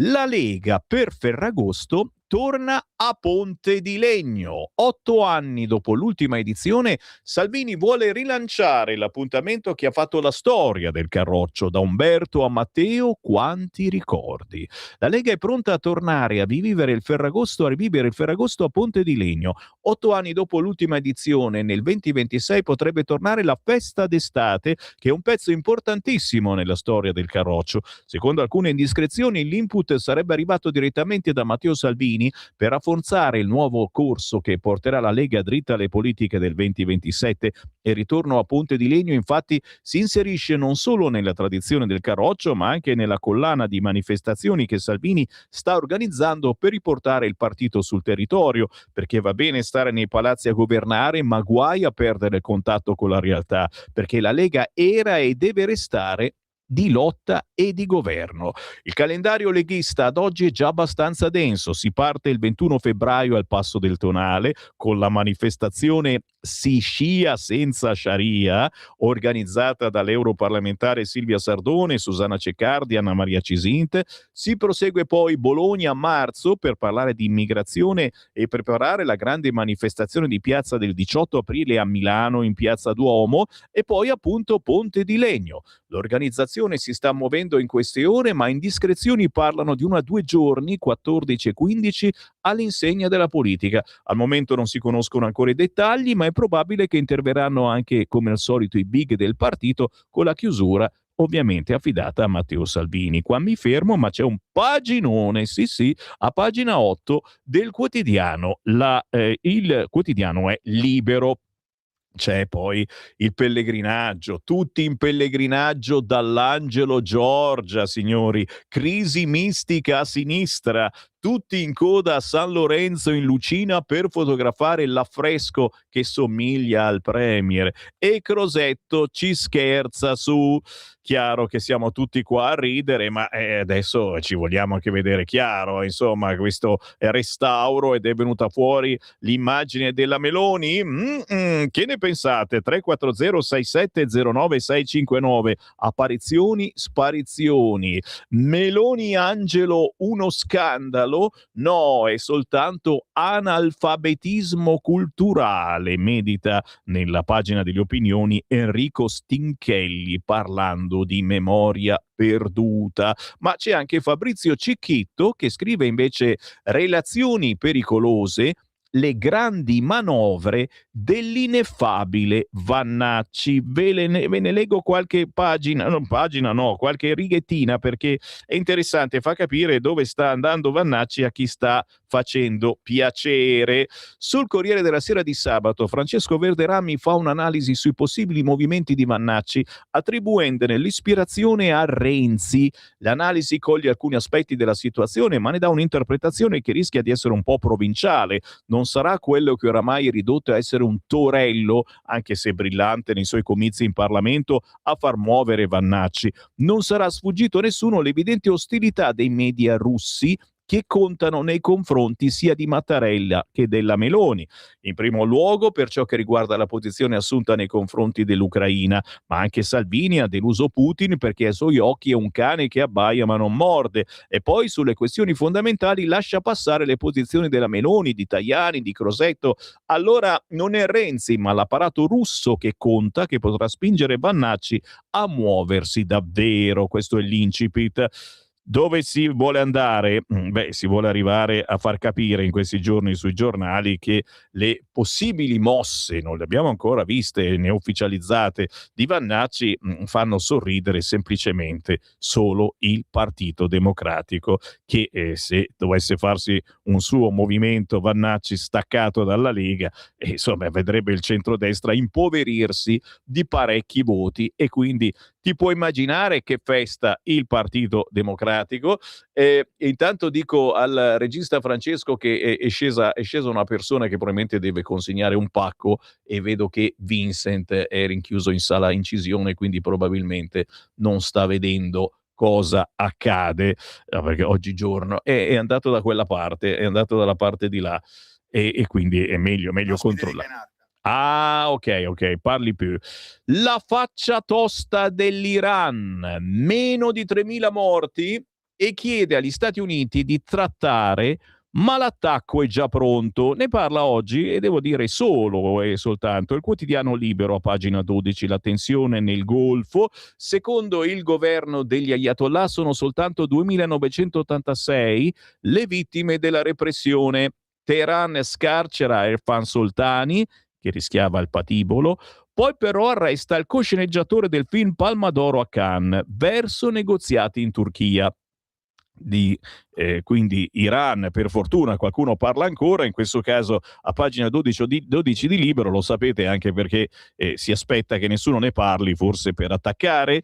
La Lega per Ferragosto torna a Ponte di Legno. 8 anni dopo l'ultima edizione, Salvini vuole rilanciare l'appuntamento che ha fatto la storia del Carroccio. Da Umberto a Matteo, quanti ricordi. La Lega è pronta a tornare a rivivere il Ferragosto a Ponte di Legno. 8 anni dopo l'ultima edizione, nel 2026 potrebbe tornare la festa d'estate, che è un pezzo importantissimo nella storia del Carroccio. Secondo alcune indiscrezioni, l'input sarebbe arrivato direttamente da Matteo Salvini per rafforzare il nuovo corso che porterà la Lega dritta alle politiche del 2027. Il ritorno a Ponte di Legno infatti si inserisce non solo nella tradizione del Carroccio, ma anche nella collana di manifestazioni che Salvini sta organizzando per riportare il partito sul territorio, perché va bene stare nei palazzi a governare, ma guai a perdere il contatto con la realtà, perché la Lega era e deve restare di lotta e di governo. Il calendario leghista ad oggi è già abbastanza denso. Si parte il 21 febbraio al Passo del Tonale con la manifestazione Si scia senza Sharia, organizzata dall'europarlamentare Silvia Sardone, Susanna Ceccardi, Anna Maria Cisint. Si prosegue poi Bologna a marzo per parlare di immigrazione e preparare la grande manifestazione di piazza del 18 aprile a Milano in piazza Duomo, e poi appunto Ponte di Legno. L'organizzazione si sta muovendo in queste ore, ma indiscrezioni parlano di 1 a 2 giorni, 14 e 15, all'insegna della politica. Al momento non si conoscono ancora i dettagli, ma è probabile che interverranno anche, come al solito, i big del partito, con la chiusura ovviamente affidata a Matteo Salvini. Qua mi fermo, ma c'è un paginone, sì, a pagina 8 del quotidiano. Il quotidiano è Libero. C'è poi il pellegrinaggio, tutti in pellegrinaggio dall'Angelo Giorgia, signori, crisi mistica a sinistra, tutti in coda a San Lorenzo in Lucina per fotografare l'affresco che somiglia al Premier, e Crosetto ci scherza su. Chiaro che siamo tutti qua a ridere, ma adesso ci vogliamo anche vedere chiaro, insomma, questo restauro, ed è venuta fuori l'immagine della Meloni. Che ne pensate? 340 6709 659. Apparizioni, sparizioni. Meloni Angelo uno scandalo? No, è soltanto analfabetismo culturale, medita nella pagina delle opinioni Enrico Stinchelli, parlando di memoria perduta. Ma c'è anche Fabrizio Cicchitto che scrive invece relazioni pericolose, le grandi manovre dell'ineffabile Vannacci. Ve ne leggo qualche qualche righettina, perché è interessante, fa capire dove sta andando Vannacci a chi sta facendo piacere. Sul Corriere della Sera di sabato Francesco Verderami fa un'analisi sui possibili movimenti di Vannacci, attribuendone l'ispirazione a Renzi. L'analisi coglie alcuni aspetti della situazione, ma ne dà un'interpretazione che rischia di essere un po' provinciale. Non sarà quello che oramai è ridotto a essere un torello, anche se brillante nei suoi comizi in Parlamento, a far muovere Vannacci. Non sarà sfuggito a nessuno l'evidente ostilità dei media russi che contano nei confronti sia di Mattarella che della Meloni. In primo luogo per ciò che riguarda la posizione assunta nei confronti dell'Ucraina, ma anche Salvini ha deluso Putin perché ai suoi occhi è un cane che abbaia ma non morde, e poi sulle questioni fondamentali lascia passare le posizioni della Meloni, di Tajani, di Crosetto. Allora non è Renzi ma l'apparato russo che conta, che potrà spingere Vannacci a muoversi davvero. Questo è l'incipit. Dove si vuole andare? Si vuole arrivare a far capire in questi giorni sui giornali che le possibili mosse, non le abbiamo ancora viste né ufficializzate, di Vannacci fanno sorridere semplicemente solo il Partito Democratico, che se dovesse farsi un suo movimento Vannacci staccato dalla Lega, insomma vedrebbe il centrodestra impoverirsi di parecchi voti, e quindi ti puoi immaginare che festa il Partito Democratico. Intanto dico al regista Francesco che è scesa una persona che probabilmente deve consegnare un pacco, e vedo che Vincent è rinchiuso in sala incisione, quindi probabilmente non sta vedendo cosa accade, perché oggigiorno è andato da quella parte, è andato dalla parte di là, e quindi è meglio controllare. Ah, ok, parli più. La faccia tosta dell'Iran, meno di 3.000 morti, e chiede agli Stati Uniti di trattare, ma l'attacco è già pronto. Ne parla oggi, e devo dire solo e soltanto, il quotidiano Libero a pagina 12. La tensione nel Golfo. Secondo il governo degli Ayatollah sono soltanto 2.986 le vittime della repressione. Teheran scarcera Irfan Soltani, che rischiava il patibolo, poi però arresta il cosceneggiatore del film Palma d'Oro a Cannes, verso negoziati in Turchia. Quindi Iran, per fortuna qualcuno parla ancora, in questo caso a pagina 12 di Libero, lo sapete anche perché si aspetta che nessuno ne parli, forse per attaccare.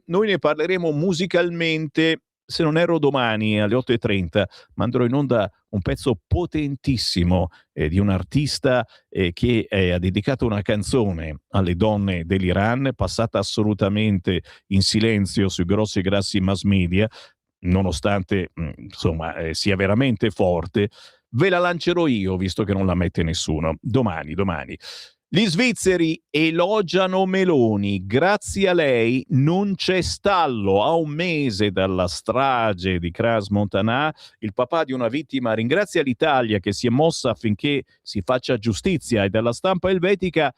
Noi ne parleremo musicalmente se non erro domani alle 8:30 manderò in onda un pezzo potentissimo di un artista che ha dedicato una canzone alle donne dell'Iran, passata assolutamente in silenzio sui grossi e grassi mass media, nonostante sia veramente forte. Ve la lancerò io, visto che non la mette nessuno. Domani. Gli svizzeri elogiano Meloni. Grazie a lei non c'è stallo. A un mese dalla strage di Crans-Montana, il papà di una vittima ringrazia l'Italia che si è mossa affinché si faccia giustizia, e dalla stampa elvetica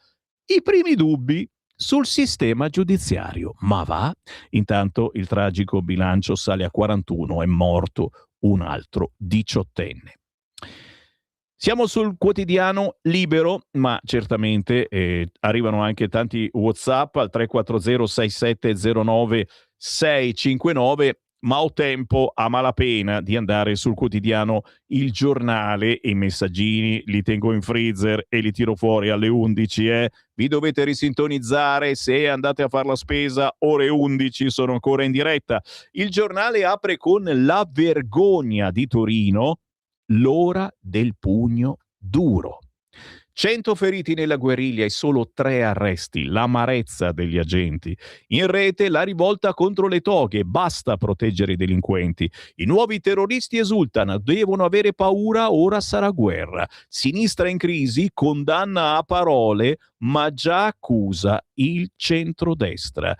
i primi dubbi sul sistema giudiziario. Ma va? Intanto il tragico bilancio sale a 41, è morto un altro 18enne. Siamo sul quotidiano Libero, ma certamente arrivano anche tanti WhatsApp al 340 6709 659, ma ho tempo a malapena di andare sul quotidiano Il Giornale, e i messaggini li tengo in freezer e li tiro fuori alle 11. Vi dovete risintonizzare se andate a fare la spesa, ore 11, sono ancora in diretta. Il Giornale apre con la vergogna di Torino, l'ora del pugno duro. 100 feriti nella guerriglia e solo 3 arresti, l'amarezza degli agenti. In rete la rivolta contro le toghe, basta proteggere i delinquenti. I nuovi terroristi esultano, devono avere paura, ora sarà guerra. Sinistra in crisi, condanna a parole, ma già accusa il centrodestra.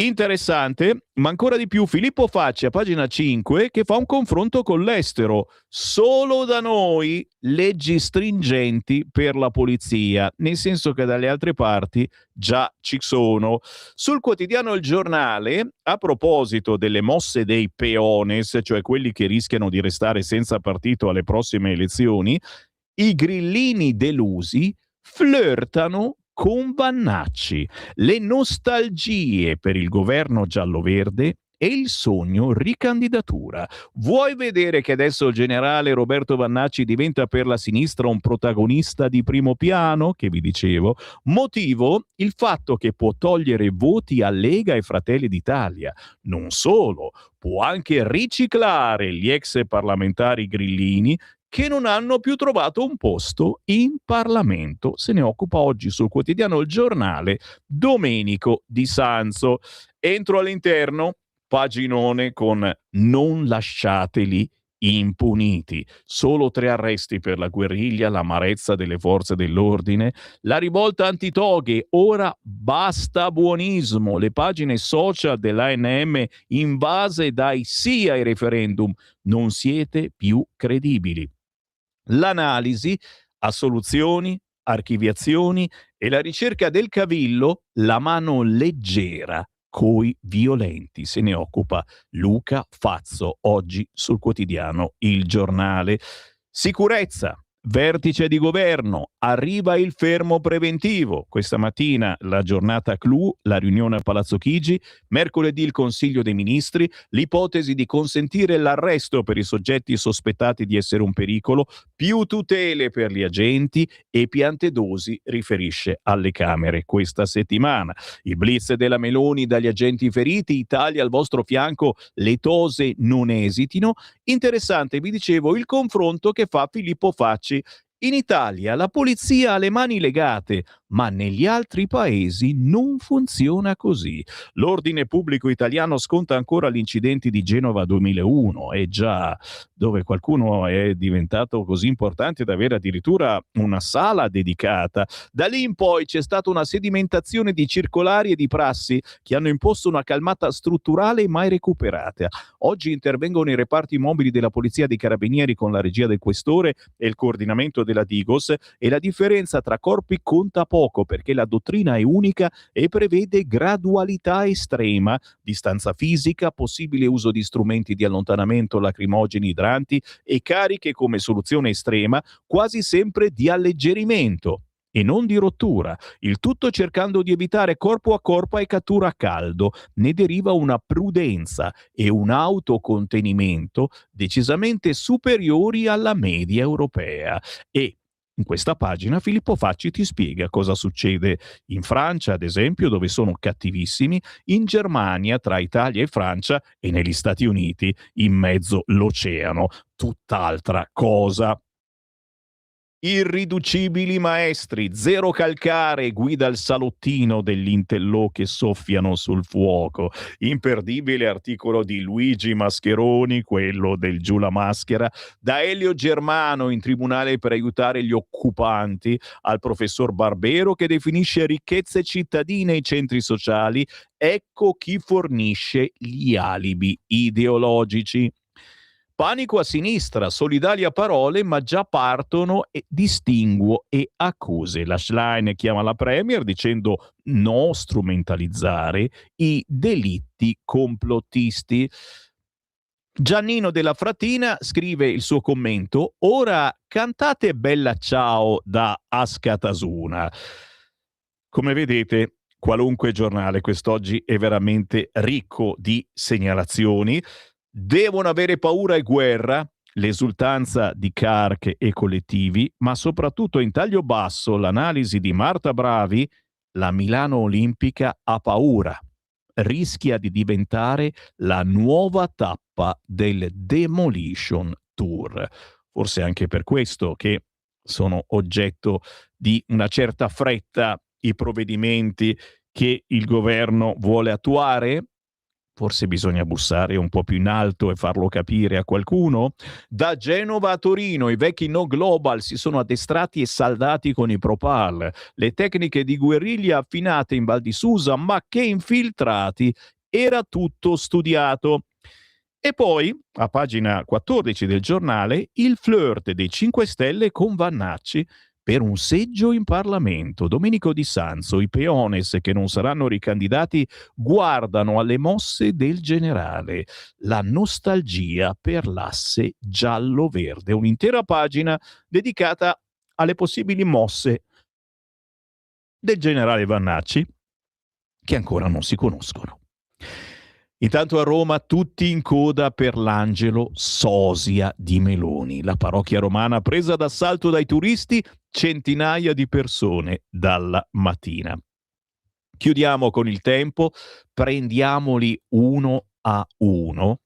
Interessante, ma ancora di più Filippo Facci a pagina 5 che fa un confronto con l'estero. Solo da noi leggi stringenti per la polizia, nel senso che dalle altre parti già ci sono. Sul quotidiano Il Giornale, a proposito delle mosse dei peones, cioè quelli che rischiano di restare senza partito alle prossime elezioni, i grillini delusi flirtano con Vannacci, le nostalgie per il governo giallo-verde e il sogno ricandidatura. Vuoi vedere che adesso il generale Roberto Vannacci diventa per la sinistra un protagonista di primo piano, che vi dicevo? Motivo? Il fatto che può togliere voti a Lega e Fratelli d'Italia. Non solo, può anche riciclare gli ex parlamentari grillini che non hanno più trovato un posto in Parlamento. Se ne occupa oggi sul quotidiano Il Giornale Domenico Di Sanzo. Entro all'interno, paginone con non lasciateli impuniti. Solo 3 arresti per la guerriglia, l'amarezza delle forze dell'ordine, la rivolta antitoghe, ora basta buonismo, le pagine social dell'ANM invase dai sì ai referendum, non siete più credibili. L'analisi, assoluzioni, archiviazioni e la ricerca del cavillo, la mano leggera coi violenti. Se ne occupa Luca Fazzo oggi sul quotidiano Il Giornale. Sicurezza. Vertice di governo, arriva il fermo preventivo. Questa mattina la giornata clou, la riunione a Palazzo Chigi, mercoledì il Consiglio dei Ministri, l'ipotesi di consentire l'arresto per i soggetti sospettati di essere un pericolo, più tutele per gli agenti e Piantedosi riferisce alle Camere questa settimana. Il blitz della Meloni dagli agenti feriti, Italia al vostro fianco, le tose non esitino. Interessante, vi dicevo, il confronto che fa Filippo Facci. In Italia la polizia ha le mani legate, ma negli altri paesi non funziona così. L'ordine pubblico italiano sconta ancora gli incidenti di Genova 2001, e già, dove qualcuno è diventato così importante da avere addirittura una sala dedicata. Da lì in poi c'è stata una sedimentazione di circolari e di prassi che hanno imposto una calmata strutturale mai recuperata. Oggi intervengono i reparti mobili della Polizia dei Carabinieri con la regia del Questore e il coordinamento della Digos, e la differenza tra corpi conta poco perché la dottrina è unica e prevede gradualità estrema, distanza fisica, possibile uso di strumenti di allontanamento lacrimogeni idranti e cariche come soluzione estrema, quasi sempre di alleggerimento e non di rottura, il tutto cercando di evitare corpo a corpo e cattura a caldo. Ne deriva una prudenza e un autocontenimento decisamente superiori alla media europea. E In questa pagina Filippo Facci ti spiega cosa succede in Francia, ad esempio, dove sono cattivissimi, in Germania, tra Italia e Francia, e negli Stati Uniti, in mezzo l'oceano. Tutt'altra cosa. Irriducibili maestri, zero calcare, guida il salottino dell'Intellò che soffiano sul fuoco. Imperdibile articolo di Luigi Mascheroni, quello del Giù la maschera, da Elio Germano in tribunale per aiutare gli occupanti, al professor Barbero che definisce ricchezze cittadine i centri sociali. Ecco chi fornisce gli alibi ideologici. Panico a sinistra, solidali a parole, ma già partono e distinguo e accuse. La Schlein chiama la Premier dicendo no strumentalizzare i delitti complottisti. Giannino della Fratina scrive il suo commento: ora cantate Bella Ciao da Askatasuna. Come vedete, qualunque giornale quest'oggi è veramente ricco di segnalazioni. Devono avere paura e guerra, l'esultanza di Carc e collettivi, ma soprattutto in taglio basso l'analisi di Marta Bravi: la Milano Olimpica ha paura, rischia di diventare la nuova tappa del Demolition Tour. Forse anche per questo che sono oggetto di una certa fretta i provvedimenti che il governo vuole attuare. Forse bisogna bussare un po' più in alto e farlo capire a qualcuno. Da Genova a Torino i vecchi No Global si sono addestrati e saldati con i Propal, le tecniche di guerriglia affinate in Val di Susa, ma che infiltrati, era tutto studiato. E poi, a pagina 14 del giornale, il flirt dei 5 Stelle con Vannacci per un seggio in Parlamento. Domenico Di Sanzo, i peones che non saranno ricandidati guardano alle mosse del generale. La nostalgia per l'asse giallo-verde. Un'intera pagina dedicata alle possibili mosse del generale Vannacci, che ancora non si conoscono. Intanto a Roma tutti in coda per l'Angelo Sosia di Meloni. La parrocchia romana presa d'assalto dai turisti, centinaia di persone dalla mattina. Chiudiamo con il Tempo, prendiamoli uno a uno.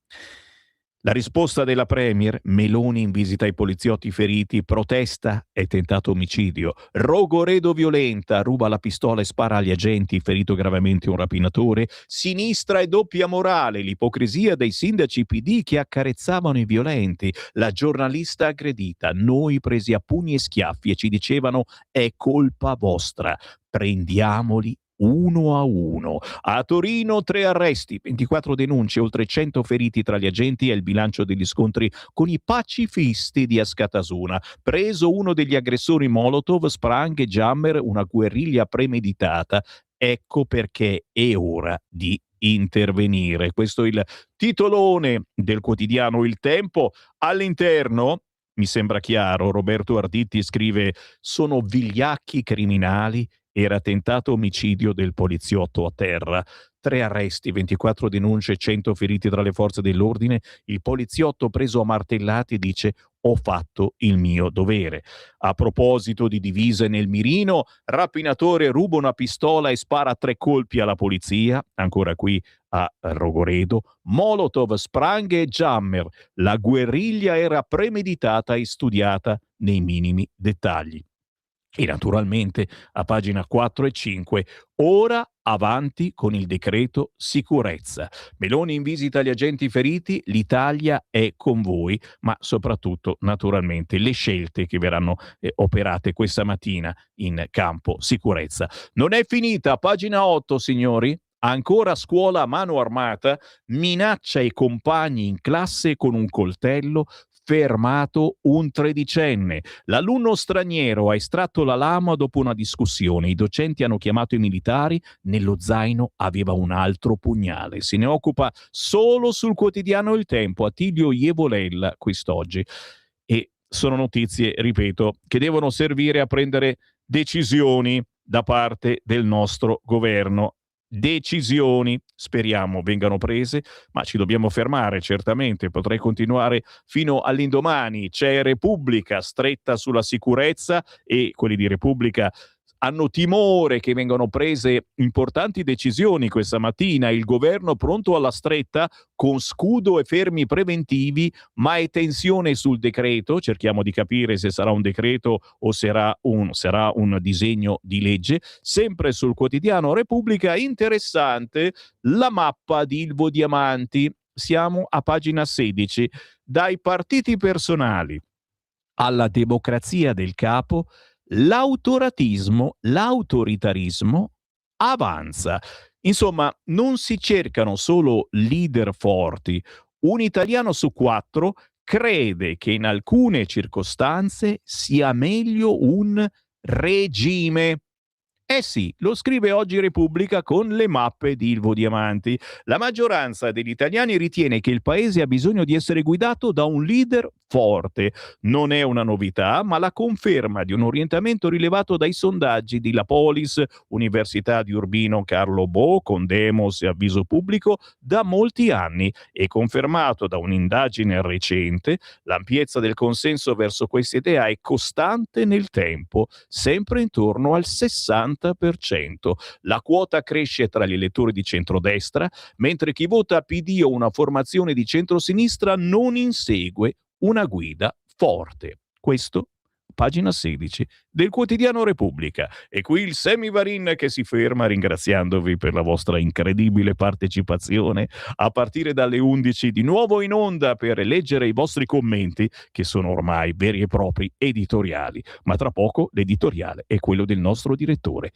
La risposta della Premier: Meloni in visita ai poliziotti feriti, protesta e tentato omicidio. Rogoredo violenta, ruba la pistola e spara agli agenti, ferito gravemente un rapinatore. Sinistra e doppia morale, l'ipocrisia dei sindaci PD che accarezzavano i violenti. La giornalista aggredita, noi presi a pugni e schiaffi e ci dicevano è colpa vostra. Prendiamoli uno a uno. A Torino 3 arresti, 24 denunce, oltre 100 feriti tra gli agenti e il bilancio degli scontri con i pacifisti di Askatasuna. Preso uno degli aggressori Molotov, Sprang e Jammer, una guerriglia premeditata. Ecco perché è ora di intervenire. Questo è il titolone del quotidiano Il Tempo. All'interno, mi sembra chiaro, Roberto Arditi scrive: sono vigliacchi criminali. Era tentato omicidio del poliziotto a terra. 3 arresti, 24 denunce, 100 feriti tra le forze dell'ordine. Il poliziotto preso a martellati dice: ho fatto il mio dovere. A proposito di divise nel mirino, rapinatore ruba una pistola e spara 3 colpi alla polizia. Ancora qui a Rogoredo. Molotov, spranghe e jammer. La guerriglia era premeditata e studiata nei minimi dettagli. E naturalmente a pagina 4 e 5, ora avanti con il decreto sicurezza. Meloni in visita agli agenti feriti, l'Italia è con voi, ma soprattutto naturalmente le scelte che verranno operate questa mattina in campo sicurezza. Non è finita, pagina 8 signori. Ancora scuola a mano armata, minaccia i compagni in classe con un coltello, fermato un 13enne. L'alunno straniero ha estratto la lama dopo una discussione. I docenti hanno chiamato i militari, nello zaino aveva un altro pugnale. Se ne occupa solo sul quotidiano Il Tempo, Attilio Ievolella quest'oggi. E sono notizie, ripeto, che devono servire a prendere decisioni da parte del nostro governo. decisioni. Speriamo vengano prese, ma ci dobbiamo fermare certamente. Potrei continuare fino all'indomani. C'è Repubblica stretta sulla sicurezza e quelli di Repubblica hanno timore che vengano prese importanti decisioni questa mattina. Il governo pronto alla stretta con scudo e fermi preventivi, ma è tensione sul decreto. Cerchiamo di capire se sarà un decreto o sarà un disegno di legge. Sempre sul quotidiano Repubblica, interessante la mappa di Ilvo Diamanti. Siamo a pagina 16. Dai partiti personali alla democrazia del capo, l'autoritarismo avanza. Insomma, non si cercano solo leader forti. Un italiano su 4 crede che in alcune circostanze sia meglio un regime. Eh sì, lo scrive oggi Repubblica con le mappe di Ilvo Diamanti. La maggioranza degli italiani ritiene che il paese ha bisogno di essere guidato da un leader forte. Non è una novità, ma la conferma di un orientamento rilevato dai sondaggi di La Polis, Università di Urbino Carlo Bo, con Demos e Avviso Pubblico, da molti anni, e confermato da un'indagine recente. L'ampiezza del consenso verso questa idea è costante nel tempo, sempre intorno al 60%. La quota cresce tra gli elettori di centrodestra, mentre chi vota PD o una formazione di centrosinistra non insegue una guida forte. Questo pagina 16 del quotidiano Repubblica. E qui il Semivarin che si ferma ringraziandovi per la vostra incredibile partecipazione a partire dalle 11 di nuovo in onda per leggere i vostri commenti, che sono ormai veri e propri editoriali, ma tra poco l'editoriale è quello del nostro direttore